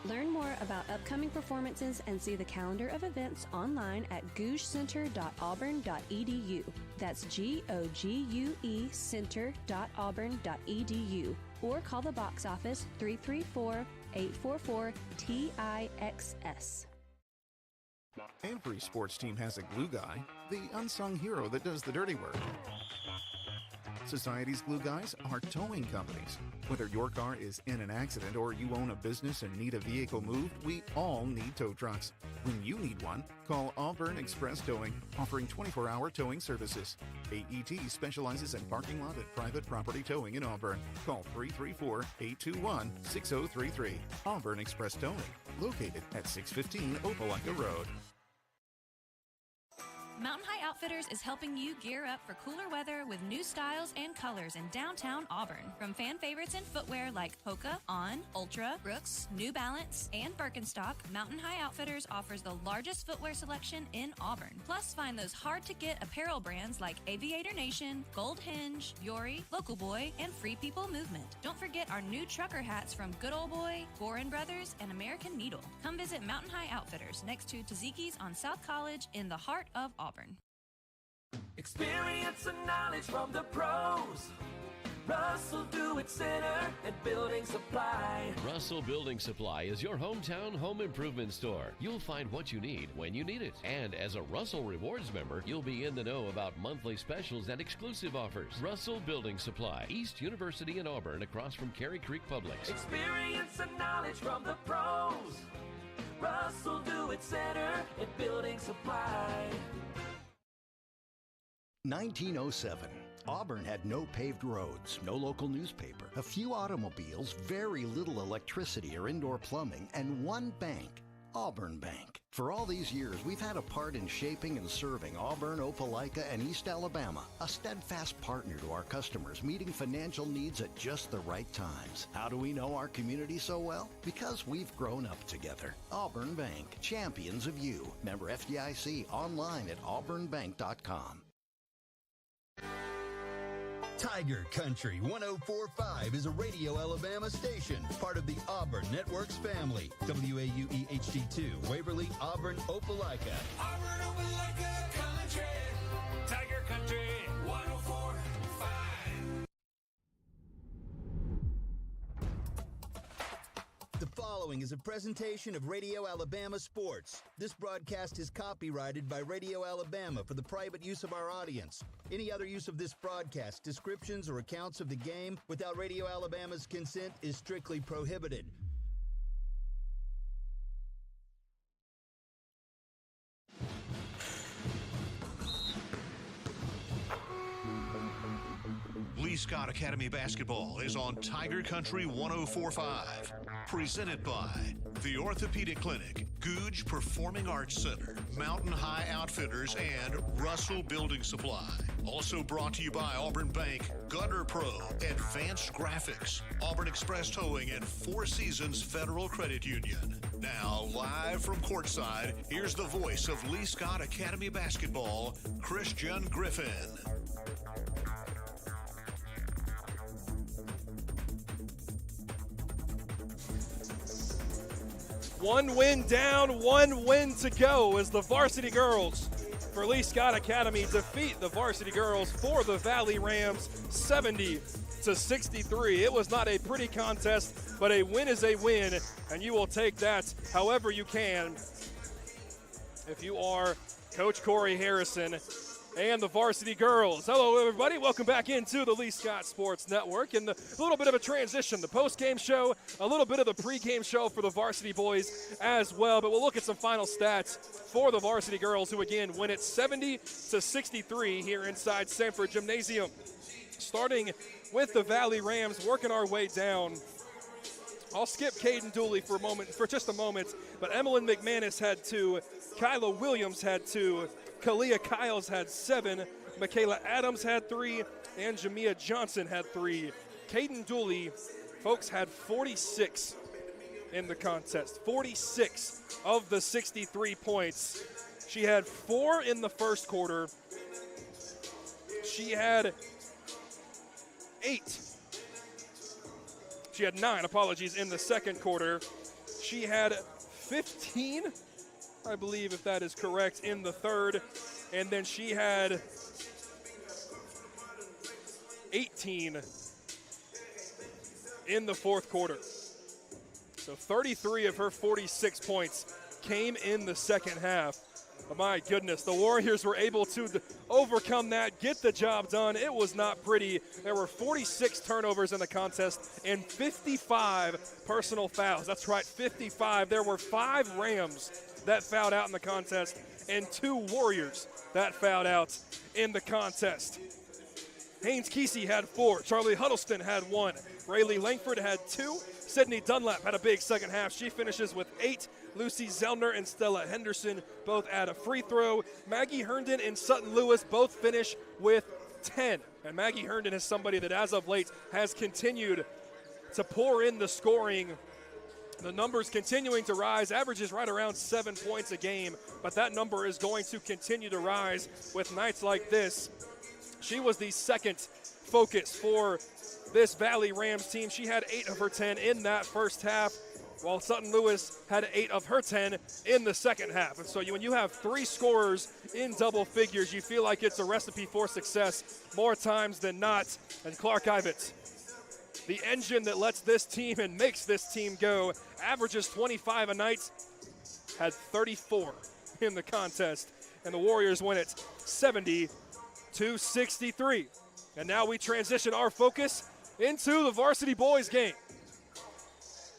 Learn more about upcoming performances and see the calendar of events online at gougecenter.auburn.edu. That's GOGUE center.auburn.edu. Or call the box office 334-844-TIXS. Every sports team has a glue guy, the unsung hero that does the dirty work. Society's glue guys are towing companies. Whether your car is in an accident or you own a business and need a vehicle moved, we all need tow trucks. When you need one, call Auburn Express Towing, offering 24-hour towing services. AET specializes in parking lot and private property towing in Auburn. Call 334-821-6033. Auburn Express Towing, located at 615 Opelika Road. Mountain High Outfitters is helping you gear up for cooler weather with new styles and colors in downtown Auburn. From fan favorites in footwear like Hoka, On, Ultra, Brooks, New Balance, and Birkenstock, Mountain High Outfitters offers the largest footwear selection in Auburn. Plus, find those hard-to-get apparel brands like Aviator Nation, Gold Hinge, Yori, Local Boy, and Free People Movement. Don't forget our new trucker hats from Good Old Boy, Gorin Brothers, and American Needle. Come visit Mountain High Outfitters next to Taziki's on South College in the heart of Auburn. Experience and knowledge from the pros. Russell Do-It Center and Building Supply. Russell Building Supply is your hometown home improvement store. You'll find what you need when you need it. And as a Russell Rewards member, you'll be in the know about monthly specials and exclusive offers. Russell Building Supply, East University in Auburn, across from Cary Creek Publix. Experience and knowledge from the pros. Russell Do-It Center and Building Supply. 1907. Auburn had no paved roads, no local newspaper, a few automobiles, very little electricity or indoor plumbing, and one bank, Auburn Bank. For all these years, we've had a part in shaping and serving Auburn, Opelika, and East Alabama, a steadfast partner to our customers, meeting financial needs at just the right times. How do we know our community so well? Because we've grown up together. Auburn Bank, champions of you. Member FDIC, online at auburnbank.com. Tiger Country 104.5 is a Radio Alabama station, part of the Auburn Networks family. WAUE HD2, Waverly, Auburn, Opelika. Auburn, Opelika Country. Tiger Country 104.5. The following following is a presentation of Radio Alabama Sports. This broadcast is copyrighted by Radio Alabama for the private use of our audience. Any other use of this broadcast, descriptions, or accounts of the game without Radio Alabama's consent is strictly prohibited. Lee Scott Academy Basketball is on Tiger Country 104.5. Presented by the Orthopedic Clinic, Goodge Performing Arts Center, Mountain High Outfitters, and Russell Building Supply. Also brought to you by Auburn Bank, Gutter Pro, Advanced Graphics, Auburn Express Towing, and Four Seasons Federal Credit Union. Now, live from courtside, here's the voice of Lee Scott Academy Basketball, Christian Griffin. One win down, one win to go as the varsity girls for Lee Scott Academy defeat the varsity girls for the Valley Rams 70-63. It was not a pretty contest, but a win is a win, and you will take that however you can. If you are Coach Corey Harrison and the varsity girls. Hello, everybody. Welcome back into the Lee Scott Sports Network. And a little bit of a transition. The post-game show, a little bit of the pre-game show for the varsity boys as well. But we'll look at some final stats for the varsity girls who, again, win it 70-63 here inside Sanford Gymnasium. Starting with the Valley Rams, working our way down. I'll skip Caden Dooley for just a moment. But Emmeline McManus had 2. Kyla Williams had 2. Kalia Kyles had 7, Michaela Adams had 3, and Jamia Johnson had 3. Caden Dooley, folks, had 46 in the contest. 46 of the 63 points. She had 4 in the first quarter. She had 8. She had 9, apologies, in the second quarter. She had 15, I believe, if that is correct, in the third. And then she had 18 in the fourth quarter. So 33 of her 46 points came in the second half. But my goodness, the Warriors were able to overcome that, get the job done. It was not pretty. There were 46 turnovers in the contest and 55 personal fouls. That's right, 55. There were 5 Rams that fouled out in the contest and 2 Warriors that fouled out in the contest. Haynes Kesey had 4. Charlie Huddleston had 1. Rayleigh Langford had 2. Sydney Dunlap had a big second half. She finishes with 8. Lucy Zellner and Stella Henderson both add a free throw. Maggie Herndon and Sutton Lewis both finish with 10. And Maggie Herndon is somebody that as of late has continued to pour in the scoring. The numbers continuing to rise, averages right around 7 points a game, but that number is going to continue to rise with nights like this. She was the second focus for this Valley Rams team. She had 8 of her 10 in that first half, while Sutton Lewis had 8 of her 10 in the second half. And so when you have 3 scorers in double figures, you feel like it's a recipe for success more times than not. And Clark Ivett, the engine that lets this team and makes this team go, averages 25 a night, had 34 in the contest. And the Warriors win it 70-63. And now we transition our focus into the varsity boys game,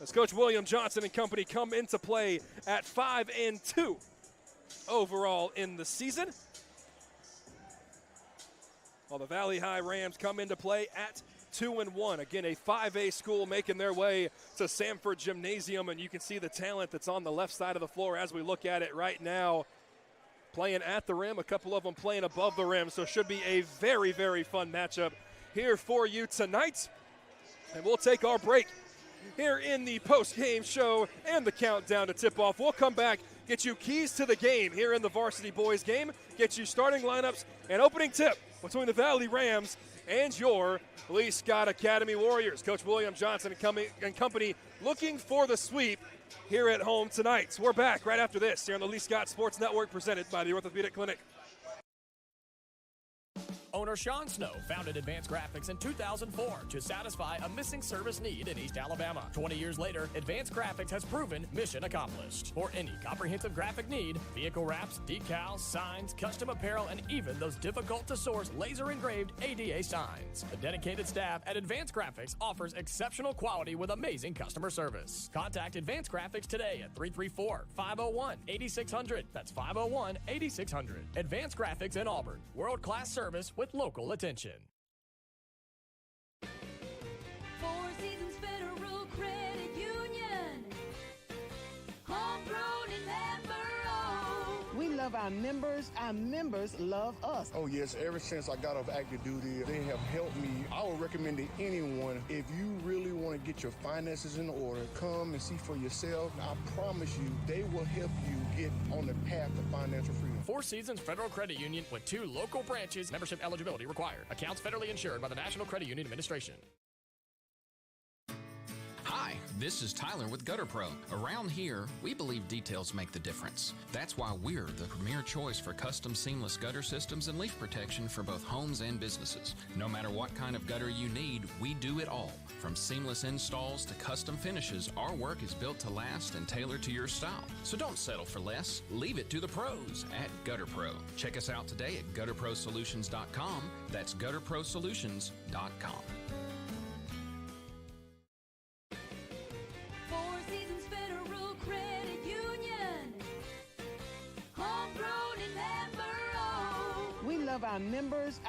as Coach William Johnson and company come into play at 5-2 overall in the season, while the Valley High Rams come into play at 2-1. Again, a 5A school making their way to Sanford Gymnasium, and you can see the talent that's on the left side of the floor as we look at it right now. Playing at the rim, a couple of them playing above the rim, so it should be a very, very fun matchup here for you tonight. And we'll take our break here in the post-game show and the countdown to tip-off. We'll come back, get you keys to the game here in the varsity boys game, get you starting lineups and opening tip between the Valley Rams and your Lee Scott Academy Warriors. Coach William Johnson and company looking for the sweep here at home tonight. So we're back right after this here on the Lee Scott Sports Network, presented by the Orthopedic Clinic. owner Sean Snow founded Advanced Graphics in 2004 to satisfy a missing service need in East Alabama. 20 years later, Advanced Graphics has proven mission accomplished. For any comprehensive graphic need, vehicle wraps, decals, signs, custom apparel, and even those difficult-to-source laser-engraved ADA signs. The dedicated staff at Advanced Graphics offers exceptional quality with amazing customer service. Contact Advanced Graphics today at 334-501-8600. That's 501-8600. Advanced Graphics in Auburn. World-class service with local attention. Four Seasons Federal Credit Union. Homegrown and member-owned. We love our members love us. Oh yes, ever since I got off active duty, they have helped me. I would recommend to anyone, if you really want to get your finances in order, come and see for yourself. I promise you, they will help you get on the path to financial freedom. Four Seasons Federal Credit Union with 2 local branches. Membership eligibility required. Accounts federally insured by the National Credit Union Administration. Hi, this is Tyler with Gutter Pro. Around here, we believe details make the difference. That's why we're the premier choice for custom seamless gutter systems and leak protection for both homes and businesses. No matter what kind of gutter you need, we do it all. From seamless installs to custom finishes, our work is built to last and tailored to your style. So don't settle for less. Leave it to the pros at Gutter Pro. Check us out today at gutterprosolutions.com. That's gutterprosolutions.com. Four Seasons Federal Credit Union. Homegrown and member-owned. We love our members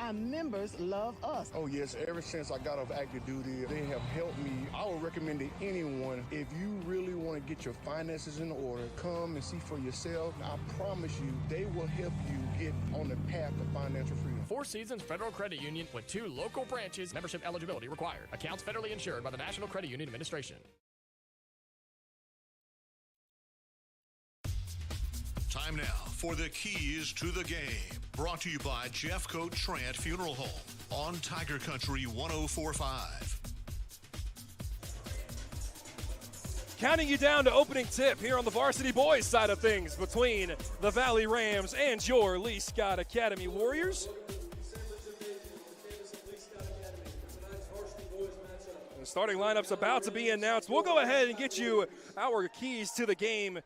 love us. Oh yes, ever since I got off active duty, they have helped me. I would recommend to anyone, if you really want to get your finances in order, come and see for yourself. I promise you, they will help you get on the path to financial freedom. Four Seasons Federal Credit Union with 2 local branches. Membership eligibility required. Accounts federally insured by the National Credit Union Administration. Time now for the keys to the game. Brought to you by Jeffcoat Trant Funeral Home on Tiger Country 104.5. Counting you down to opening tip here on the varsity boys side of things between the Valley Rams and your Lee Scott Academy Warriors. The starting lineup's about to be announced. We'll go ahead and get you our keys to the game,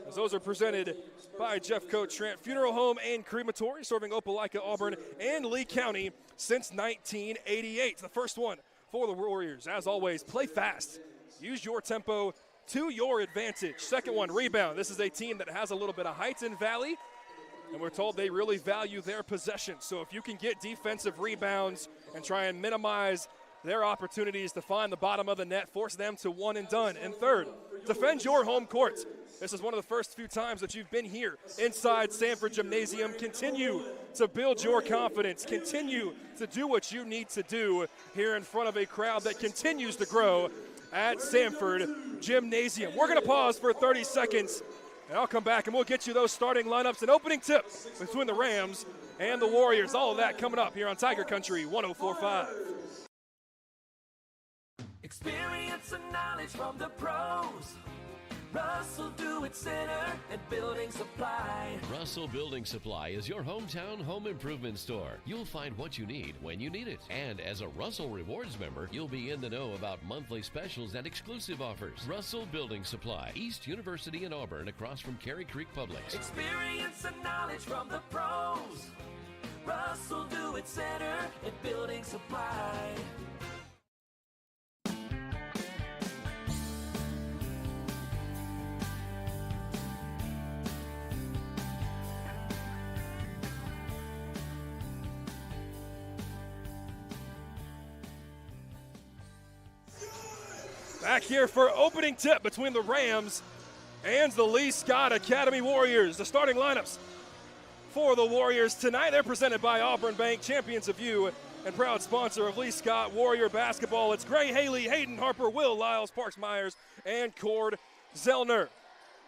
as those are presented by Jeffcoat Trant Funeral Home and Crematory, serving Opelika, Auburn, and Lee County since 1988. The first one for the Warriors, as always, play fast. Use your tempo to your advantage. Second one, rebound. This is a team that has a little bit of height in Valley, and we're told they really value their possession. So if you can get defensive rebounds and try and minimize their opportunities to find the bottom of the net, force them to one and done. And third, defend your home court. This is one of the first few times that you've been here inside Sanford Gymnasium. Continue to build your confidence. Continue to do what you need to do here in front of a crowd that continues to grow at Sanford Gymnasium. We're going to pause for 30 seconds, and I'll come back and we'll get you those starting lineups and opening tip between the Rams and the Warriors. All of that coming up here on Tiger Country 104.5. Experience and knowledge from the pros. Russell Do-It Center at Building Supply. Russell Building Supply is your hometown home improvement store. You'll find what you need when you need it. And as a Russell Rewards member, you'll be in the know about monthly specials and exclusive offers. Russell Building Supply, East University in Auburn, across from Cary Creek Publix. Experience and knowledge from the pros. Russell Do-It Center at Building Supply. Back here for opening tip between the Rams and the Lee Scott Academy Warriors. The starting lineups for the Warriors tonight, they're presented by Auburn Bank, champions of you and proud sponsor of Lee Scott Warrior basketball. It's Gray Haley, Hayden Harper, Will Lyles, Parks Myers, and Cord Zellner.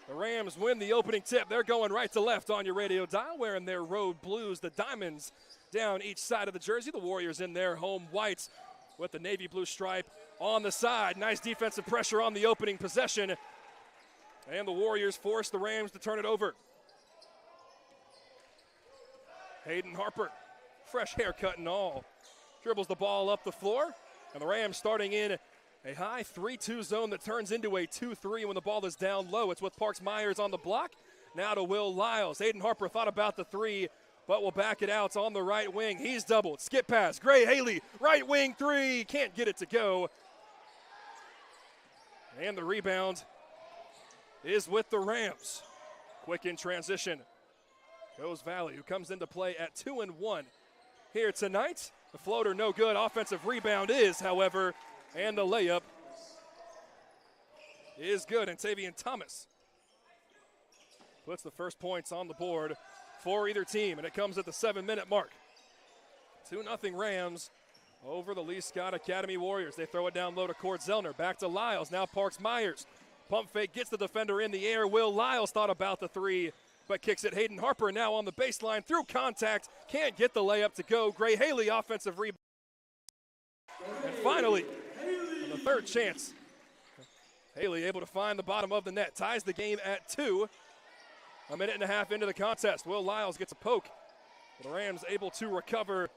The Rams win the opening tip. They're going right to left on your radio dial, wearing their road blues, the diamonds down each side of the jersey. The Warriors in their home whites with the navy blue stripe on the side. Nice defensive pressure on the opening possession. And the Warriors force the Rams to turn it over. Hayden Harper fresh haircut and all. Dribbles the ball up the floor, and the Rams starting in a high 3-2 zone that turns into a 2-3 when the ball is down low. It's with Parks Myers on the block. Now to Will Lyles. Hayden Harper thought about the three, but will back it out on the right wing. He's doubled. Skip pass. Gray Haley, right wing three. Can't get it to go. And the rebound is with the Rams. Quick in transition. Goes Valley, who comes into play at 2-1 here tonight. The floater no good. Offensive rebound is, however, and the layup is good. And Tavian Thomas puts the first points on the board for either team, and it comes at the 7-minute mark. 2-0 Rams over the Lee Scott Academy Warriors. They throw it down low to Cord Zellner. Back to Lyles. Now Parks Myers. Pump fake gets the defender in the air. Will Lyles thought about the three, but kicks it. Hayden Harper now on the baseline through contact. Can't get the layup to go. Gray Haley offensive rebound. And finally, on the third chance, Haley able to find the bottom of the net. Ties the game at 2. A minute and a half into the contest. Will Lyles gets a poke. The Rams able to recover.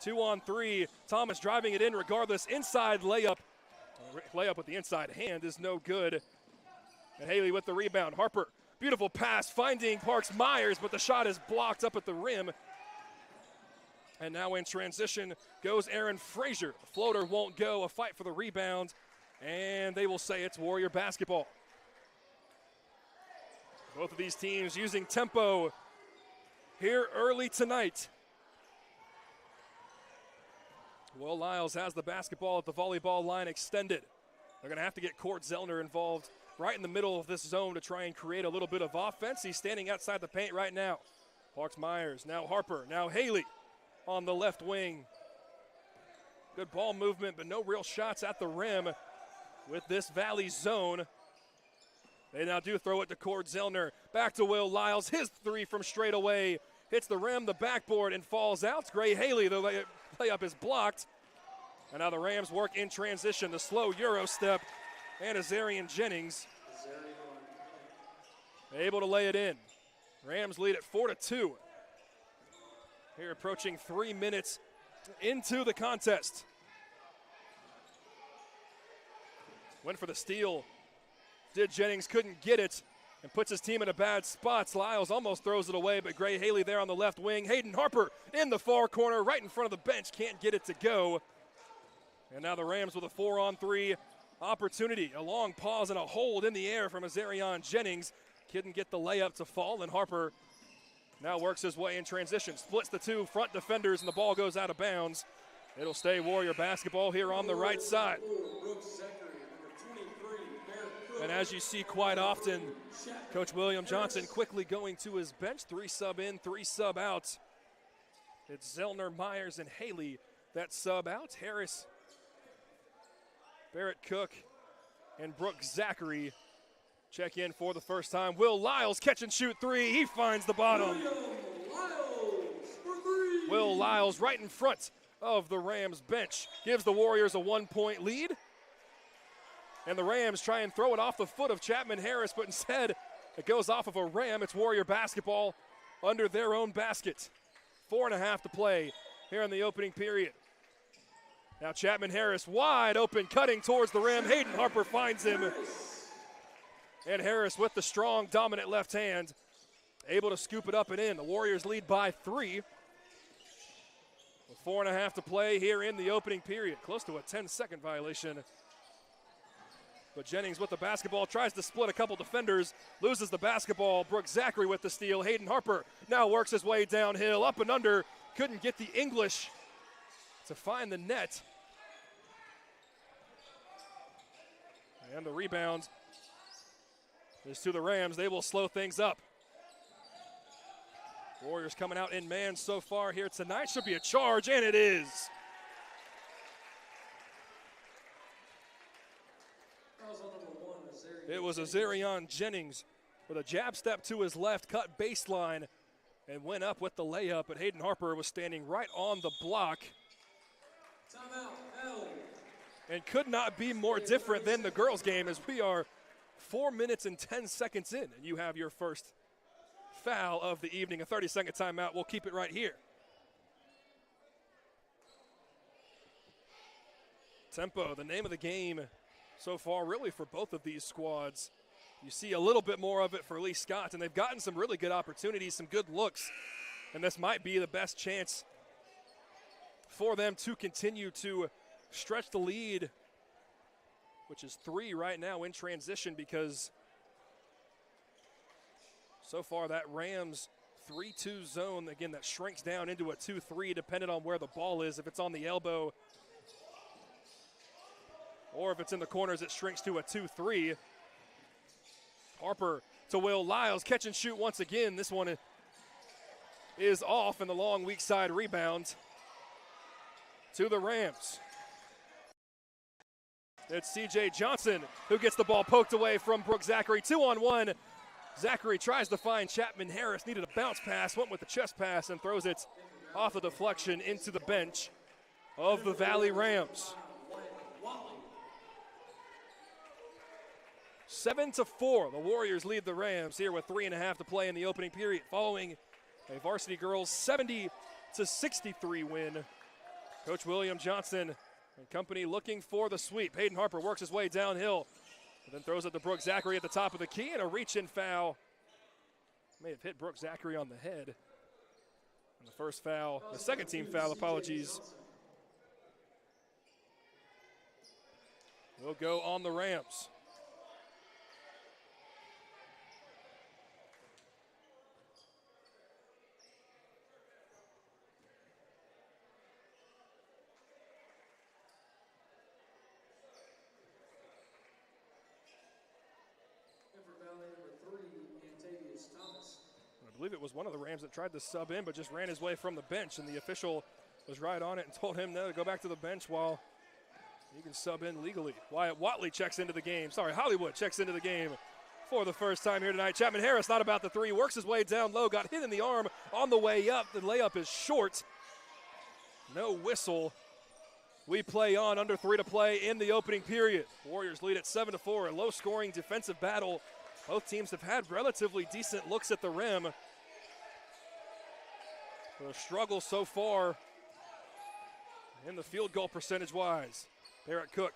2-on-3. Thomas driving it in regardless. Inside layup. Layup with the inside hand is no good. And Haley with the rebound. Harper, beautiful pass finding Parks Myers, but the shot is blocked up at the rim. And now in transition goes Aaron Frazier. The floater won't go. A fight for the rebound. And they will say it's Warrior basketball. Both of these teams using tempo here early tonight. Will Lyles has the basketball at the volleyball line extended. They're going to have to get Cord Zellner involved right in the middle of this zone to try and create a little bit of offense. He's standing outside the paint right now. Parks Myers, now Harper, now Haley on the left wing. Good ball movement, but no real shots at the rim with this Valley zone. They now do throw it to Cord Zellner. Back to Will Lyles. His three from straight away. Hits the rim, the backboard, and falls out. Gray Haley, the layup is blocked. And now the Rams work in transition. The slow Euro step. And Azarian Jennings able to lay it in. Rams lead at 4-2. Here approaching 3 minutes into the contest. Went for the steal. Did Jennings, couldn't get it, and puts his team in a bad spot. Lyles almost throws it away, but Gray Haley there on the left wing. Hayden Harper in the far corner, right in front of the bench, can't get it to go. And now the Rams with a 4-on-3 opportunity. A long pause and a hold in the air from Azarian Jennings. Couldn't get the layup to fall, and Harper now works his way in transition. Splits the two front defenders, and the ball goes out of bounds. It'll stay Warrior basketball here on the right side. And as you see quite often, Coach William Johnson quickly going to his bench. 3 sub in, 3 sub out. It's Zellner, Myers, and Haley that sub out. Harris, Barrett Cook, and Brooke Zachary check in for the first time. Will Lyles catch and shoot 3. He finds the bottom. Will Lyles right in front of the Rams bench. Gives the Warriors a 1-point lead. And the Rams try and throw it off the foot of Chapman Harris, but instead it goes off of a Ram. It's Warrior basketball under their own basket. 4.5 to play here in the opening period. Now Chapman Harris wide open, cutting towards the rim. Hayden Harper finds him. And Harris with the strong, dominant left hand, able to scoop it up and in. The Warriors lead by 3. With 4.5 to play here in the opening period. Close to a 10-second violation. But Jennings with the basketball, tries to split a couple defenders, loses the basketball. Brooke Zachary with the steal. Hayden Harper now works his way downhill, up and under. Couldn't get the English to find the net. And the rebound is to the Rams. They will slow things up. Warriors coming out in man so far here tonight. Should be a charge, and it is. It was Azarian Jennings with a jab step to his left, cut baseline, and went up with the layup. But Hayden Harper was standing right on the block. And could not be more different than the girls' game, as we are 4 minutes and 10 seconds in, and you have your first foul of the evening. A 30-second timeout. We'll keep it right here. Tempo, the name of the game so far really for both of these squads. You see a little bit more of it for Lee Scott, and they've gotten some really good opportunities, some good looks, and this might be the best chance for them to continue to stretch the lead, which is 3 right now in transition, because so far that Rams 3-2 zone, again, that shrinks down into a 2-3 depending on where the ball is. If it's on the elbow or if it's in the corners, it shrinks to a 2-3. Harper to Will Lyles, catch and shoot once again. This one is off, and the long weak side rebound to the Rams. It's C.J. Johnson who gets the ball poked away from Brooks Zachary. 2-on-1. Zachary tries to find Chapman Harris, needed a bounce pass, went with the chest pass, and throws it off the deflection into the bench of the Valley Rams. 7-4, the Warriors lead the Rams here with 3.5 to play in the opening period, following a Varsity Girls 70-63 win. Coach William Johnson and company looking for the sweep. Hayden Harper works his way downhill, and then throws it to Brooks Zachary at the top of the key, and a reach-in foul. May have hit Brooks Zachary on the head. And the first foul, the second team foul, apologies, will go on the Rams. I believe it was one of the Rams that tried to sub in but just ran his way from the bench, and the official was right on it and told him no, to go back to the bench while he can sub in legally. Wyatt Watley checks into the game. Hollywood checks into the game for the first time here tonight. Chapman Harris not about the three, works his way down low, got hit in the arm on the way up. The layup is short. No whistle. We play on, under 3 to play in the opening period. Warriors lead at 7-4, a low-scoring defensive battle. Both teams have had relatively decent looks at the rim. The struggle so far in the field goal percentage-wise. Barrett Cook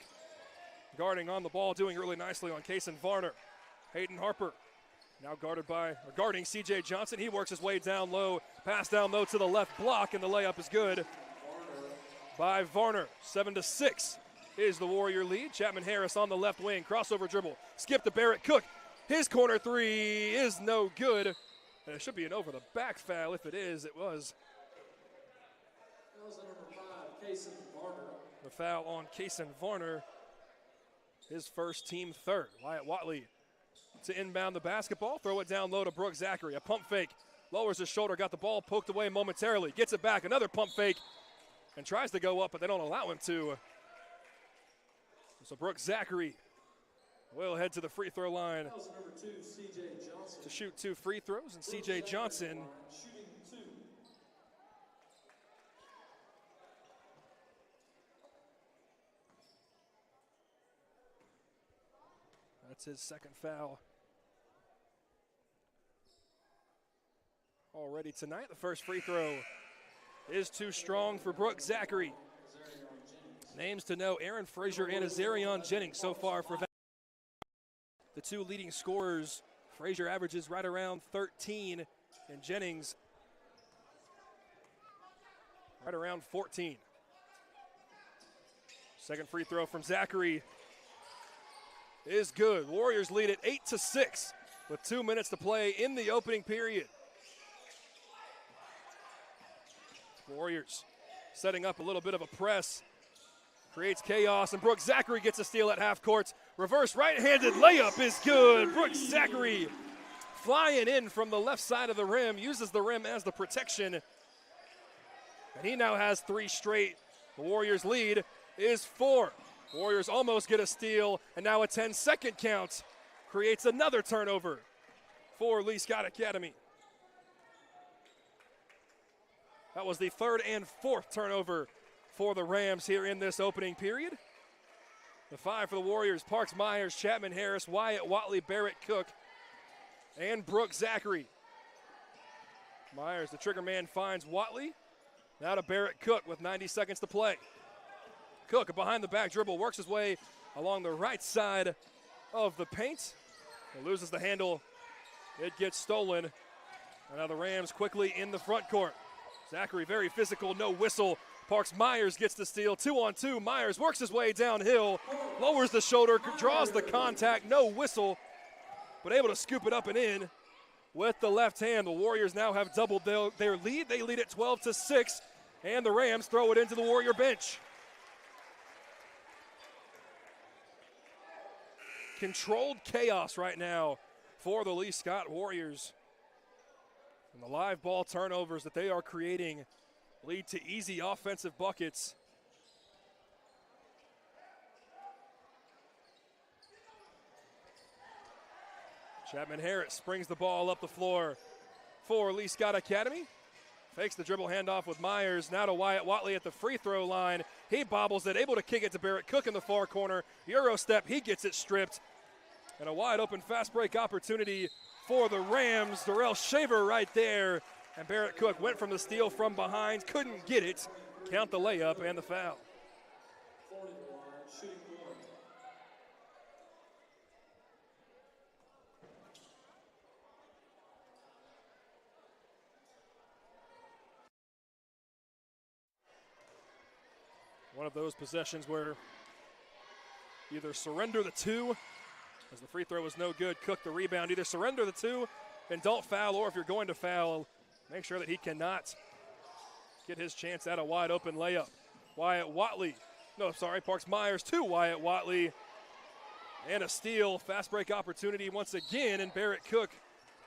guarding on the ball, doing really nicely on Kason Varner. Hayden Harper now guarding C.J. Johnson. He works his way down low, pass down low to the left block, and the layup is good by Varner. 7-6 is the Warrior lead. Chapman Harris on the left wing, crossover dribble, skip to Barrett Cook. His corner three is no good. And it should be an over-the-back foul. If it is, it was. That was number 5, Kason Varner. The foul on Kason Varner, his first team third. Wyatt Watley to inbound the basketball, throw it down low to Brooks Zachary. A pump fake, lowers his shoulder, got the ball poked away momentarily, gets it back, another pump fake, and tries to go up, but they don't allow him to. So Brooks Zachary will head to the free throw line That was number 2, C.J. Johnson. to shoot 2 free throws, and C.J. Johnson Shooting 2. that's his second foul already tonight. The first free throw is too strong for Brooks Zachary. Names to know: Aaron Frazier and Azarion Jennings so far for the two leading scorers. Frazier averages right around 13, and Jennings right around 14. Second free throw from Zachary is good. Warriors lead at 8-6 with 2 minutes to play in the opening period. Warriors setting up a little bit of a press. Creates chaos, and Brooks Zachary gets a steal at half court. Reverse right-handed layup is good. Brooks Zachary flying in from the left side of the rim, uses the rim as the protection. And he now has 3 straight. The Warriors lead is 4. Warriors almost get a steal, and now a 10-second count creates another turnover for Lee Scott Academy. That was the 3rd and 4th turnover for the Rams here in this opening period. The 5 for the Warriors: Parks Myers, Chapman Harris, Wyatt Watley, Barrett Cook, and Brooks Zachary. Myers, the trigger man, finds Watley. Now to Barrett Cook with 90 seconds to play. Cook, a behind-the-back dribble, works his way along the right side of the paint. He loses the handle. It gets stolen. And now the Rams quickly in the front court. Zachary very physical, no whistle. Parks Myers gets the steal, 2-on-2. Myers works his way downhill, lowers the shoulder, draws the contact, no whistle, but able to scoop it up and in with the left hand. The Warriors now have doubled their lead. They lead at 12-6, and the Rams throw it into the Warrior bench. Controlled chaos right now for the Lee Scott Warriors. And the live ball turnovers that they are creating lead to easy offensive buckets. Chapman Harris brings the ball up the floor for Lee Scott Academy. Fakes the dribble handoff with Myers. Now to Wyatt Watley at the free throw line. He bobbles it, able to kick it to Barrett Cook in the far corner. Euro step, he gets it stripped. And a wide open fast break opportunity for the Rams. Darrell Shaver right there. And Barrett Cook went from the steal from behind, couldn't get it. Count the layup and the foul. One of those possessions where either surrender the two, as the free throw was no good. Cook the rebound. Either surrender the two and don't foul, or if you're going to foul, make sure that he cannot get his chance at a wide open layup. Parks Myers to Wyatt Watley. And a steal, fast break opportunity once again, and Barrett Cook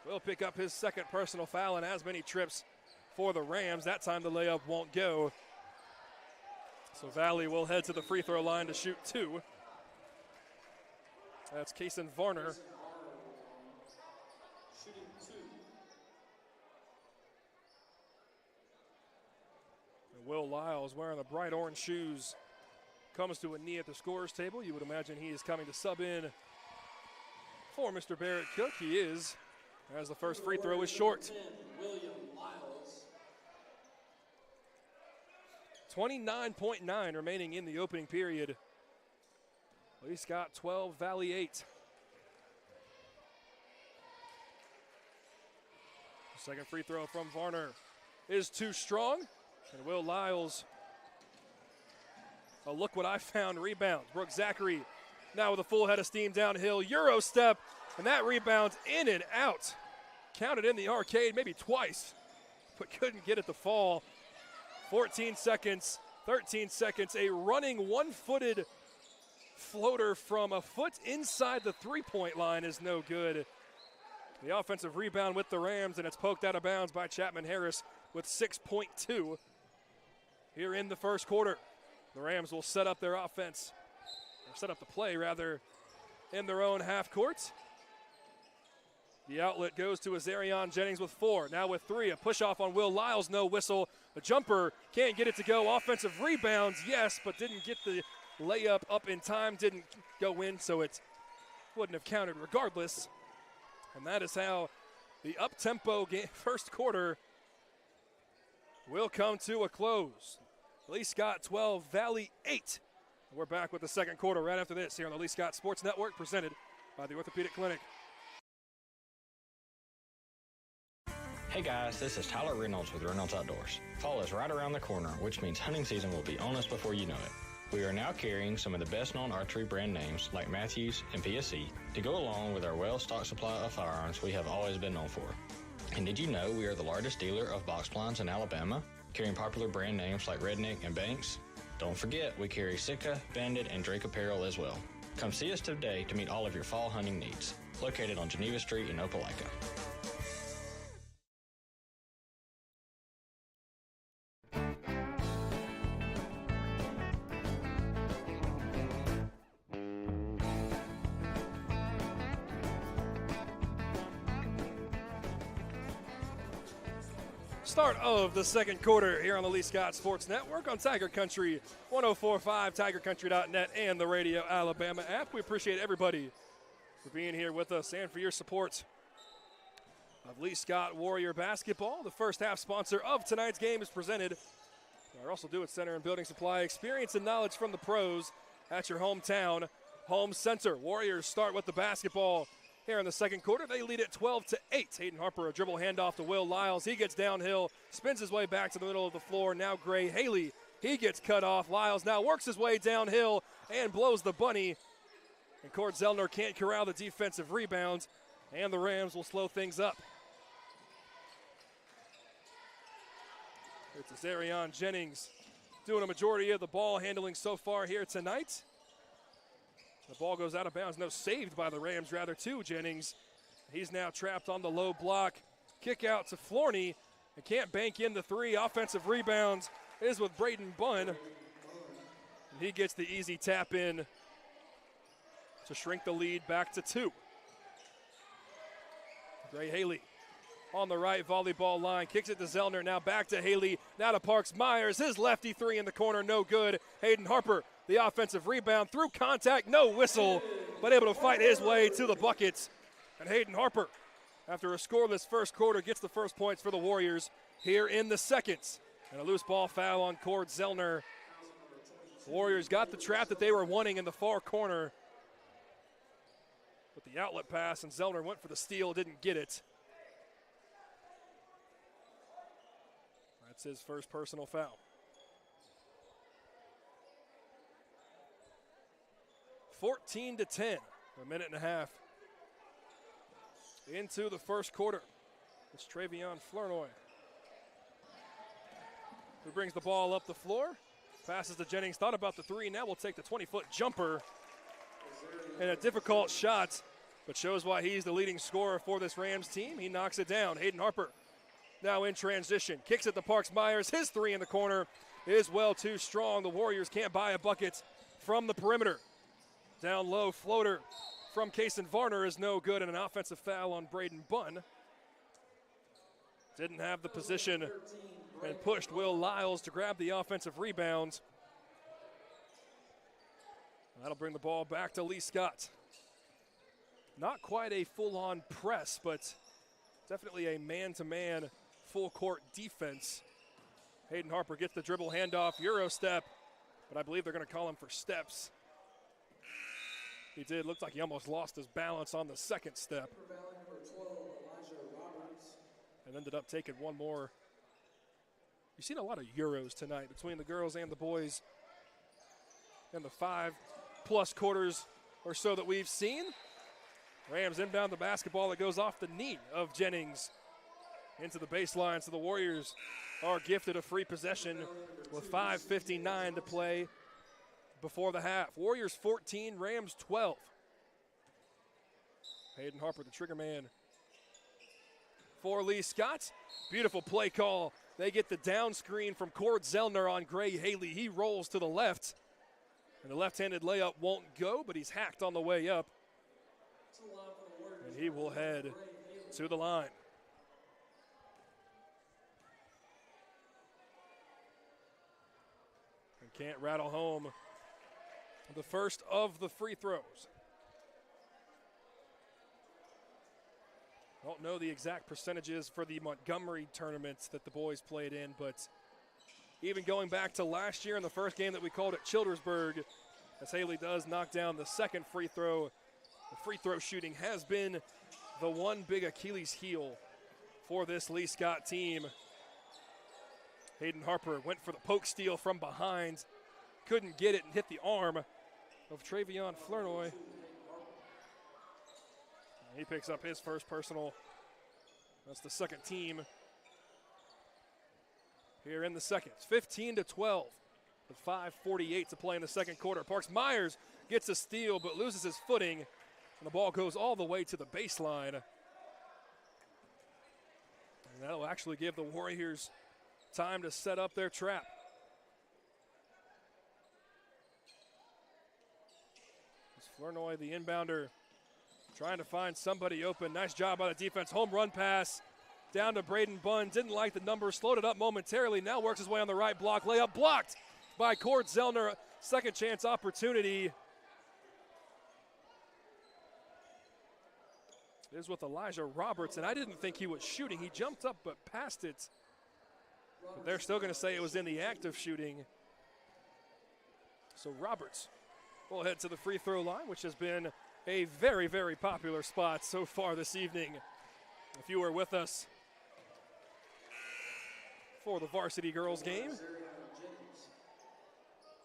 will pick up his second personal foul and as many trips for the Rams. That time the layup won't go. So Valley will head to the free throw line to shoot two. That's Kason Varner. Shooting two. And Will Lyles wearing the bright orange shoes comes to a knee at the scorer's table. You would imagine he is coming to sub in for Mr. Barrett Cook. He is, as the first free throw is short. William Lyles. 29.9 remaining in the opening period. Lee Scott 12, Valley 8. Second free throw from Varner is too strong. And Will Lyles, a look what I found rebound. Brooke Zachary now with a full head of steam downhill. Euro step, and that rebound in and out. Counted in the arcade maybe twice, but couldn't get it to fall. 14 seconds, 13 seconds, a running one-footed floater from a foot inside the three-point line is no good. The offensive rebound with the Rams, and it's poked out of bounds by Chapman Harris with 6.2 here in the first quarter. The Rams will set up their offense, or set up the play rather, in their own half court. The outlet goes to Azarion Jennings with 4. Now with 3, a push off on Will Lyles, no whistle. A jumper, can't get it to go. Offensive rebounds, yes, but didn't get the layup up in time, didn't go in, so it wouldn't have counted regardless. And that is how the up-tempo first quarter will come to a close. Lee Scott 12, Valley 8. We're back with the second quarter right after this here on the Lee Scott Sports Network, presented by the Orthopedic Clinic. Hey guys, this is Tyler Reynolds with Reynolds Outdoors. Fall is right around the corner, which means hunting season will be on us before you know it. We are now carrying some of the best-known archery brand names like Matthews and PSE to go along with our well-stocked supply of firearms we have always been known for. And did you know we are the largest dealer of box blinds in Alabama, carrying popular brand names like Redneck and Banks? Don't forget, we carry Sitka, Bandit, and Drake apparel as well. Come see us today to meet all of your fall hunting needs. Located on Geneva Street in Opelika. Start of the second quarter here on the Lee Scott Sports Network on Tiger Country 104.5, tigercountry.net, and the Radio Alabama app. We appreciate everybody for being here with us and for your support of Lee Scott Warrior basketball. The first half sponsor of tonight's game is presented Russell Dewitt Center and Building Supply. Experience and knowledge from the pros at your hometown home center. Warriors start with the basketball here in the second quarter. They lead it 12-8. Hayden Harper, a dribble handoff to Will Lyles. He gets downhill, spins his way back to the middle of the floor. Now Gray Haley, he gets cut off. Lyles now works his way downhill and blows the bunny. And Cord Zellner can't corral the defensive rebounds, and the Rams will slow things up. It's Zarian Jennings doing a majority of the ball handling so far here tonight. The ball goes out of bounds. No, saved by the Rams, rather, to Jennings. He's now trapped on the low block. Kick out to Florney. And can't bank in the three. Offensive rebounds is with Braden Bunn. And he gets the easy tap in to shrink the lead back to 2. Gray Haley on the right volleyball line. Kicks it to Zellner. Now back to Haley. Now to Parks Myers. His lefty three in the corner. No good. Hayden Harper, the offensive rebound through contact. No whistle, but able to fight his way to the buckets. And Hayden Harper, after a scoreless first quarter, gets the first points for the Warriors here in the second. And a loose ball foul on Cord Zellner. The Warriors got the trap that they were wanting in the far corner with the outlet pass, and Zellner went for the steal, didn't get it. That's his first personal foul. 14-10, a minute and a half into the first quarter. It's Travion Flournoy who brings the ball up the floor. Passes to Jennings, thought about the three, now will take the 20-foot jumper. And a difficult shot, but shows why he's the leading scorer for this Rams team. He knocks it down. Hayden Harper now in transition. Kicks it to Parks Myers. His three in the corner is well too strong. The Warriors can't buy a bucket from the perimeter. Down low floater from Kaysen Varner is no good, and an offensive foul on Braden Bunn. Didn't have the position and pushed Will Lyles to grab the offensive rebound. That'll bring the ball back to Lee Scott. Not quite a full-on press, but definitely a man-to-man full-court defense. Hayden Harper gets the dribble handoff, Euro step, but I believe they're going to call him for steps. He did. Looked like he almost lost his balance on the second step. And ended up taking one more. You've seen a lot of Euros tonight between the girls and the boys in the 5+ quarters or so that we've seen. Rams inbound the basketball. It goes off the knee of Jennings into the baseline. So the Warriors are gifted a free possession with 5:59 to play before the half. Warriors 14, Rams 12. Hayden Harper, the trigger man for Lee Scott. Beautiful play call. They get the down screen from Cord Zellner on Gray Haley. He rolls to the left. And the left-handed layup won't go, but he's hacked on the way up. And he will head to the line. And can't rattle home the first of the free throws. Don't know the exact percentages for the Montgomery tournaments that the boys played in, but even going back to last year in the first game that we called at Childersburg, as Haley does knock down the second free throw, the free throw shooting has been the one big Achilles heel for this Lee Scott team. Hayden Harper went for the poke steal from behind, couldn't get it and hit the arm of Travion Flournoy. He picks up his first personal. That's the second team here in the second. 15-12 with 5:48 to play in the second quarter. Parks Myers gets a steal but loses his footing, and the ball goes all the way to the baseline. And that'll actually give the Warriors time to set up their trap. It's Flournoy, the inbounder, trying to find somebody open. Nice job by the defense. Home run pass down to Braden Bunn. Didn't like the numbers. Slowed it up momentarily. Now works his way on the right block. Layup blocked by Cord Zellner. Second chance opportunity is with Elijah Roberts, and I didn't think he was shooting. He jumped up but passed it But they're still going to say it was in the act of shooting. So Roberts will head to the free throw line, which has been a very, very popular spot so far this evening. If you were with us for the varsity girls game,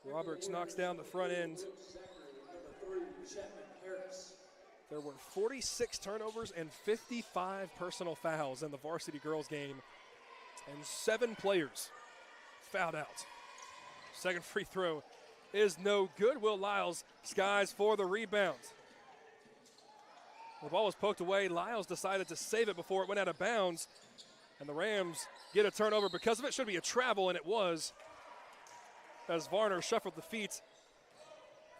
Roberts knocks down the front end. There were 46 turnovers and 55 personal fouls in the varsity girls game, and 7 players fouled out. Second free throw is no good. Will Lyles skies for the rebound. The ball was poked away. Lyles decided to save it before it went out of bounds, and the Rams get a turnover because of it. Should be a travel, and it was, as Varner shuffled the feet,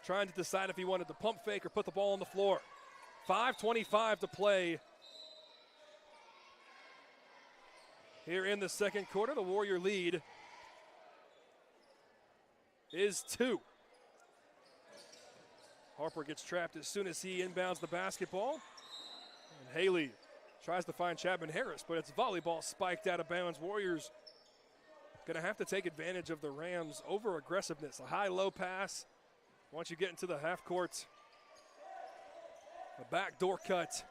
trying to decide if he wanted to pump fake or put the ball on the floor. 5:25 to play here in the second quarter. The Warrior lead is 2. Harper gets trapped as soon as he inbounds the basketball. And Haley tries to find Chapman Harris, but it's volleyball spiked out of bounds. Warriors going to have to take advantage of the Rams' over-aggressiveness. A high-low pass. Once you get into the half court, a backdoor cut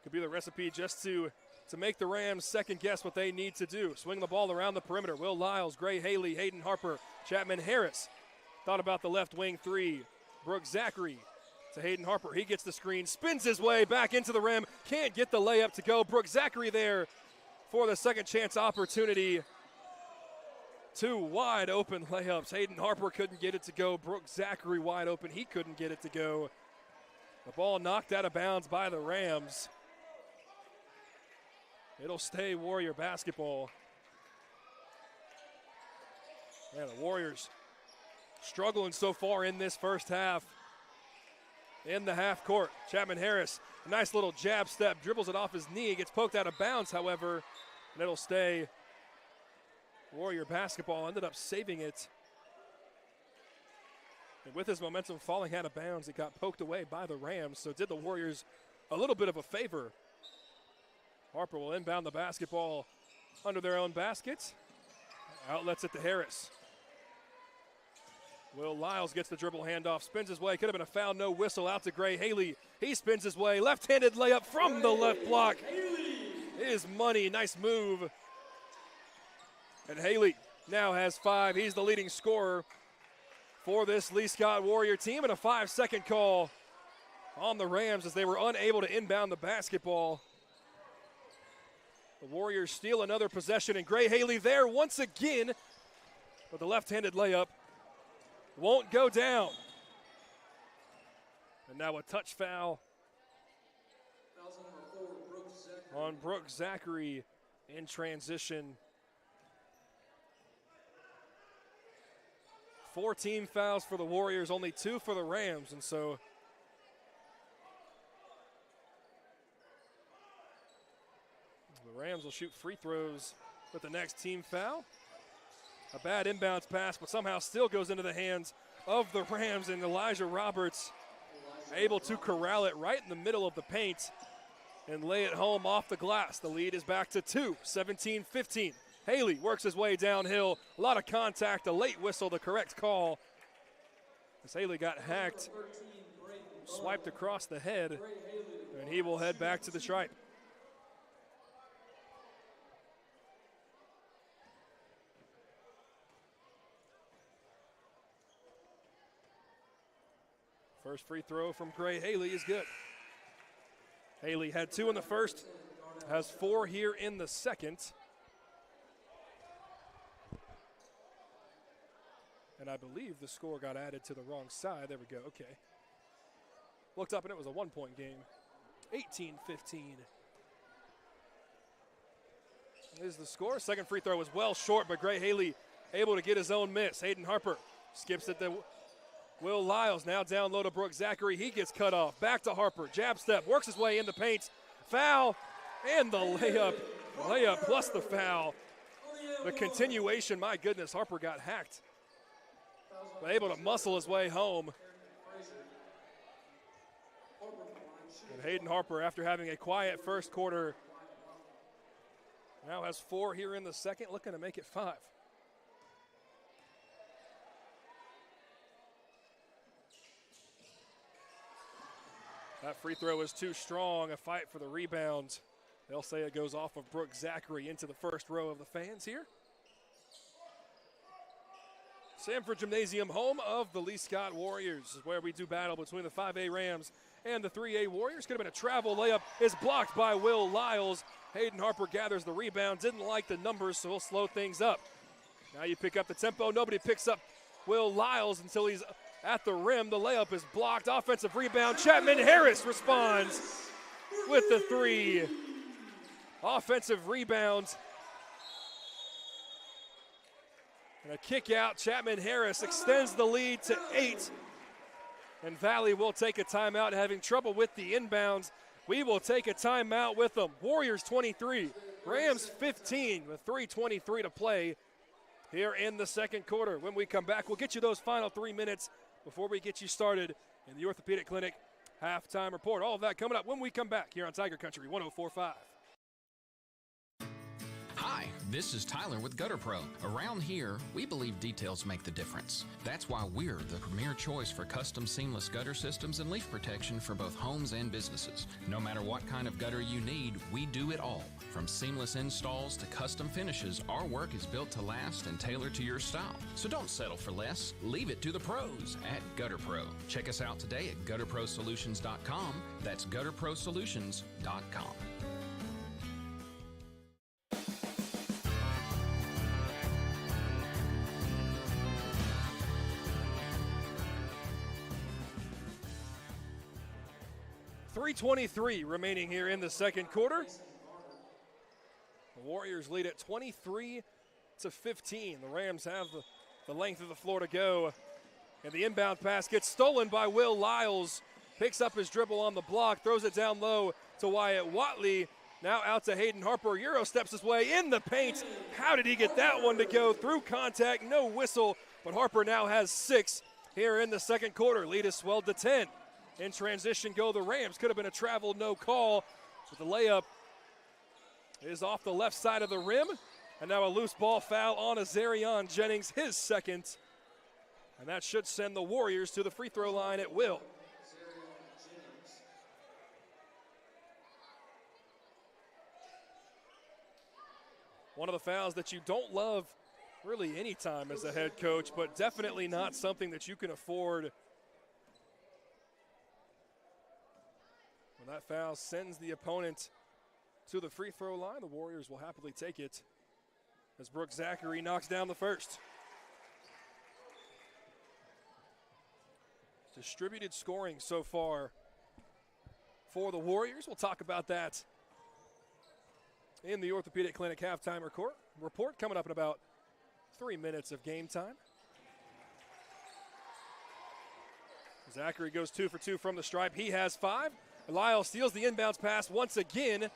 could be the recipe just to make the Rams second guess what they need to do. Swing the ball around the perimeter. Will Lyles, Gray Haley, Hayden Harper, Chapman Harris. Thought about the left wing three. Brooks Zachary to Hayden Harper. He gets the screen, spins his way back into the rim. Can't get the layup to go. Brooks Zachary there for the second chance opportunity. 2 wide open layups. Hayden Harper couldn't get it to go. Brooks Zachary wide open. He couldn't get it to go. The ball knocked out of bounds by the Rams. It'll stay Warrior basketball. Yeah, the Warriors struggling so far in this first half. In the half court, Chapman Harris, a nice little jab step, dribbles it off his knee, gets poked out of bounds, however, and it'll stay Warrior basketball. Ended up saving it. And with his momentum falling out of bounds, it got poked away by the Rams, so did the Warriors a little bit of a favor. Harper will inbound the basketball under their own basket. Outlets it to Harris. Will Lyles gets the dribble handoff, spins his way. Could have been a foul, no whistle. Out to Gray Haley. He spins his way. Left-handed layup from the left block. Is money. Nice move. And Haley now has 5. He's the leading scorer for this Lee Scott Warrior team. And a 5-second call on the Rams as they were unable to inbound the basketball. The Warriors steal another possession, and Gray Haley there once again. But the left-handed layup won't go down. And now a touch foul on Brooks Zachary in transition. 4 team fouls for the Warriors, only 2 for the Rams, and so the Rams will shoot free throws with the next team foul. A bad inbounds pass, but somehow still goes into the hands of the Rams, and Elijah Roberts able to corral it right in the middle of the paint and lay it home off the glass. The lead is back to 2, 17-15. Haley works his way downhill. A lot of contact, a late whistle, the correct call. As Haley got hacked, swiped across the head, and he will head back to the stripe. First free throw from Gray Haley is good. Haley had 2 in the first, has 4 here in the second. And I believe the score got added to the wrong side. There we go, okay. Looked up and it was a 1-point game. 18-15 is the score. Second free throw was well short, but Gray Haley able to get his own miss. Hayden Harper skips it to Will Lyles, now down low to Brooks Zachary. He gets cut off. Back to Harper. Jab step. Works his way in the paint. Foul. And the layup. Layup plus the foul. The continuation. My goodness, Harper got hacked. But able to muscle his way home. And Hayden Harper, after having a quiet first quarter, Now has 4 here in the second, looking to make it 5. That free throw is too strong, a fight for the rebound. They'll say it goes off of Brooke Zachary into the first row of the fans here. Sanford Gymnasium, home of the Lee Scott Warriors, is where we do battle between the 5A Rams and the 3A Warriors. Could have been a travel layup, is blocked by Will Lyles. Hayden Harper gathers the rebound, didn't like the numbers, so he'll slow things up. Now you pick up the tempo. Nobody picks up Will Lyles until he's at the rim. The layup is blocked. Offensive rebound. Chapman Harris responds with the 3. Offensive rebound. And a kick out. Chapman Harris extends the lead to 8. And Valley will take a timeout, having trouble with the inbounds. We will take a timeout with them. Warriors 23, Rams 15 with 3:23 to play here in the second quarter. When we come back, we'll get you those final 3 minutes before we get you started in the Orthopedic Clinic halftime report. All of that coming up when we come back here on Tiger Country 104.5. Hi, this is Tyler with Gutter Pro. Around here, we believe details make the difference. That's why we're the premier choice for custom seamless gutter systems and leak protection for both homes and businesses. No matter what kind of gutter you need, we do it all. From seamless installs to custom finishes, our work is built to last and tailored to your style. So don't settle for less. Leave it to the pros at Gutter Pro. Check us out today at gutterprosolutions.com. That's gutterprosolutions.com. .323 remaining here in the second quarter. The Warriors lead at 23-15. The Rams have the length of the floor to go. And the inbound pass gets stolen by Will Lyles. Picks up his dribble on the block, throws it down low to Wyatt Watley. Now out to Hayden Harper. Euro steps his way in the paint. How did he get that one to go? Through contact, no whistle. But Harper now has 6 here in the second quarter. Lead is swelled to 10. In transition go the Rams. Could have been a travel, no call. But the layup is off the left side of the rim. And now a loose ball foul on Azarion Jennings, his second. And that should send the Warriors to the free throw line at will. One of the fouls that you don't love really any time as a head coach, but definitely not something that you can afford. When that foul sends the opponent to the free throw line, the Warriors will happily take it as Brooke Zachary knocks down the first. Distributed scoring so far for the Warriors. We'll talk about that in the Orthopedic Clinic halftime report coming up in about 3 minutes of game time. Zachary goes 2 for 2 from the stripe. He has 5. Lyles steals the inbounds pass once again.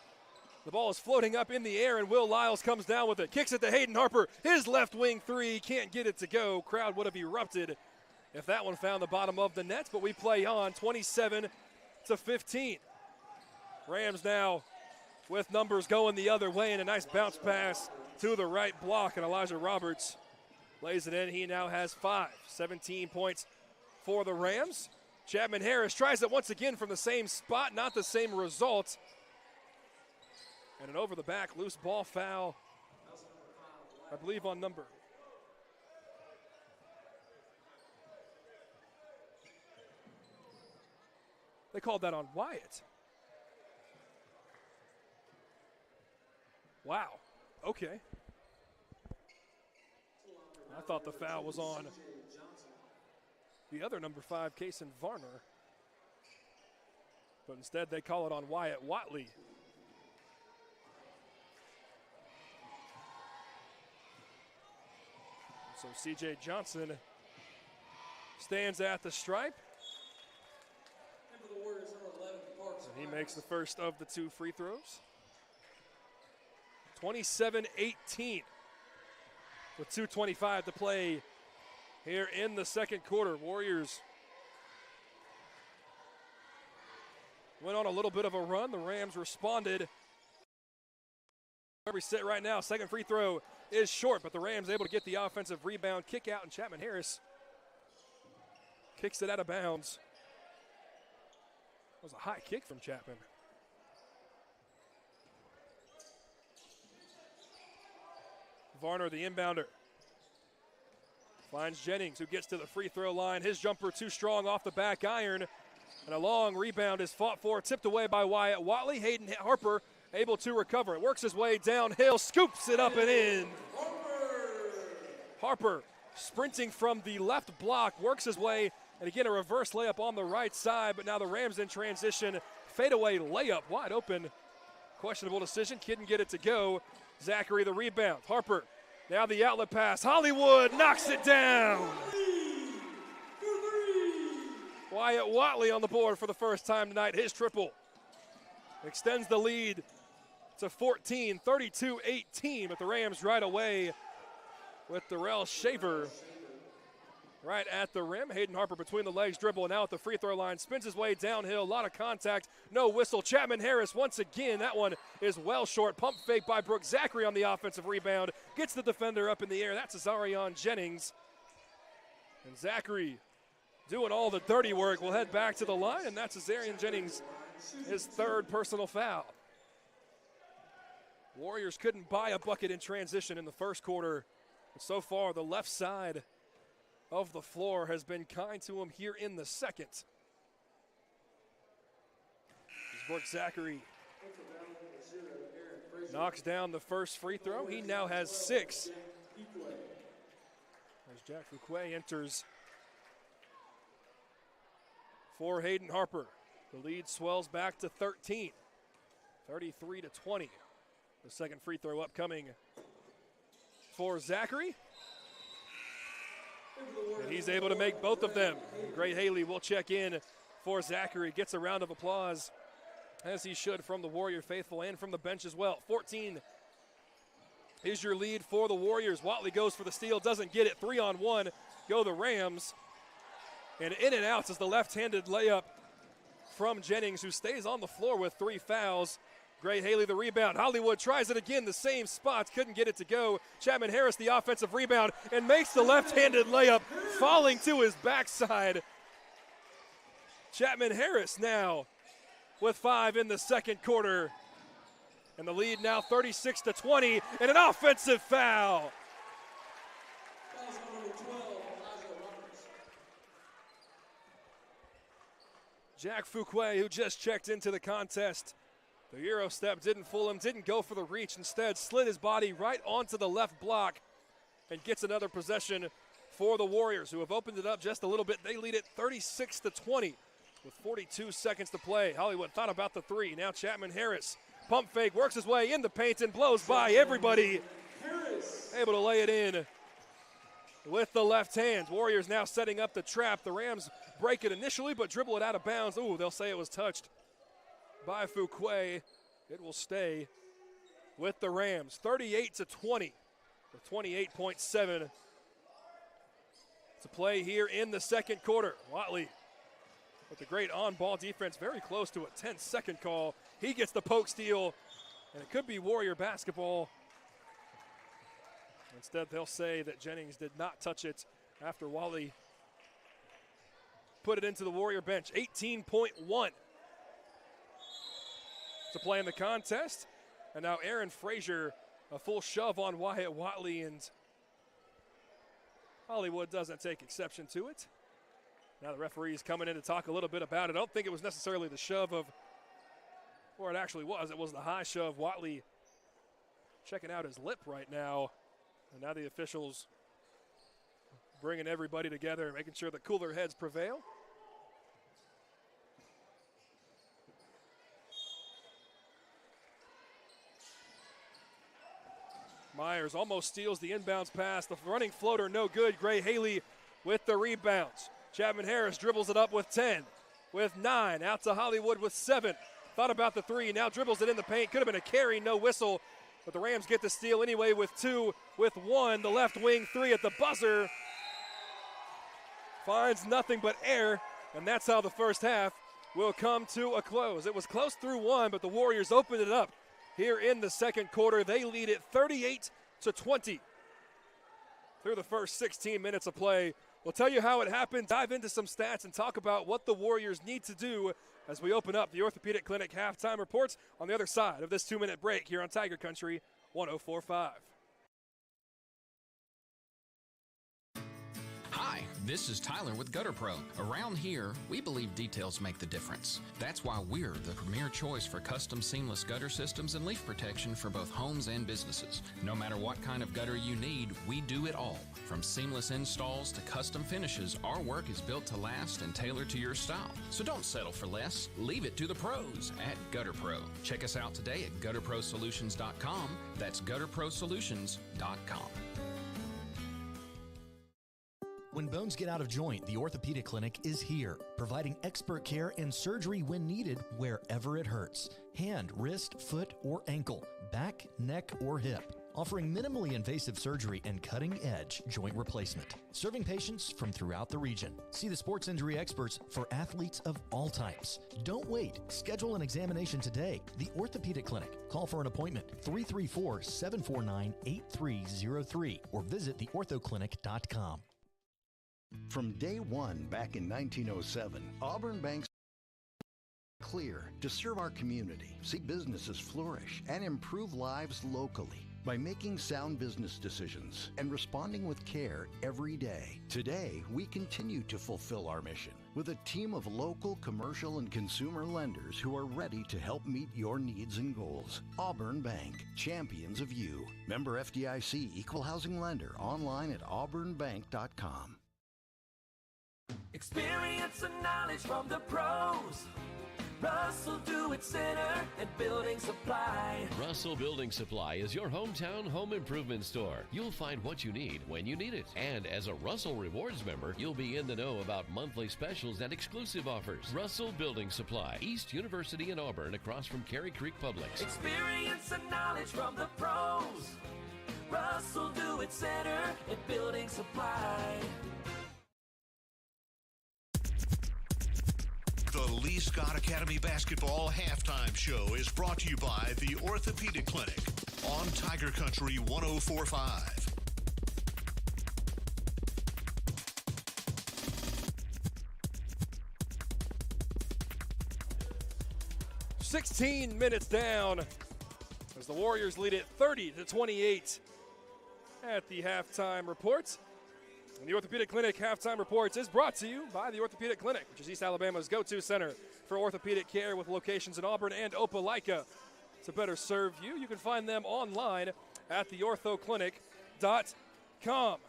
The ball is floating up in the air, and Will Lyles comes down with it. Kicks it to Hayden Harper. His left wing 3. Can't get it to go. Crowd would have erupted if that one found the bottom of the net, but we play on 27-15. Rams now with numbers going the other way, and a nice bounce pass to the right block, and Elijah Roberts lays it in. He now has 5. 17 points for the Rams. Chapman Harris tries it once again from the same spot, not the same result. And an over the back loose ball foul, I believe on number. They called that on Wyatt. Wow, okay. I thought the foul was on the other number 5, Kason Varner. But instead they call it on Wyatt Watley. So C.J. Johnson stands at the stripe. And he makes the first of the 2 free throws. 27-18 with 2:25 to play here in the second quarter. Warriors went on a little bit of a run. The Rams responded where we sit right now. Second free throw is short, but the Rams able to get the offensive rebound, kick out, and Chapman Harris kicks it out of bounds. That was a high kick from Chapman. Varner, the inbounder, finds Jennings, who gets to the free throw line. His jumper too strong off the back iron, and a long rebound is fought for, tipped away by Wyatt Watley. Hayden Harper able to recover. It works his way downhill, scoops it up and in. Harper sprinting from the left block, works his way, and again a reverse layup on the right side, but now the Rams in transition. Fadeaway layup, wide open. Questionable decision, couldn't get it to go. Zachary the rebound. Harper, now the outlet pass. Hollywood knocks it down. Wyatt Watley on the board for the first time tonight. His triple extends the lead to 14, 32-18, but the Rams right away with Darrell Shaver right at the rim. Hayden Harper between the legs, dribble, and now at the free throw line. Spins his way downhill, a lot of contact, no whistle. Chapman Harris once again, that one is well short. Pump fake by Brooks Zachary on the offensive rebound. Gets the defender up in the air. That's Azarian Jennings. And Zachary doing all the dirty work. We'll head back to the line, and that's Azarian Jennings, his third personal foul. Warriors couldn't buy a bucket in transition in the first quarter. But so far, the left side of the floor has been kind to him here in the second. Brooks Zachary knocks down the first free throw. He now has 6. As Jack Fuquay enters for Hayden Harper. The lead swells back to 13, 33-20. The second free throw upcoming for Zachary. And he's able to make both of them. Gray Haley will check in for Zachary. Gets a round of applause, as he should, from the Warrior faithful and from the bench as well. 14 is your lead for the Warriors. Watley goes for the steal, doesn't get it. 3-on-1 go the Rams. And in and out is the left-handed layup from Jennings, who stays on the floor with 3 fouls. Gray Haley the rebound. Hollywood tries it again, the same spots, couldn't get it to go. Chapman Harris the offensive rebound and makes the left-handed layup, falling to his backside. Chapman Harris now with 5 in the second quarter. And the lead now 36-20, and an offensive foul. Jack Fuquay, who just checked into the contest. The Euro step didn't fool him, didn't go for the reach. Instead, slid his body right onto the left block and gets another possession for the Warriors, who have opened it up just a little bit. They lead it 36-20 with 42 seconds to play. Hollywood thought about the 3. Now Chapman Harris. Pump fake, works his way in the paint and blows by everybody. Able to lay it in with the left hand. Warriors now setting up the trap. The Rams break it initially, but dribble it out of bounds. Ooh, they'll say it was touched by Fuquay. It will stay with the Rams. 38-20 with 28.7 to play here in the second quarter. Watley with the great on-ball defense, very close to a 10-second call. He gets the poke steal, and it could be Warrior basketball. Instead, they'll say that Jennings did not touch it after Watley put it into the Warrior bench. 18.1 to play in the contest. And now Aaron Frazier, a full shove on Wyatt Watley, and Hollywood doesn't take exception to it. Now the referee's coming in to talk a little bit about it. I don't think it was necessarily the shove of, or it actually was. It was the high shove. Watley checking out his lip right now. And now the officials bringing everybody together, making sure the cooler heads prevail. Myers almost steals the inbounds pass. The running floater, no good. Gray Haley with the rebounds. Chapman Harris dribbles it up with 10, with 9. Out to Hollywood with 7. Thought about the 3, now dribbles it in the paint. Could have been a carry, no whistle. But the Rams get the steal anyway with 2, with 1. The left wing 3 at the buzzer. Finds nothing but air, and that's how the first half will come to a close. It was close through 1, but the Warriors opened it up here in the second quarter. They lead it 38-20 through the first 16 minutes of play. We'll tell you how it happened, dive into some stats, and talk about what the Warriors need to do as we open up the Orthopedic Clinic halftime reports on the other side of this 2-minute break here on Tiger Country 104.5. Hi, this is Tyler with Gutter Pro. Around here, we believe details make the difference. That's why we're the premier choice for custom seamless gutter systems and leaf protection for both homes and businesses. No matter what kind of gutter you need, we do it all. From seamless installs to custom finishes, our work is built to last and tailored to your style. So don't settle for less. Leave it to the pros at Gutter Pro. Check us out today at gutterprosolutions.com. That's gutterprosolutions.com. When bones get out of joint, the Orthopedic Clinic is here, providing expert care and surgery when needed wherever it hurts. Hand, wrist, foot, or ankle, back, neck, or hip. Offering minimally invasive surgery and cutting-edge joint replacement. Serving patients from throughout the region. See the sports injury experts for athletes of all types. Don't wait. Schedule an examination today. The Orthopedic Clinic. Call for an appointment 334-749-8303 or visit theorthoclinic.com. From day one back in 1907, Auburn Bank's clear to serve our community, see businesses flourish, and improve lives locally by making sound business decisions and responding with care every day. Today, we continue to fulfill our mission with a team of local, commercial, and consumer lenders who are ready to help meet your needs and goals. Auburn Bank, champions of you. Member FDIC, equal housing lender, online at auburnbank.com. Experience and knowledge from the pros. Russell Do-It Center and Building Supply. Russell Building Supply is your hometown home improvement store. You'll find what you need when you need it. And as a Russell Rewards member, you'll be in the know about monthly specials and exclusive offers. Russell Building Supply, East University in Auburn, across from Cary Creek Publix. Experience and knowledge from the pros. Russell Do-It Center and Building Supply. The Lee Scott Academy Basketball Halftime Show is brought to you by the Orthopedic Clinic on Tiger Country 104.5. "16 minutes down as the Warriors lead it 30-28 at the halftime reports. And the Orthopedic Clinic halftime reports is brought to you by the Orthopedic Clinic, which is East Alabama's go-to center for orthopedic care with locations in Auburn and Opelika. To better serve you, you can find them online at theorthoclinic.com.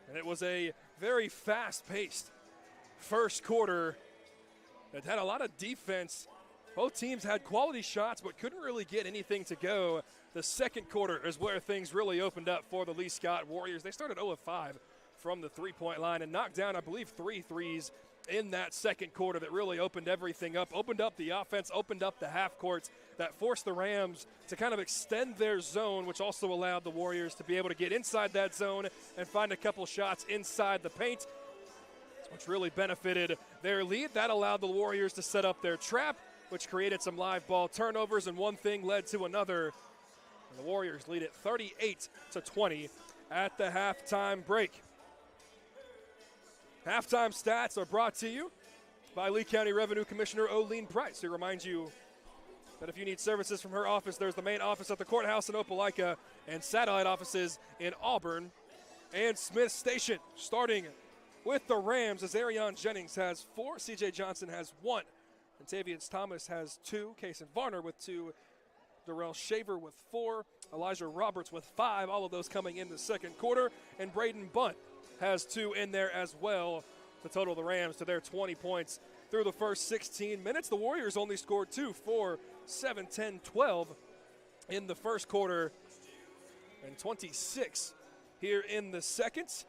And it was a very fast-paced first quarter that had a lot of defense. Both teams had quality shots but couldn't really get anything to go. The second quarter is where things really opened up for the Lee Scott Warriors. They started 0 of 5 from the three-point line and knocked down, I believe, 3 threes in that second quarter that really opened everything up, opened up the offense, opened up the half courts that forced the Rams to kind of extend their zone, which also allowed the Warriors to be able to get inside that zone and find a couple shots inside the paint, which really benefited their lead. That allowed the Warriors to set up their trap, which created some live ball turnovers, and one thing led to another. And the Warriors lead it 38-20 at the halftime break. Halftime stats are brought to you by Lee County Revenue Commissioner Olene Price, who reminds you that if you need services from her office, there's the main office at the courthouse in Opelika and satellite offices in Auburn and Smith Station. Starting with the Rams, as Arion Jennings has 4, C.J. Johnson has 1, and Tavius Thomas has 2, Kason Varner with 2, Darrell Shaver with 4, Elijah Roberts with 5, all of those coming in the second quarter, and Braden Bunt has 2 in there as well to total the Rams to their 20 points through the first 16 minutes. The Warriors only scored 2, 4, 7, 10, 12 in the first quarter, and 26 here in the second.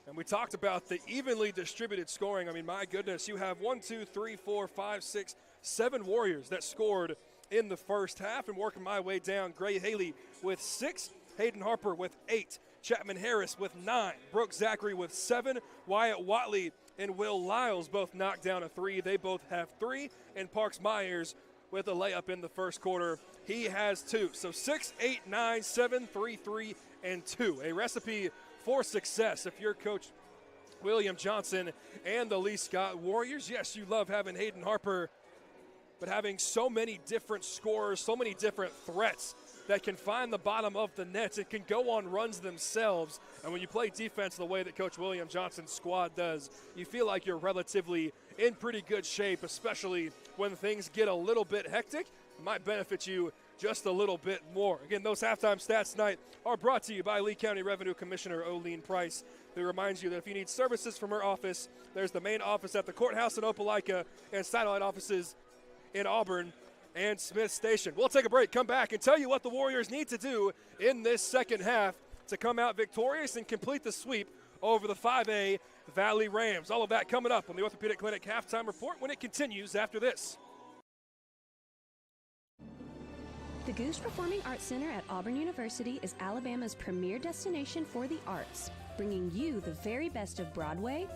And we talked about the evenly distributed scoring. I mean, my goodness, you have 1, 2, 3, 4, 5, 6, 7 Warriors that scored in the first half. And working my way down, Gray Haley with 6, Hayden Harper with 8, Chapman Harris with 9, Brooke Zachary with 7, Wyatt Watley and Will Lyles both knocked down a three. They both have three, and Parks Myers with a layup in the first quarter. He has two. So 6, 8, 9, 7, 3, 3, and 2. A recipe for success if you're Coach William Johnson and the Lee Scott Warriors. Yes, you love having Hayden Harper, but having so many different scorers, so many different threats that can find the bottom of the nets and can go on runs themselves. And when you play defense the way that Coach William Johnson's squad does, you feel like you're relatively in pretty good shape, especially when things get a little bit hectic. It might benefit you just a little bit more. Again, those halftime stats tonight are brought to you by Lee County Revenue Commissioner Olene Price, who reminds you that if you need services from her office, there's the main office at the courthouse in Opelika and satellite offices in Auburn and Smith Station. We'll take a break, come back, and tell you what the Warriors need to do in this second half to come out victorious and complete the sweep over the 5A Valley Rams. All of that coming up on the Orthopedic Clinic Halftime Report when it continues after this. The Goose Performing Arts Center at Auburn University is Alabama's premier destination for the arts, bringing you the very best of Broadway,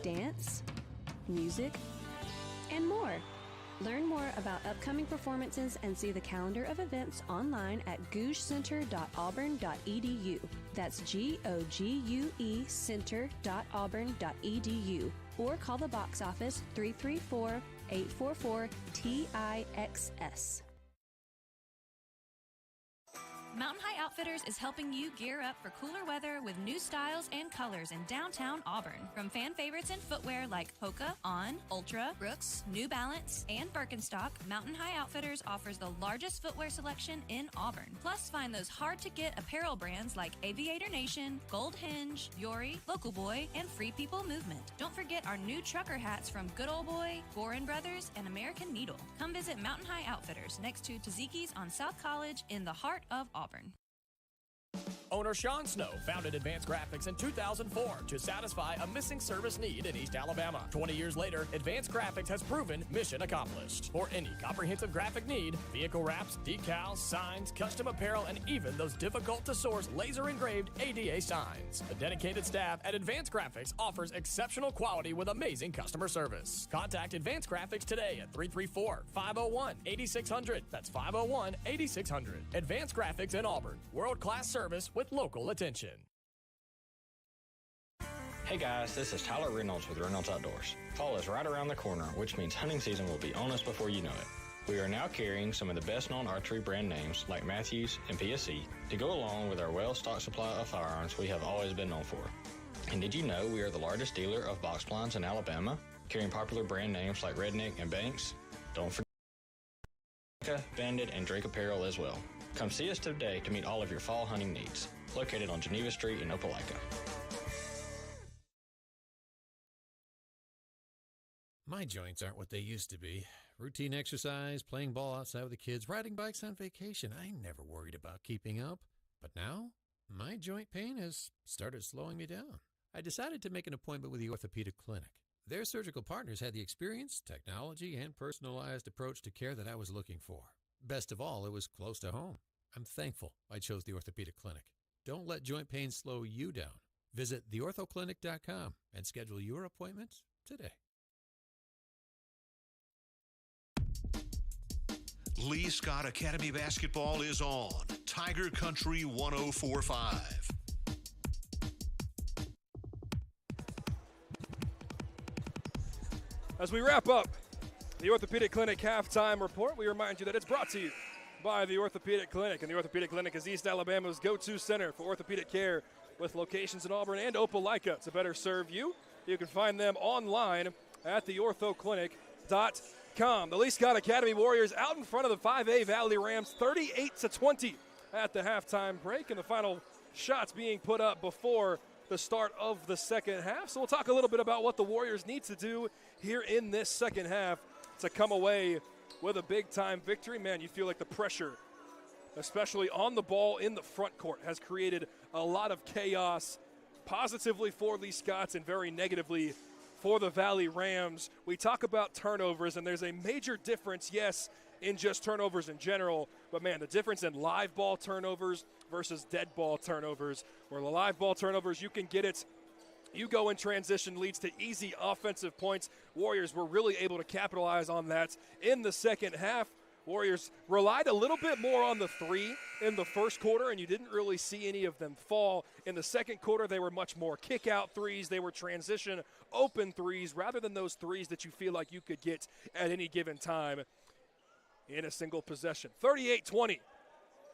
dance, music, and more. Learn more about upcoming performances and see the calendar of events online at gougecenter.auburn.edu. That's GOGUE center.auburn.edu. Or call the box office 334-844-TIXS. Mountain High Outfitters is helping you gear up for cooler weather with new styles and colors in downtown Auburn. From fan favorites in footwear like Hoka, On, Ultra, Brooks, New Balance, and Birkenstock, Mountain High Outfitters offers the largest footwear selection in Auburn. Plus, find those hard-to-get apparel brands like Aviator Nation, Gold Hinge, Yori, Local Boy, and Free People Movement. Don't forget our new trucker hats from Good Old Boy, Gorin Brothers, and American Needle. Come visit Mountain High Outfitters next to Taziki's on South College in the heart of Auburn. Owner Sean Snow founded Advanced Graphics in 2004 to satisfy a missing service need in East Alabama. 20 years later, Advanced Graphics has proven mission accomplished. For any comprehensive graphic need, vehicle wraps, decals, signs, custom apparel, and even those difficult-to-source laser-engraved ADA signs. The dedicated staff at Advanced Graphics offers exceptional quality with amazing customer service. Contact Advanced Graphics today at 334-501-8600. That's 501-8600. Advanced Graphics in Auburn. World-class service with local attention. Hey guys, this is Tyler Reynolds with Reynolds Outdoors. Fall is right around the corner, which means hunting season will be on us before you know it. We are now carrying some of the best-known archery brand names like Matthews and PSE to go along with our well-stocked supply of firearms we have always been known for. And did you know we are the largest dealer of box blinds in Alabama, carrying popular brand names like Redneck and Banks? Don't forget Bandit and Drake Apparel as well. Come see us today to meet all of your fall hunting needs. Located on Geneva Street in Opelika. My joints aren't what they used to be. Routine exercise, playing ball outside with the kids, riding bikes on vacation. I never worried about keeping up. But now, my joint pain has started slowing me down. I decided to make an appointment with the Orthopedic Clinic. Their surgical partners had the experience, technology, and personalized approach to care that I was looking for. Best of all, it was close to home. I'm thankful I chose the Orthopedic Clinic. Don't let joint pain slow you down. Visit theorthoclinic.com and schedule your appointment today. Lee Scott Academy basketball is on Tiger Country 104.5. As we wrap up the Orthopedic Clinic halftime report, we remind you that it's brought to you by the Orthopedic Clinic. And the Orthopedic Clinic is East Alabama's go-to center for orthopedic care with locations in Auburn and Opelika. To better serve you, you can find them online at theorthoclinic.com. The Lee Scott Academy Warriors out in front of the 5A Valley Rams 38-20 at the halftime break, and the final shots being put up before the start of the second half. So we'll talk a little bit about what the Warriors need to do here in this second half to come away with a big-time victory. Man, you feel like the pressure, especially on the ball in the front court, has created a lot of chaos, positively for Lee Scott and very negatively for the Valley Rams. We talk about turnovers, and there's a major difference, yes, in just turnovers in general, but man, the difference in live ball turnovers versus dead ball turnovers, where the live ball turnovers, you can get it You go in transition, leads to easy offensive points. Warriors were really able to capitalize on that in the second half. Warriors relied a little bit more on the three in the first quarter, and you didn't really see any of them fall. In the second quarter, they were much more kick-out threes. They were transition, open threes, rather than those threes that you feel like you could get at any given time in a single possession. 38-20.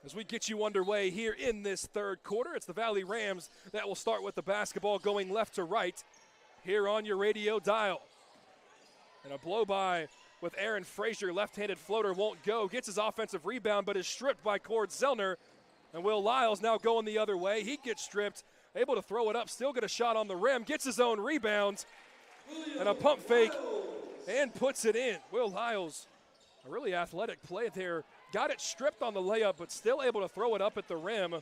As we get you underway here in this third quarter, it's the Valley Rams that will start with the basketball going left to right here on your radio dial. And a blow-by with Aaron Frazier, left-handed floater won't go. Gets his offensive rebound, but is stripped by Cord Zellner. And Will Lyles now going the other way. He gets stripped, able to throw it up, still get a shot on the rim, gets his own rebound, and a pump fake, and puts it in. Will Lyles, a really athletic play there. Got it stripped on the layup, but still able to throw it up at the rim.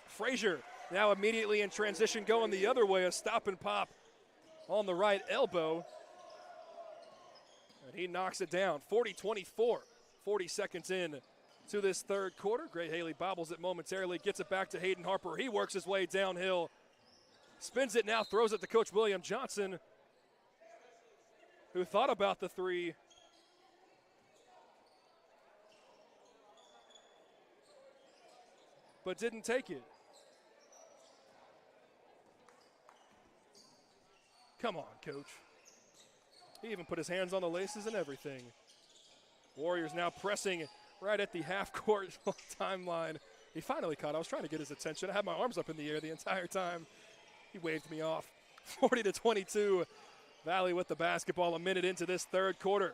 Frazier now immediately in transition going the other way, a stop and pop on the right elbow. And he knocks it down, 40-24, 40 seconds in to this third quarter. Gray Haley bobbles it momentarily, gets it back to Hayden Harper. He works his way downhill, spins it now, throws it to Coach William Johnson, who thought about the three. But didn't take it. Come on, Coach. He even put his hands on the laces and everything. Warriors now pressing right at the half-court timeline. He finally caught. I was trying to get his attention. I had my arms up in the air the entire time. He waved me off. 40-22. Valley with the basketball a minute into this third quarter.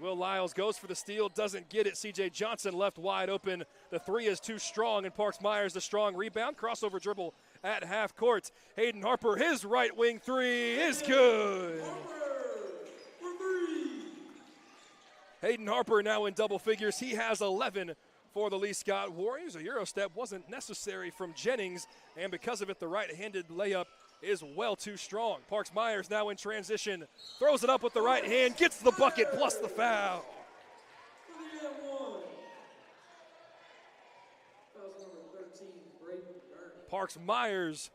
Will Lyles goes for the steal, doesn't get it. C.J. Johnson left wide open. The three is too strong, and Parks Myers the strong rebound. Crossover dribble at half court. Hayden Harper, his right wing three is good. Hayden Harper now in double figures. He has 11 for the Lee Scott Warriors. A Euro step wasn't necessary from Jennings, and because of it, the right-handed layup is well too strong. Parks Myers now in transition, throws it up with the right hand, gets the bucket plus the foul. Parks Myers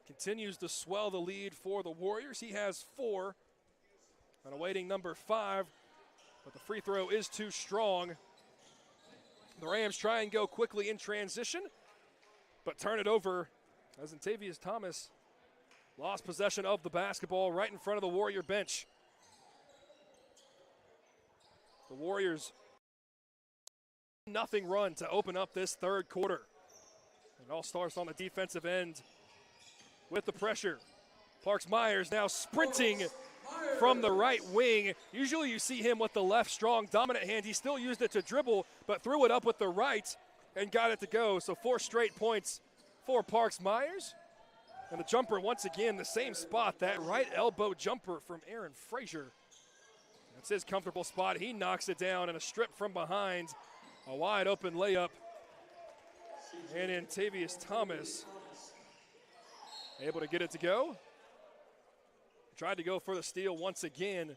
continues to swell the lead for the Warriors. He has 4 and awaiting number 5, but the free throw is too strong. The Rams try and go quickly in transition, but turn it over as Antavius Thomas lost possession of the basketball right in front of the Warrior bench. The Warriors nothing run to open up this third quarter. It all starts on the defensive end with the pressure. Parks Myers now sprinting from the right wing. Usually you see him with the left strong dominant hand. He still used it to dribble, but threw it up with the right and got it to go. So 4 straight points for Parks Myers. And the jumper once again the same spot, that right elbow jumper from Aaron Frazier. That's his comfortable spot. He knocks it down, and a strip from behind. A wide open layup. And Antavius Thomas able to get it to go. Tried to go for the steal once again,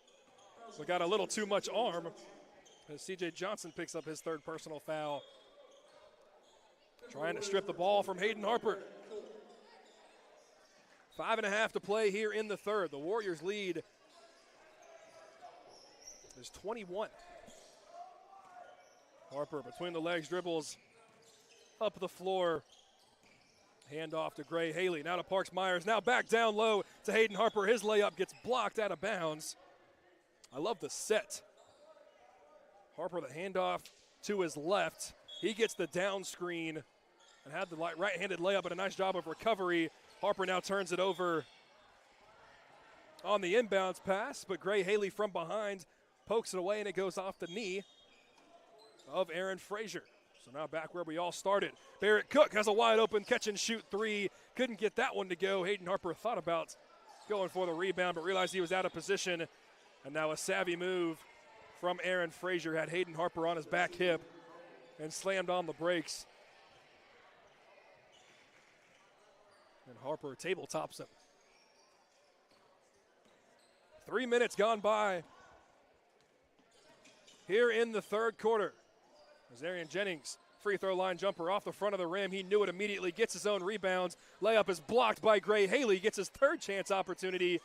but got a little too much arm as C.J. Johnson picks up his 3rd personal foul. Trying to strip the ball from Hayden Harper. 5.5 to play here in the third. The Warriors lead is 21. Harper between the legs dribbles up the floor. Hand off to Gray Haley. Now to Parks Myers. Now back down low to Hayden Harper. His layup gets blocked out of bounds. I love the set. Harper, the handoff to his left. He gets the down screen and had the right-handed layup, but a nice job of recovery. Harper now turns it over on the inbounds pass, but Gray Haley from behind pokes it away, and it goes off the knee of Aaron Frazier. So now back where we all started. Barrett Cook has a wide open catch and shoot 3. Couldn't get that one to go. Hayden Harper thought about going for the rebound, but realized he was out of position. And now a savvy move from Aaron Frazier had Hayden Harper on his back hip and slammed on the brakes. And Harper tabletops him. 3 minutes gone by here in the third quarter. As Arian Jennings Free throw line jumper off the front of the rim. He knew it immediately, gets his own rebounds. Layup is blocked by Gray Haley, gets his third chance opportunity,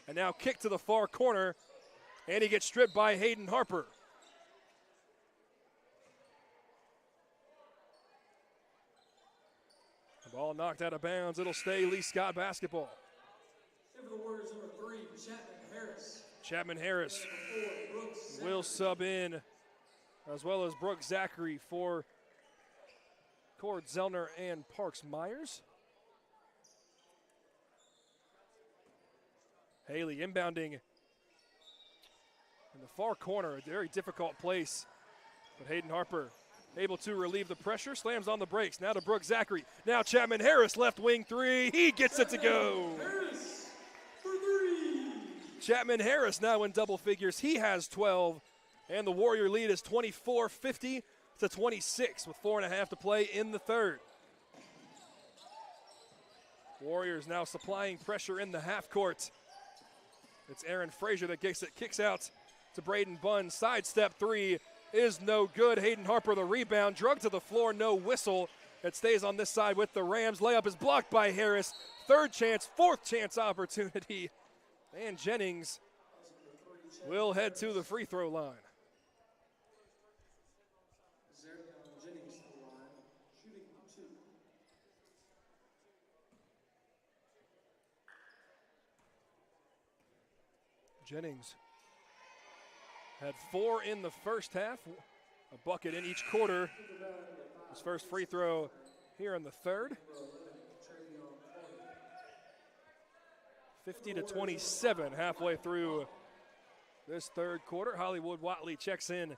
and now kick to the far corner, and he gets stripped by Hayden Harper. The ball knocked out of bounds. It'll stay Lee Scott basketball. And for the Warriors, number 3, Chapman Harris. Chapman Harris Number 4, Brooks will sub in, as well as Brooks Zachary for Cord Zellner and Parks Myers. Haley inbounding in the far corner, a very difficult place. But Hayden Harper able to relieve the pressure, slams on the brakes. Now to Brooks Zachary. Now Chapman Harris, left wing three. He gets it to go. Harris for 3. Chapman Harris now in double figures. He has 12, and the Warrior lead is 24-50 to 26 with 4.5 to play in the third. Warriors now supplying pressure in the half court. It's Aaron Frazier that gets it, kicks out to Braden Bunn. Sidestep three is no good. Hayden Harper the rebound, drug to the floor, no whistle. It stays on this side with the Rams. Layup is blocked by Harris. Third chance, fourth chance opportunity. And Jennings will head to the free throw line. Jennings to the line, shooting 2. Jennings had 4 in the first half, a bucket in each quarter. His first free throw here in the third. 50 to 27 halfway through this third quarter. Hollywood Watley checks in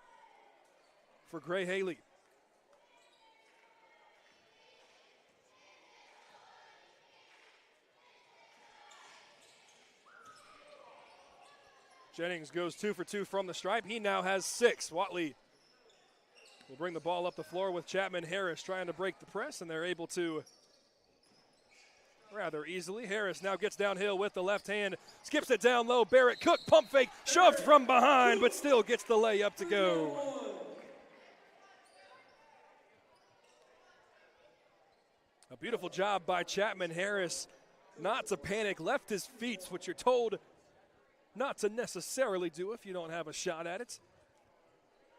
for Gray Haley. Jennings goes 2 for 2 from the stripe. He now has 6. Watley will bring the ball up the floor with Chapman Harris trying to break the press, and they're able to rather easily. Harris now gets downhill with the left hand, skips it down low. Barrett Cook, pump fake, shoved from behind, but still gets the layup to go. A beautiful job by Chapman Harris not to panic, left his feet, which you're told not to necessarily do if you don't have a shot at it.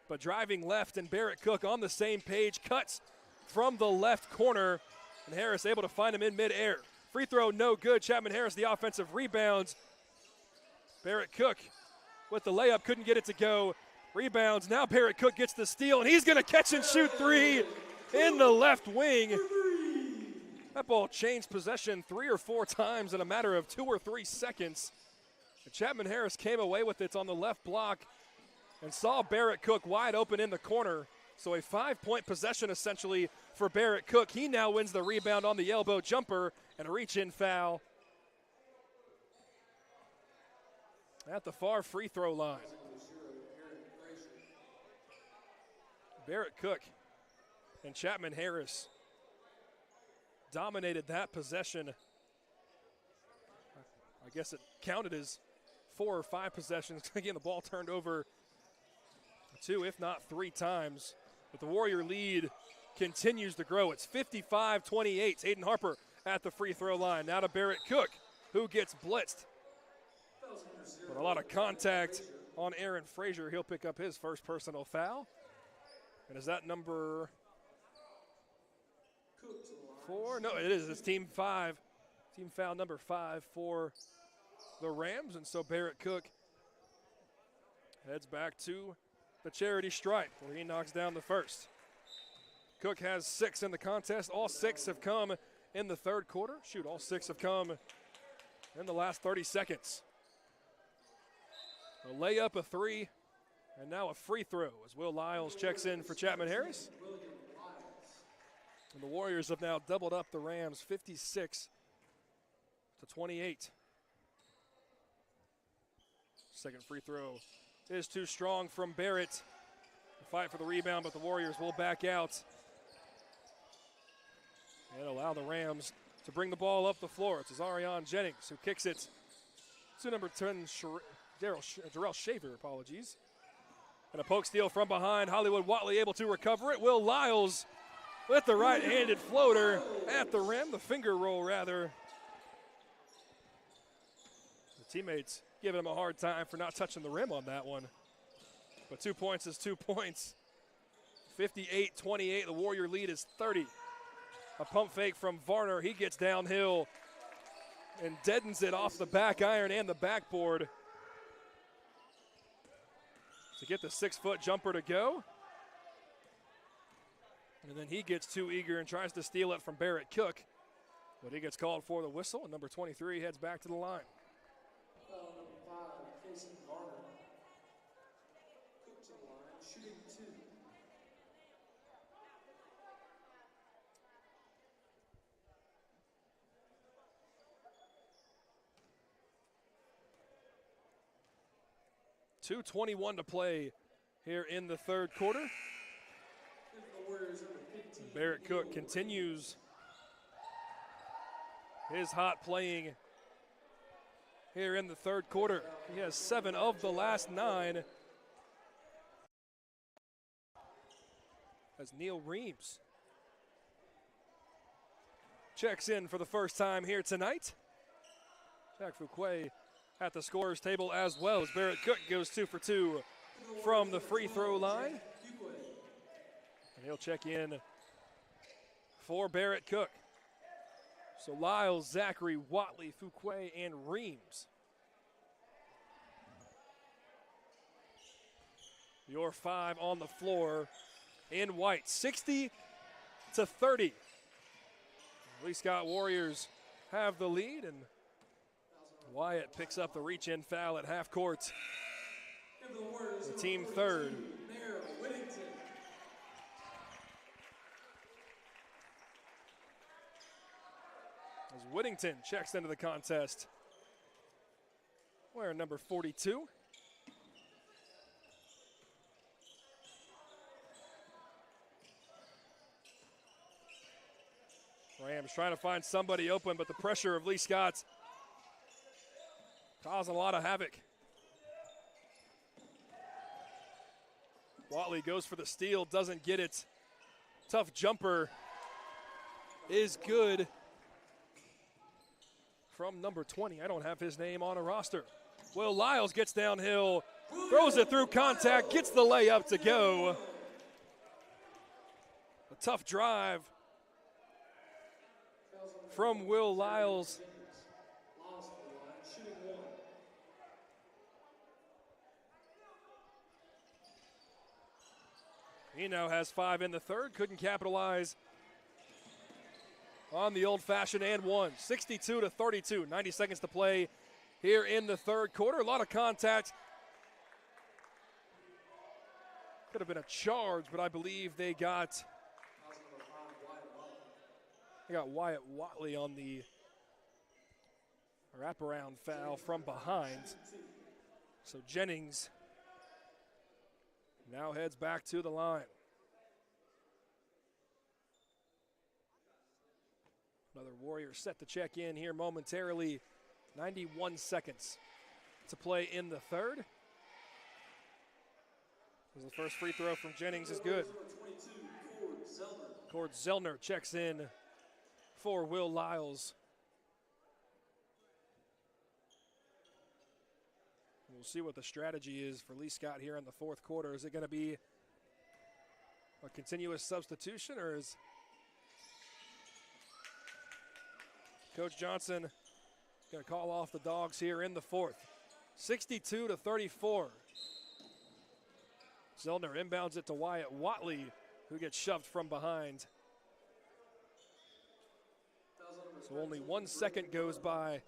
But driving left, and Barrett Cook on the same page, cuts from the left corner, and Harris able to find him in midair. Free throw no good. Chapman Harris the offensive rebounds. Barrett Cook with the layup, couldn't get it to go. Rebounds, now Barrett Cook gets the steal, and he's gonna catch and shoot 3 in the left wing. That ball changed possession 3 or 4 times in a matter of 2 or 3 seconds. Chapman Harris came away with it on the left block and saw Barrett Cook wide open in the corner. So a 5-point possession essentially for Barrett Cook. He now wins the rebound on the elbow jumper and a reach-in foul at the far free throw line. Barrett Cook and Chapman Harris dominated that possession. I guess it counted as 4 or 5 possessions. Again, the ball turned over 2, if not 3 times. But the Warrior lead continues to grow. It's 55-28. Hayden Harper at the free throw line. Now to Barrett Cook, who gets blitzed. But a lot of contact on Aaron Frazier. He'll pick up his first personal foul. And is that number 4? No, it is. It's team 5. Team foul number 5 for the Rams. And so Barrett Cook heads back to the charity stripe where he knocks down the first. Cook has 6 in the contest. All 6 have come in the third quarter. All 6 have come in the last 30 seconds. A layup, a 3, and now a free throw as Will Lyles checks in for Chapman Harris. And the Warriors have now doubled up the Rams 56-28. Second free throw is too strong from Barrett. The fight for the rebound, but the Warriors will back out and allow the Rams to bring the ball up the floor. It's Azarian Jennings who kicks it to number 10, Jarrell Shaver, apologies. And a poke steal from behind. Hollywood Watley able to recover it. Will Lyles with the right-handed floater at the rim, the finger roll rather. The teammates giving him a hard time for not touching the rim on that one. But 2 points is 2 points. 58-28, the Warrior lead is 30. A pump fake from Varner, he gets downhill and deadens it off the back iron and the backboard to get the 6-foot jumper to go. And then he gets too eager and tries to steal it from Barrett Cook. But he gets called for the whistle, and number 23 heads back to the line. Foul number 5, Casey Varner. Cook to the line, shooting 2. .221 to play here in the third quarter. Barrett Cook continues his hot playing here in the third quarter. He has 7 of the last 9. As Neil Reams checks in for the first time here tonight. Jack Fuquay at the scorer's table as well as Barrett Cook goes 2 for 2 from the free throw line. And he'll check in for Barrett Cook. So Lyles, Zachary, Watley, Fuquay, and Reams. Your 5 on the floor in white, 60-30. Lee Scott Warriors have the lead, and Wyatt picks up the reach-in foul at half court. The team third. As Whittington checks into the contest, wearing number 42. Rams trying to find somebody open, but the pressure of Lee Scott's causing a lot of havoc. Watley goes for the steal, doesn't get it. Tough jumper is good from number 20. I don't have his name on a roster. Will Lyles gets downhill, throws it through contact, gets the layup to go. A tough drive from Will Lyles. He now has 5 in the third, couldn't capitalize on the old-fashioned and one. 62-32, 90 seconds to play here in the third quarter. A lot of contact. Could have been a charge, but I believe they got Wyatt Watley on the wraparound foul from behind. So Jennings now heads back to the line. Another Warrior set to check in here momentarily. 91 seconds to play in the third. The first free throw from Jennings is good. Cord Zellner checks in for Will Lyles. We'll see what the strategy is for Lee Scott here in the fourth quarter. Is it going to be a continuous substitution, or is Coach Johnson going to call off the Dogs here in the fourth? 62-34. Zellner inbounds it to Wyatt Watley, who gets shoved from behind. So only 1 second goes by.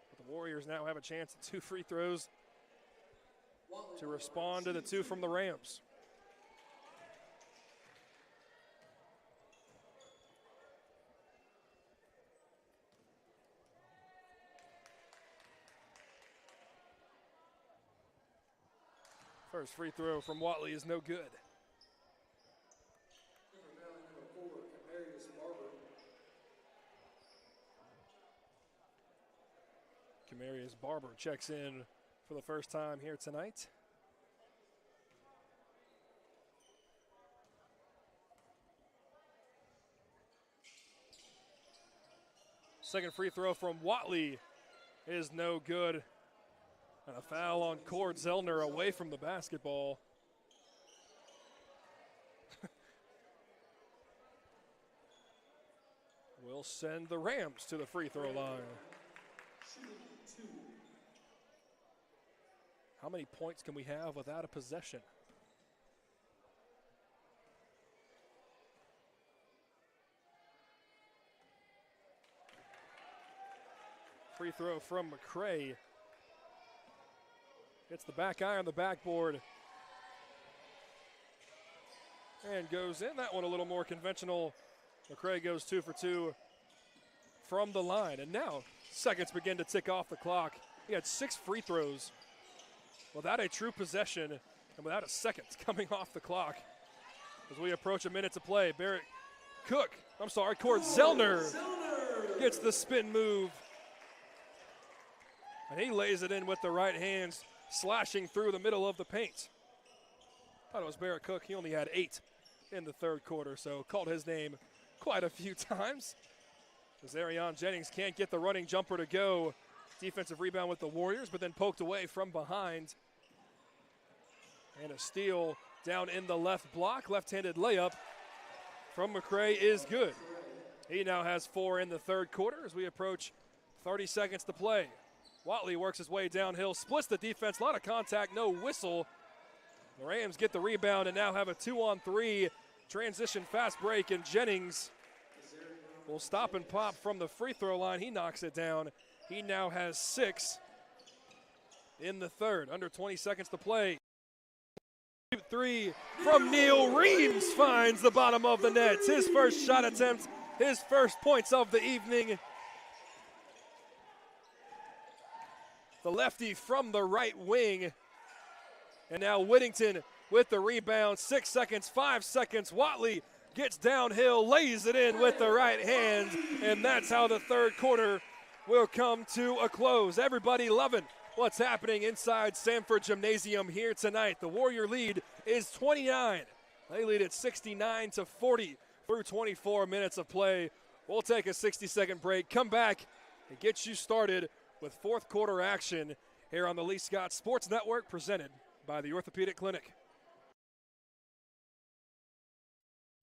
But the Warriors now have a chance at 2 free throws to respond to the 2 from the Rams. First free throw from Watley is no good. Kamarius Barber checks in for the first time here tonight. Second free throw from Watley is no good. And a foul on Cord Zellner away from the basketball. Will send the Rams to the free throw line. How many points can we have without a possession? Free throw from McCray. Hits the back iron on the backboard. And goes in. That one a little more conventional. McCray goes 2 for 2 from the line. And now seconds begin to tick off the clock. He had 6 free throws without a true possession and without a second coming off the clock. As we approach a minute to play, Cord Zellner gets the spin move. And he lays it in with the right hands, slashing through the middle of the paint. Thought it was Barrett Cook. He only had 8 in the third quarter, so called his name quite a few times. As Ariane Jennings can't get the running jumper to go. Defensive rebound with the Warriors, but then poked away from behind. And a steal down in the left block. Left-handed layup from McCray is good. He now has 4 in the third quarter as we approach 30 seconds to play. Watley works his way downhill, splits the defense, a lot of contact, no whistle. The Rams get the rebound and now have a 2-on-3 transition fast break, and Jennings will stop and pop from the free throw line. He knocks it down. He now has 6 in the third. Under 20 seconds to play. 3 from Neil Reams finds the bottom of the net. His first shot attempt, his first points of the evening. The lefty from the right wing. And now Whittington with the rebound. 6 seconds, 5 seconds. Watley gets downhill, lays it in with the right hand. And that's how the third quarter will come to a close. Everybody loving what's happening inside Sanford Gymnasium here tonight. The Warrior lead is 29. They lead at 69-40 through 24 minutes of play. We'll take a 60-second break, come back, and get you started with fourth quarter action here on the Lee Scott Sports Network, presented by the Orthopedic Clinic.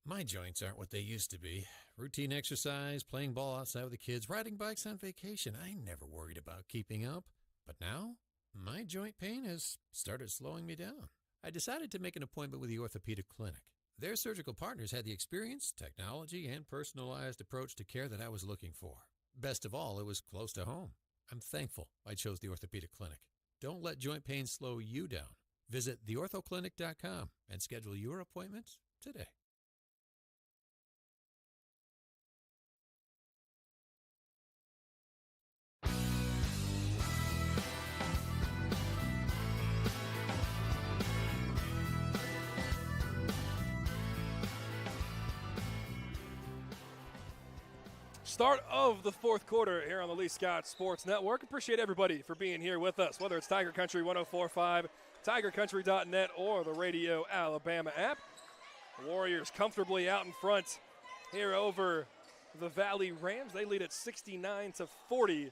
My joints aren't what they used to be. Routine exercise, playing ball outside with the kids, riding bikes on vacation. I never worried about keeping up. But now, my joint pain has started slowing me down. I decided to make an appointment with the Orthopedic Clinic. Their surgical partners had the experience, technology, and personalized approach to care that I was looking for. Best of all, it was close to home. I'm thankful I chose the Orthopedic Clinic. Don't let joint pain slow you down. Visit theorthoclinic.com and schedule your appointment today. Start of the fourth quarter here on the Lee Scott Sports Network. Appreciate everybody for being here with us, whether it's Tiger Country 104.5, tigercountry.net, or the Radio Alabama app. The Warriors comfortably out in front here over the Valley Rams. They lead at 69-40. And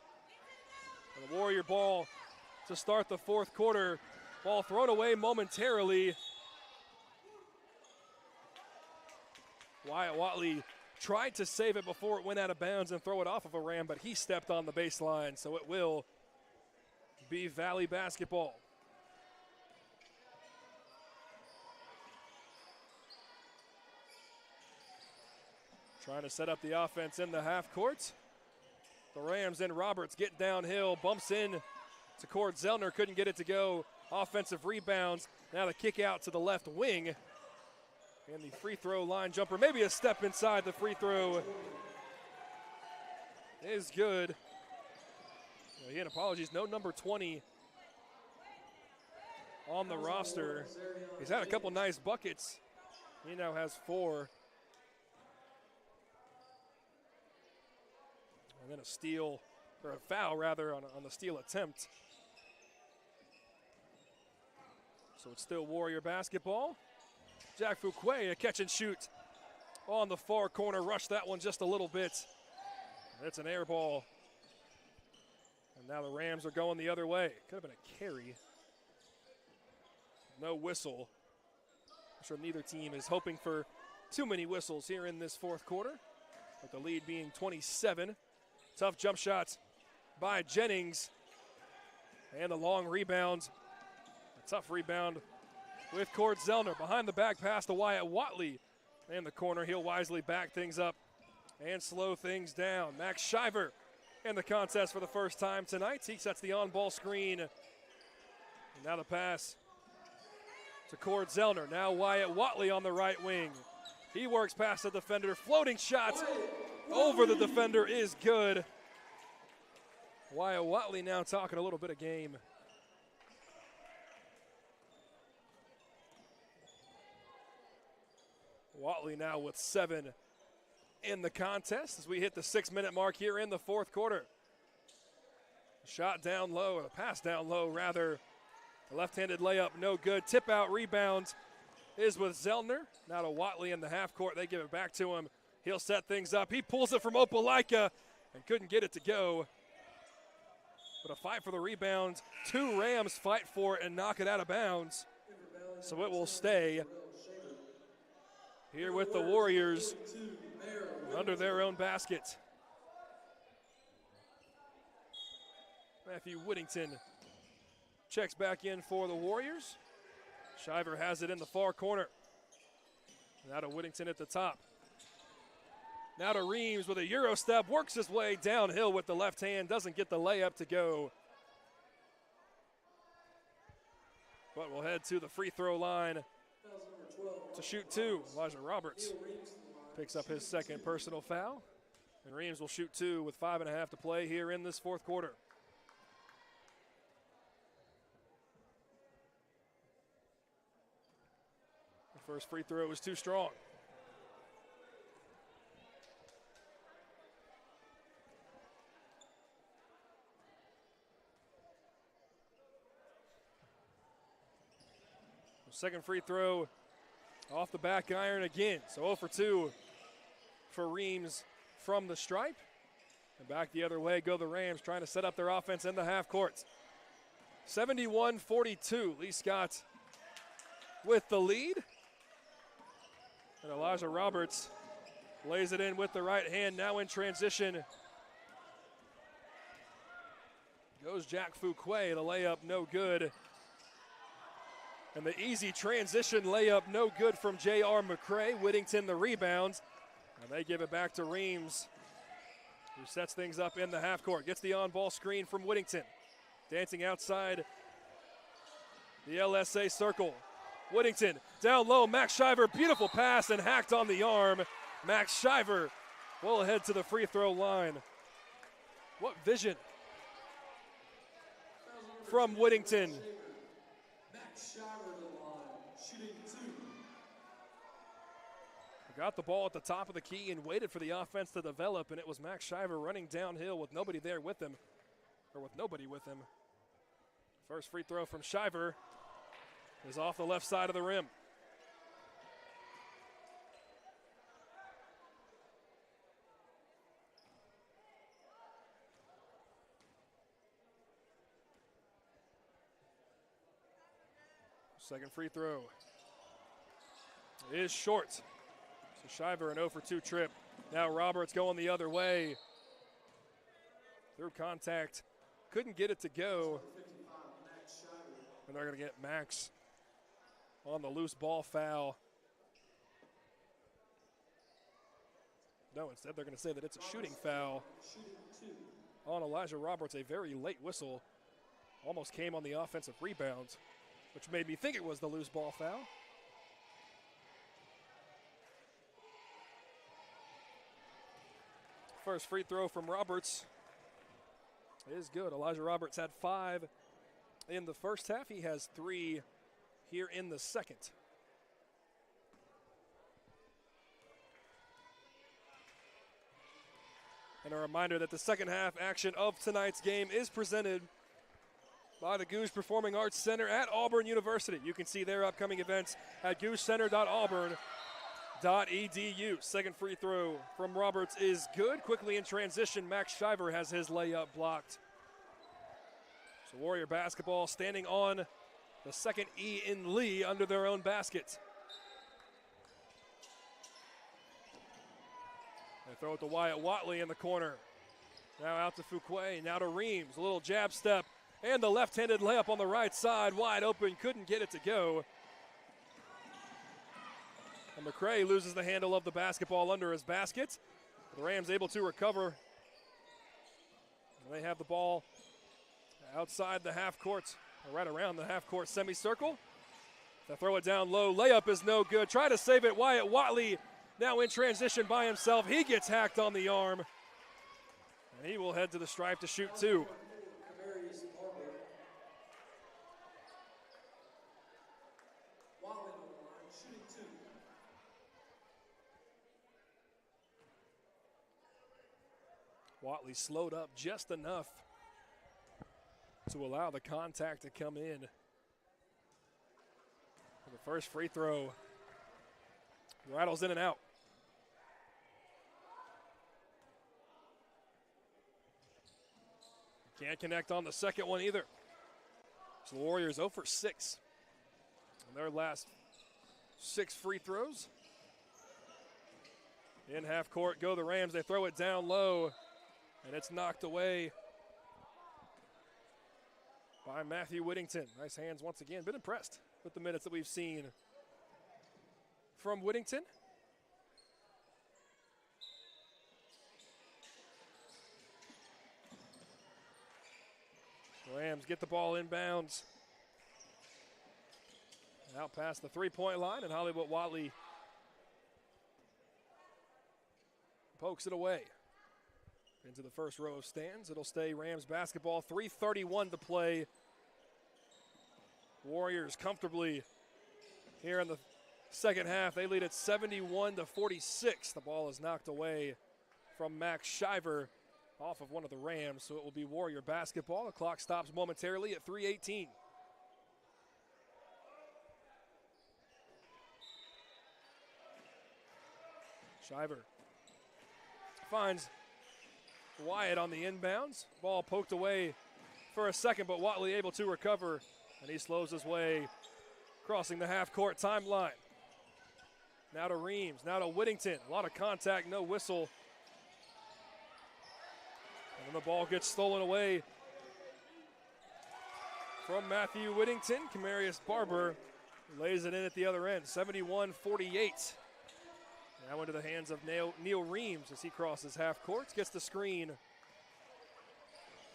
the Warrior ball to start the fourth quarter. Ball thrown away momentarily. Wyatt Watley tried to save it before it went out of bounds and throw it off of a Ram, but he stepped on the baseline, so it will be Valley basketball. Trying to set up the offense in the half court. The Rams and Roberts get downhill, bumps in to Cord Zellner, couldn't get it to go. Offensive rebounds. Now the kick out to the left wing. And the free throw line jumper, maybe a step inside the free throw, is good. Again, apologies, no number 20 on the roster. He's had a couple nice buckets. He now has 4. And then a steal, or a foul rather, on the steal attempt. So it's still Warrior basketball. Jack Fuquay, a catch and shoot on the far corner. Rushed that one just a little bit. It's an air ball. And now the Rams are going the other way. Could have been a carry. No whistle. I'm sure neither team is hoping for too many whistles here in this fourth quarter, with the lead being 27. Tough jump shots by Jennings. And a long rebound. A tough rebound with Cord Zellner. Behind the back pass to Wyatt Watley. In the corner, he'll wisely back things up and slow things down. Max Shiver in the contest for the first time tonight. He sets the on-ball screen. And now the pass to Cord Zellner. Now Wyatt Watley on the right wing. He works past the defender. Floating shots over the defender is good. Wyatt Watley now talking a little bit of game. Watley now with 7 in the contest as we hit the 6-minute mark here in the fourth quarter. Shot down low, or a pass down low rather. A left-handed layup, no good. Tip out rebound is with Zellner. Now to Watley in the half court. They give it back to him. He'll set things up. He pulls it from Opelika and couldn't get it to go. But a fight for the rebound. 2 Rams fight for it and knock it out of bounds. So it will stay here with the Warriors under their own basket. Matthew Whittington checks back in for the Warriors. Shiver has it in the far corner. Now to Whittington at the top. Now to Reeves with a Euro step, works his way downhill with the left hand, doesn't get the layup to go. But we'll head to the free throw line to shoot 2. Elijah Roberts picks up his second personal foul. And Reeves will shoot 2 with 5.5 to play here in this fourth quarter. The first free throw was too strong. Second free throw off the back iron again. So 0 for 2 for Reeves from the stripe. And back the other way go the Rams, trying to set up their offense in the half court. 71-42. Lee Scott with the lead. And Elijah Roberts lays it in with the right hand, now in transition. Goes Jack Fuquay, the layup no good. And the easy transition layup no good from J.R. McCray. Whittington the rebounds. And they give it back to Reeves, who sets things up in the half court. Gets the on-ball screen from Whittington. Dancing outside the LSA circle. Whittington down low. Max Shiver, beautiful pass and hacked on the arm. Max Shiver will head to the free throw line. What vision from Whittington. Got the ball at the top of the key and waited for the offense to develop, and it was Max Shiver running downhill with nobody there with him, or with nobody with him. First free throw from Shiver is off the left side of the rim. Second free throw is short. So Shiver an 0 for 2 trip. Now Roberts going the other way. Through contact. Couldn't get it to go. And they're going to get Max on the loose ball foul. No, instead they're going to say that it's a shooting foul on Elijah Roberts. A very late whistle. Almost came on the offensive rebound, which made me think it was the loose ball foul. First free throw from Roberts is good. Elijah Roberts had 5 in the first half. He has 3 here in the second. And a reminder that the second half action of tonight's game is presented by the Goose Performing Arts Center at Auburn University. You can see their upcoming events at goosecenter.auburn.edu. Second free throw from Roberts is good. Quickly in transition, Max Shiver has his layup blocked. So Warrior basketball standing on the second E in Lee under their own basket. They throw it to Wyatt Watley in the corner. Now out to Fuquay, now to Reams. A little jab step and the left-handed layup on the right side. Wide open, couldn't get it to go. And McCray loses the handle of the basketball under his basket. The Rams able to recover. And they have the ball outside the half court, or right around the half court semicircle. They throw it down low. Layup is no good. Try to save it. Wyatt Watley now in transition by himself. He gets hacked on the arm. And he will head to the stripe to shoot two. Watley slowed up just enough to allow the contact to come in. The first free throw rattles in and out. Can't connect on the second one either. So the Warriors 0 for 6 in their last 6 free throws. In half court go the Rams. They throw it down low, and it's knocked away by Matthew Whittington. Nice hands once again. Been impressed with the minutes that we've seen from Whittington. Rams get the ball inbounds. Out past the three-point line, and Hollywood Watley pokes it away into the first row of stands. It'll stay Rams basketball. 3:31 to play. Warriors comfortably here in the second half. They lead at 71-46. The ball is knocked away from Max Shiver off of one of the Rams, so it will be Warrior basketball. The clock stops momentarily at 3:18. Shiver finds Wyatt on the inbounds. Ball poked away for a second, but Watley able to recover, and he slows his way, crossing the half-court timeline. Now to Reams, now to Whittington. A lot of contact, no whistle. And then the ball gets stolen away from Matthew Whittington. Kamarius Barber lays it in at the other end, 71-48. Now into the hands of Neil Reams as he crosses half court, gets the screen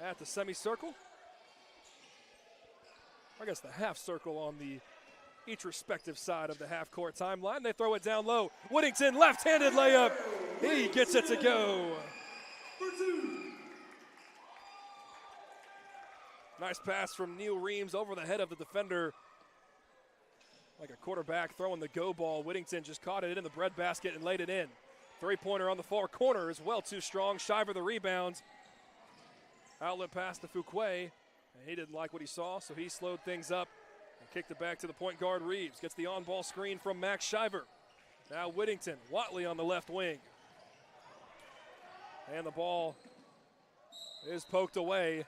at the semicircle. I guess the half circle on each respective side of the half court timeline. They throw it down low. Whittington, left-handed layup. He gets it to go. Nice pass from Neil Reams over the head of the defender. Like a quarterback throwing the go ball. Whittington just caught it in the breadbasket and laid it in. Three-pointer on the far corner is well too strong. Shiver the rebounds. Outlet pass to Fuquay, and he didn't like what he saw, so he slowed things up and kicked it back to the point guard Reeves. Gets the on-ball screen from Max Shiver. Now Whittington, Watley on the left wing. And the ball is poked away.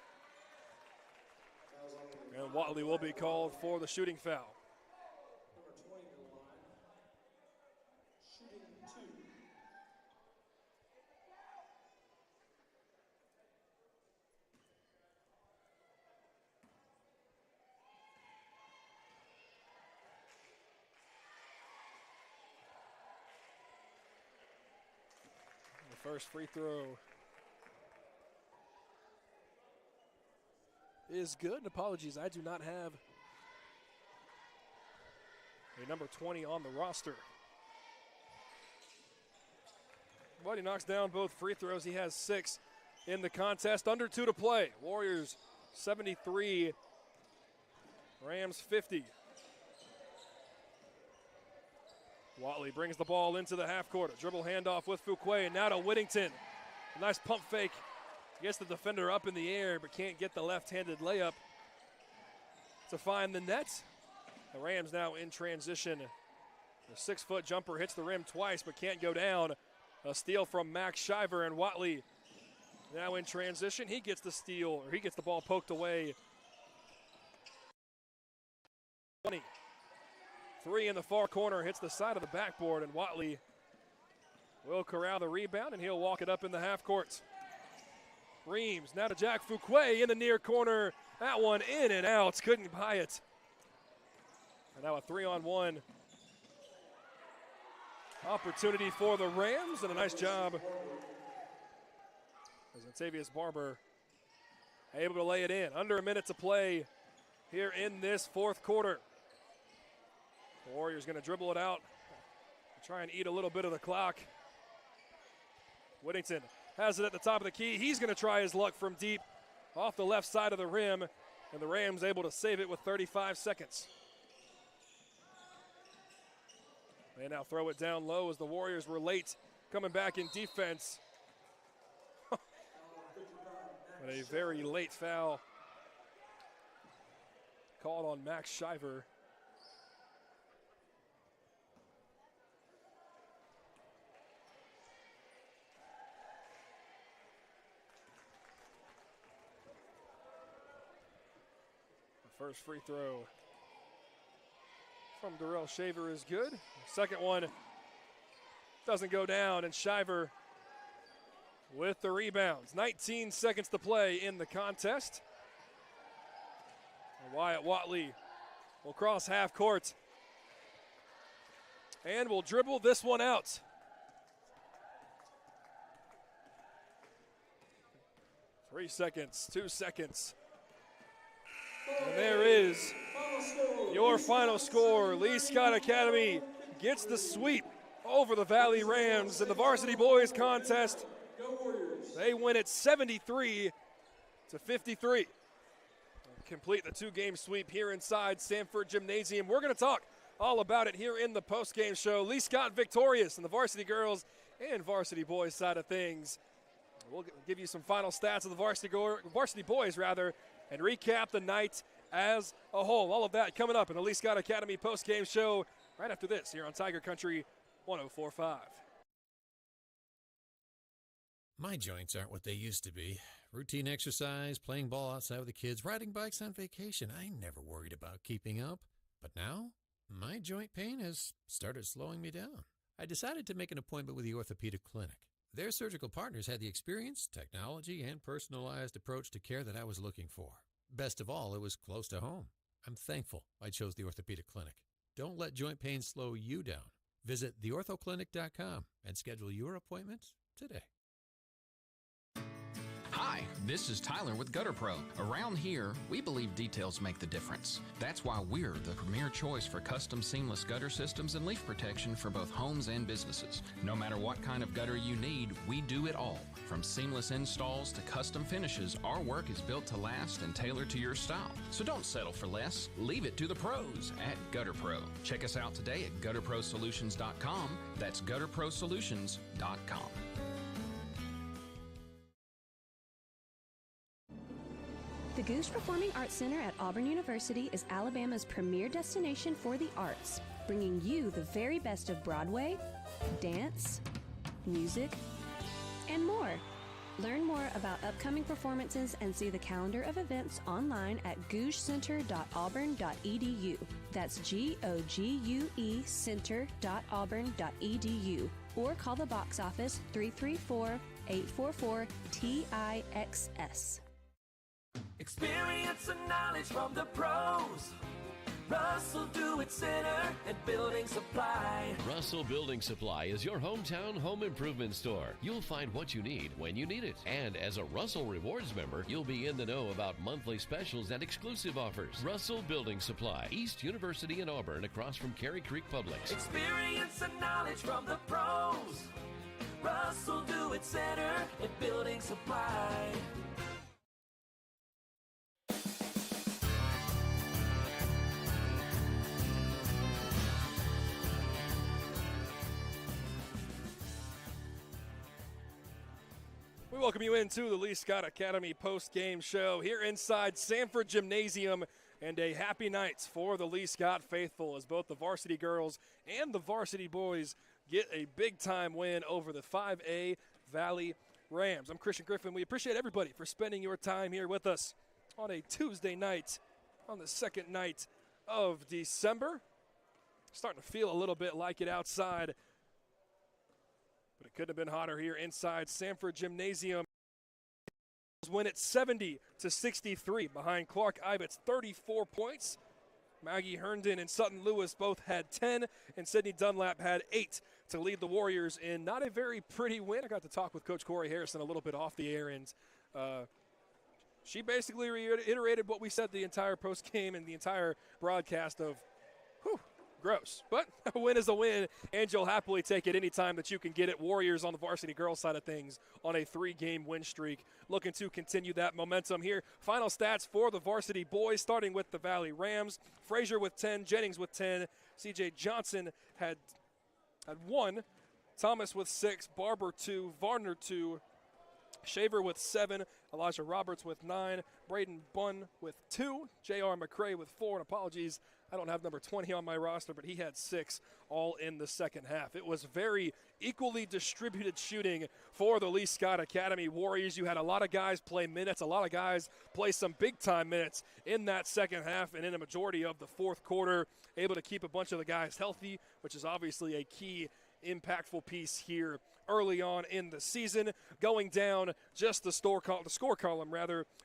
And Watley will be called for the shooting foul. First free throw is good. And apologies, I do not have a number 20 on the roster. But he knocks down both free throws. He has 6 in the contest. Under 2 to play. Warriors 73, Rams 50. Watley brings the ball into the half court. A dribble handoff with Fuquay, and now to Whittington. A nice pump fake. Gets the defender up in the air, but can't get the left-handed layup to find the net. The Rams now in transition The 6-foot jumper hits the rim twice but can't go down. A steal from Max Shiver, and Watley now in transition. He gets the steal, or he gets the ball poked away. 20. 3 in the far corner, hits the side of the backboard, and Watley will corral the rebound, and he'll walk it up in the half court. Reams now to Jack Fuquay in the near corner. That one in and out, couldn't buy it. And now a 3-on-1 opportunity for the Rams, and a nice job as Octavius Barber able to lay it in. Under a minute to play here in this fourth quarter. The Warriors going to dribble it out, try and eat a little bit of the clock. Whittington has it at the top of the key. He's going to try his luck from deep off the left side of the rim, and the Rams able to save it with 35 seconds. They now throw it down low as the Warriors were late coming back in defense. But a very late foul called on Max Shiver. The first free throw from Darrell Shaver is good. The second one doesn't go down, and Shiver with the rebounds. 19 seconds to play in the contest. And Wyatt Watley will cross half court and will dribble this one out. Three seconds, 2 seconds. And there is your final score. Lee Scott Academy gets the sweep over the Valley Rams in the varsity boys contest. They win it 73-53. Complete the two-game sweep here inside Sanford Gymnasium. We're going to talk all about it here in the post-game show. Lee Scott victorious in the varsity girls and varsity boys side of things. We'll give you some final stats of the varsity boys and recap the night as a whole. All of that coming up in the Lee Scott Academy post-game show right after this here on Tiger Country 104.5. My joints aren't what they used to be. Routine exercise, playing ball outside with the kids, riding bikes on vacation. I never worried about keeping up. But now, my joint pain has started slowing me down. I decided to make an appointment with the Orthopedic Clinic. Their surgical partners had the experience, technology, and personalized approach to care that I was looking for. Best of all, it was close to home. I'm thankful I chose the Orthopedic Clinic. Don't let joint pain slow you down. Visit theorthoclinic.com and schedule your appointment today. Hi, this is Tyler with Gutter Pro. Around here, we believe details make the difference. That's why we're the premier choice for custom seamless gutter systems and leak protection for both homes and businesses. No matter what kind of gutter you need, we do it all. From seamless installs to custom finishes, our work is built to last and tailored to your style. So don't settle for less. Leave it to the pros at Gutter Pro. Check us out today at gutterprosolutions.com. That's gutterprosolutions.com. The Goose Performing Arts Center at Auburn University is Alabama's premier destination for the arts, bringing you the very best of Broadway, dance, music, and more. Learn more about upcoming performances and see the calendar of events online at gougecenter.auburn.edu. That's GOGUE center.auburn.edu. Or call the box office 334-844-TIXS. Experience and knowledge from the pros. Russell Do-It Center and Building Supply. Russell Building Supply is your hometown home improvement store. You'll find what you need when you need it. And as a Russell Rewards member, you'll be in the know about monthly specials and exclusive offers. Russell Building Supply, East University in Auburn, across from Cary Creek Publix. Experience and knowledge from the pros. Russell Do-It Center and Building Supply. We welcome you into the Lee Scott Academy post-game show here inside Sanford Gymnasium and a happy night for the Lee Scott faithful as both the varsity girls and the varsity boys get a big-time win over the 5A Valley Rams. I'm Christian Griffin. We appreciate everybody for spending your time here with us on a Tuesday night, on the second night of December. Starting to feel a little bit like it outside, but it could have been hotter here inside Sanford Gymnasium. Win at 70-63 behind Clark Ibett's 34 points. Maggie Herndon and Sutton Lewis both had 10, and Sydney Dunlap had 8 to lead the Warriors in not a very pretty win. I got to talk with Coach Corey Harrison a little bit off the air, and she basically reiterated what we said the entire post-game and the entire broadcast of, gross. But a win is a win, and you'll happily take it anytime that you can get it. Warriors on the varsity girls side of things on a 3-game win streak, looking to continue that momentum here. Final stats for the varsity boys, starting with the Valley Rams. Frazier with 10, Jennings with 10, C.J. Johnson had 1, Thomas with 6, Barber 2, Varner 2, Shaver with 7, Elijah Roberts with 9, Braden Bunn with 2, J.R. McCray with 4, and apologies, I don't have number 20 on my roster, but he had 6 all in the second half. It was very equally distributed shooting for the Lee Scott Academy Warriors. You had a lot of guys play minutes, a lot of guys play some big-time minutes in that second half and in a majority of the fourth quarter, able to keep a bunch of the guys healthy, which is obviously a key impactful piece here early on in the season. Going down just the score column,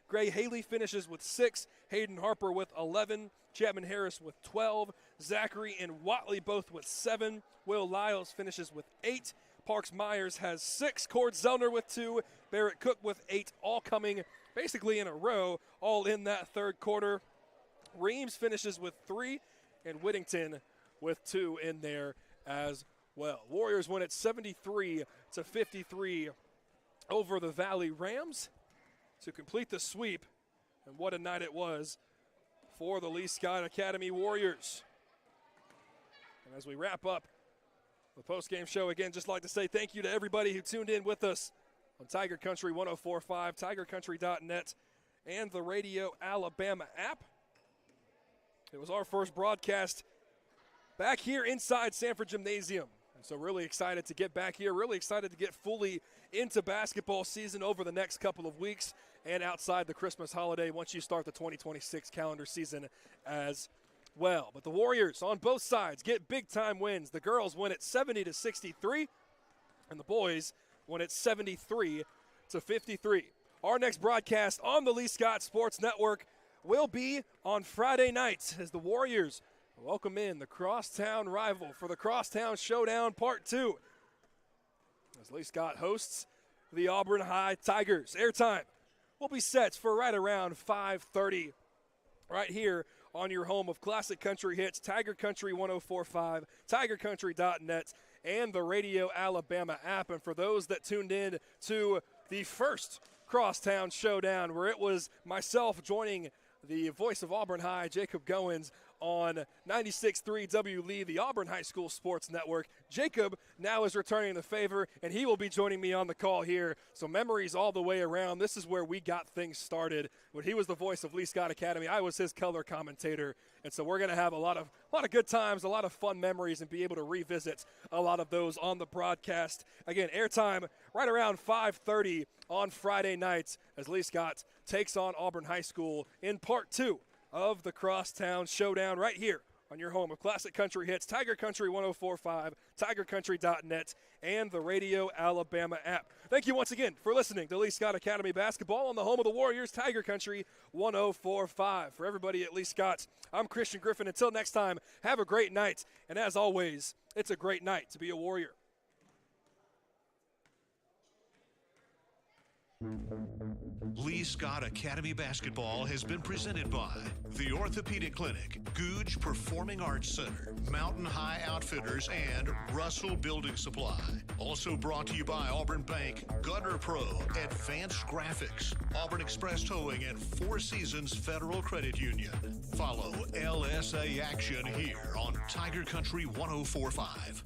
Gray Haley finishes with 6, Hayden Harper with 11, Chapman Harris with 12, Zachary and Watley both with 7, Will Lyles finishes with 8, Parks Myers has 6, Cord Zellner with 2, Barrett Cook with 8, all coming basically in a row, all in that third quarter. Reams finishes with 3, and Whittington with 2 in there as well. Warriors win at 73-53 over the Valley Rams to complete the sweep, and what a night it was for the Lee Scott Academy Warriors. And as we wrap up the post-game show, again, just like to say thank you to everybody who tuned in with us on Tiger Country 104.5, tigercountry.net, and the Radio Alabama app. It was our first broadcast back here inside Sanford Gymnasium. So really excited to get back here, really excited to get fully into basketball season over the next couple of weeks and outside the Christmas holiday once you start the 2026 calendar season as well. But the Warriors on both sides get big-time wins. The girls win at 70-63, and the boys win at 73-53. Our next broadcast on the Lee Scott Sports Network will be on Friday night as the Warriors welcome in the Crosstown rival for the Crosstown Showdown Part 2. As Lee Scott hosts the Auburn High Tigers. Airtime will be set for right around 5:30 right here on your home of classic country hits, Tiger Country 104.5, tigercountry.net, and the Radio Alabama app. And for those that tuned in to the first Crosstown Showdown, where it was myself joining the voice of Auburn High, Jacob Goins, on 96.3 W. Lee, the Auburn High School Sports Network. Jacob now is returning the favor, and he will be joining me on the call here. So memories all the way around. This is where we got things started. When he was the voice of Lee Scott Academy, I was his color commentator. And so we're going to have a lot of good times, a lot of fun memories, and be able to revisit a lot of those on the broadcast. Again, airtime right around 5:30 on Friday nights as Lee Scott takes on Auburn High School in Part 2 of the Crosstown Showdown right here on your home of classic country hits, Tiger Country 104.5, tigercountry.net, and the Radio Alabama app. Thank you once again for listening to Lee Scott Academy Basketball on the home of the Warriors, Tiger Country 104.5. For everybody at Lee Scott, I'm Christian Griffin. Until next time, have a great night. And as always, it's a great night to be a Warrior. Lee Scott Academy Basketball has been presented by the Orthopedic Clinic, Googe Performing Arts Center, Mountain High Outfitters, and Russell Building Supply. Also brought to you by Auburn Bank, Gutter Pro, Advanced Graphics, Auburn Express Towing, and Four Seasons Federal Credit Union. Follow LSA action here on Tiger Country 104.5.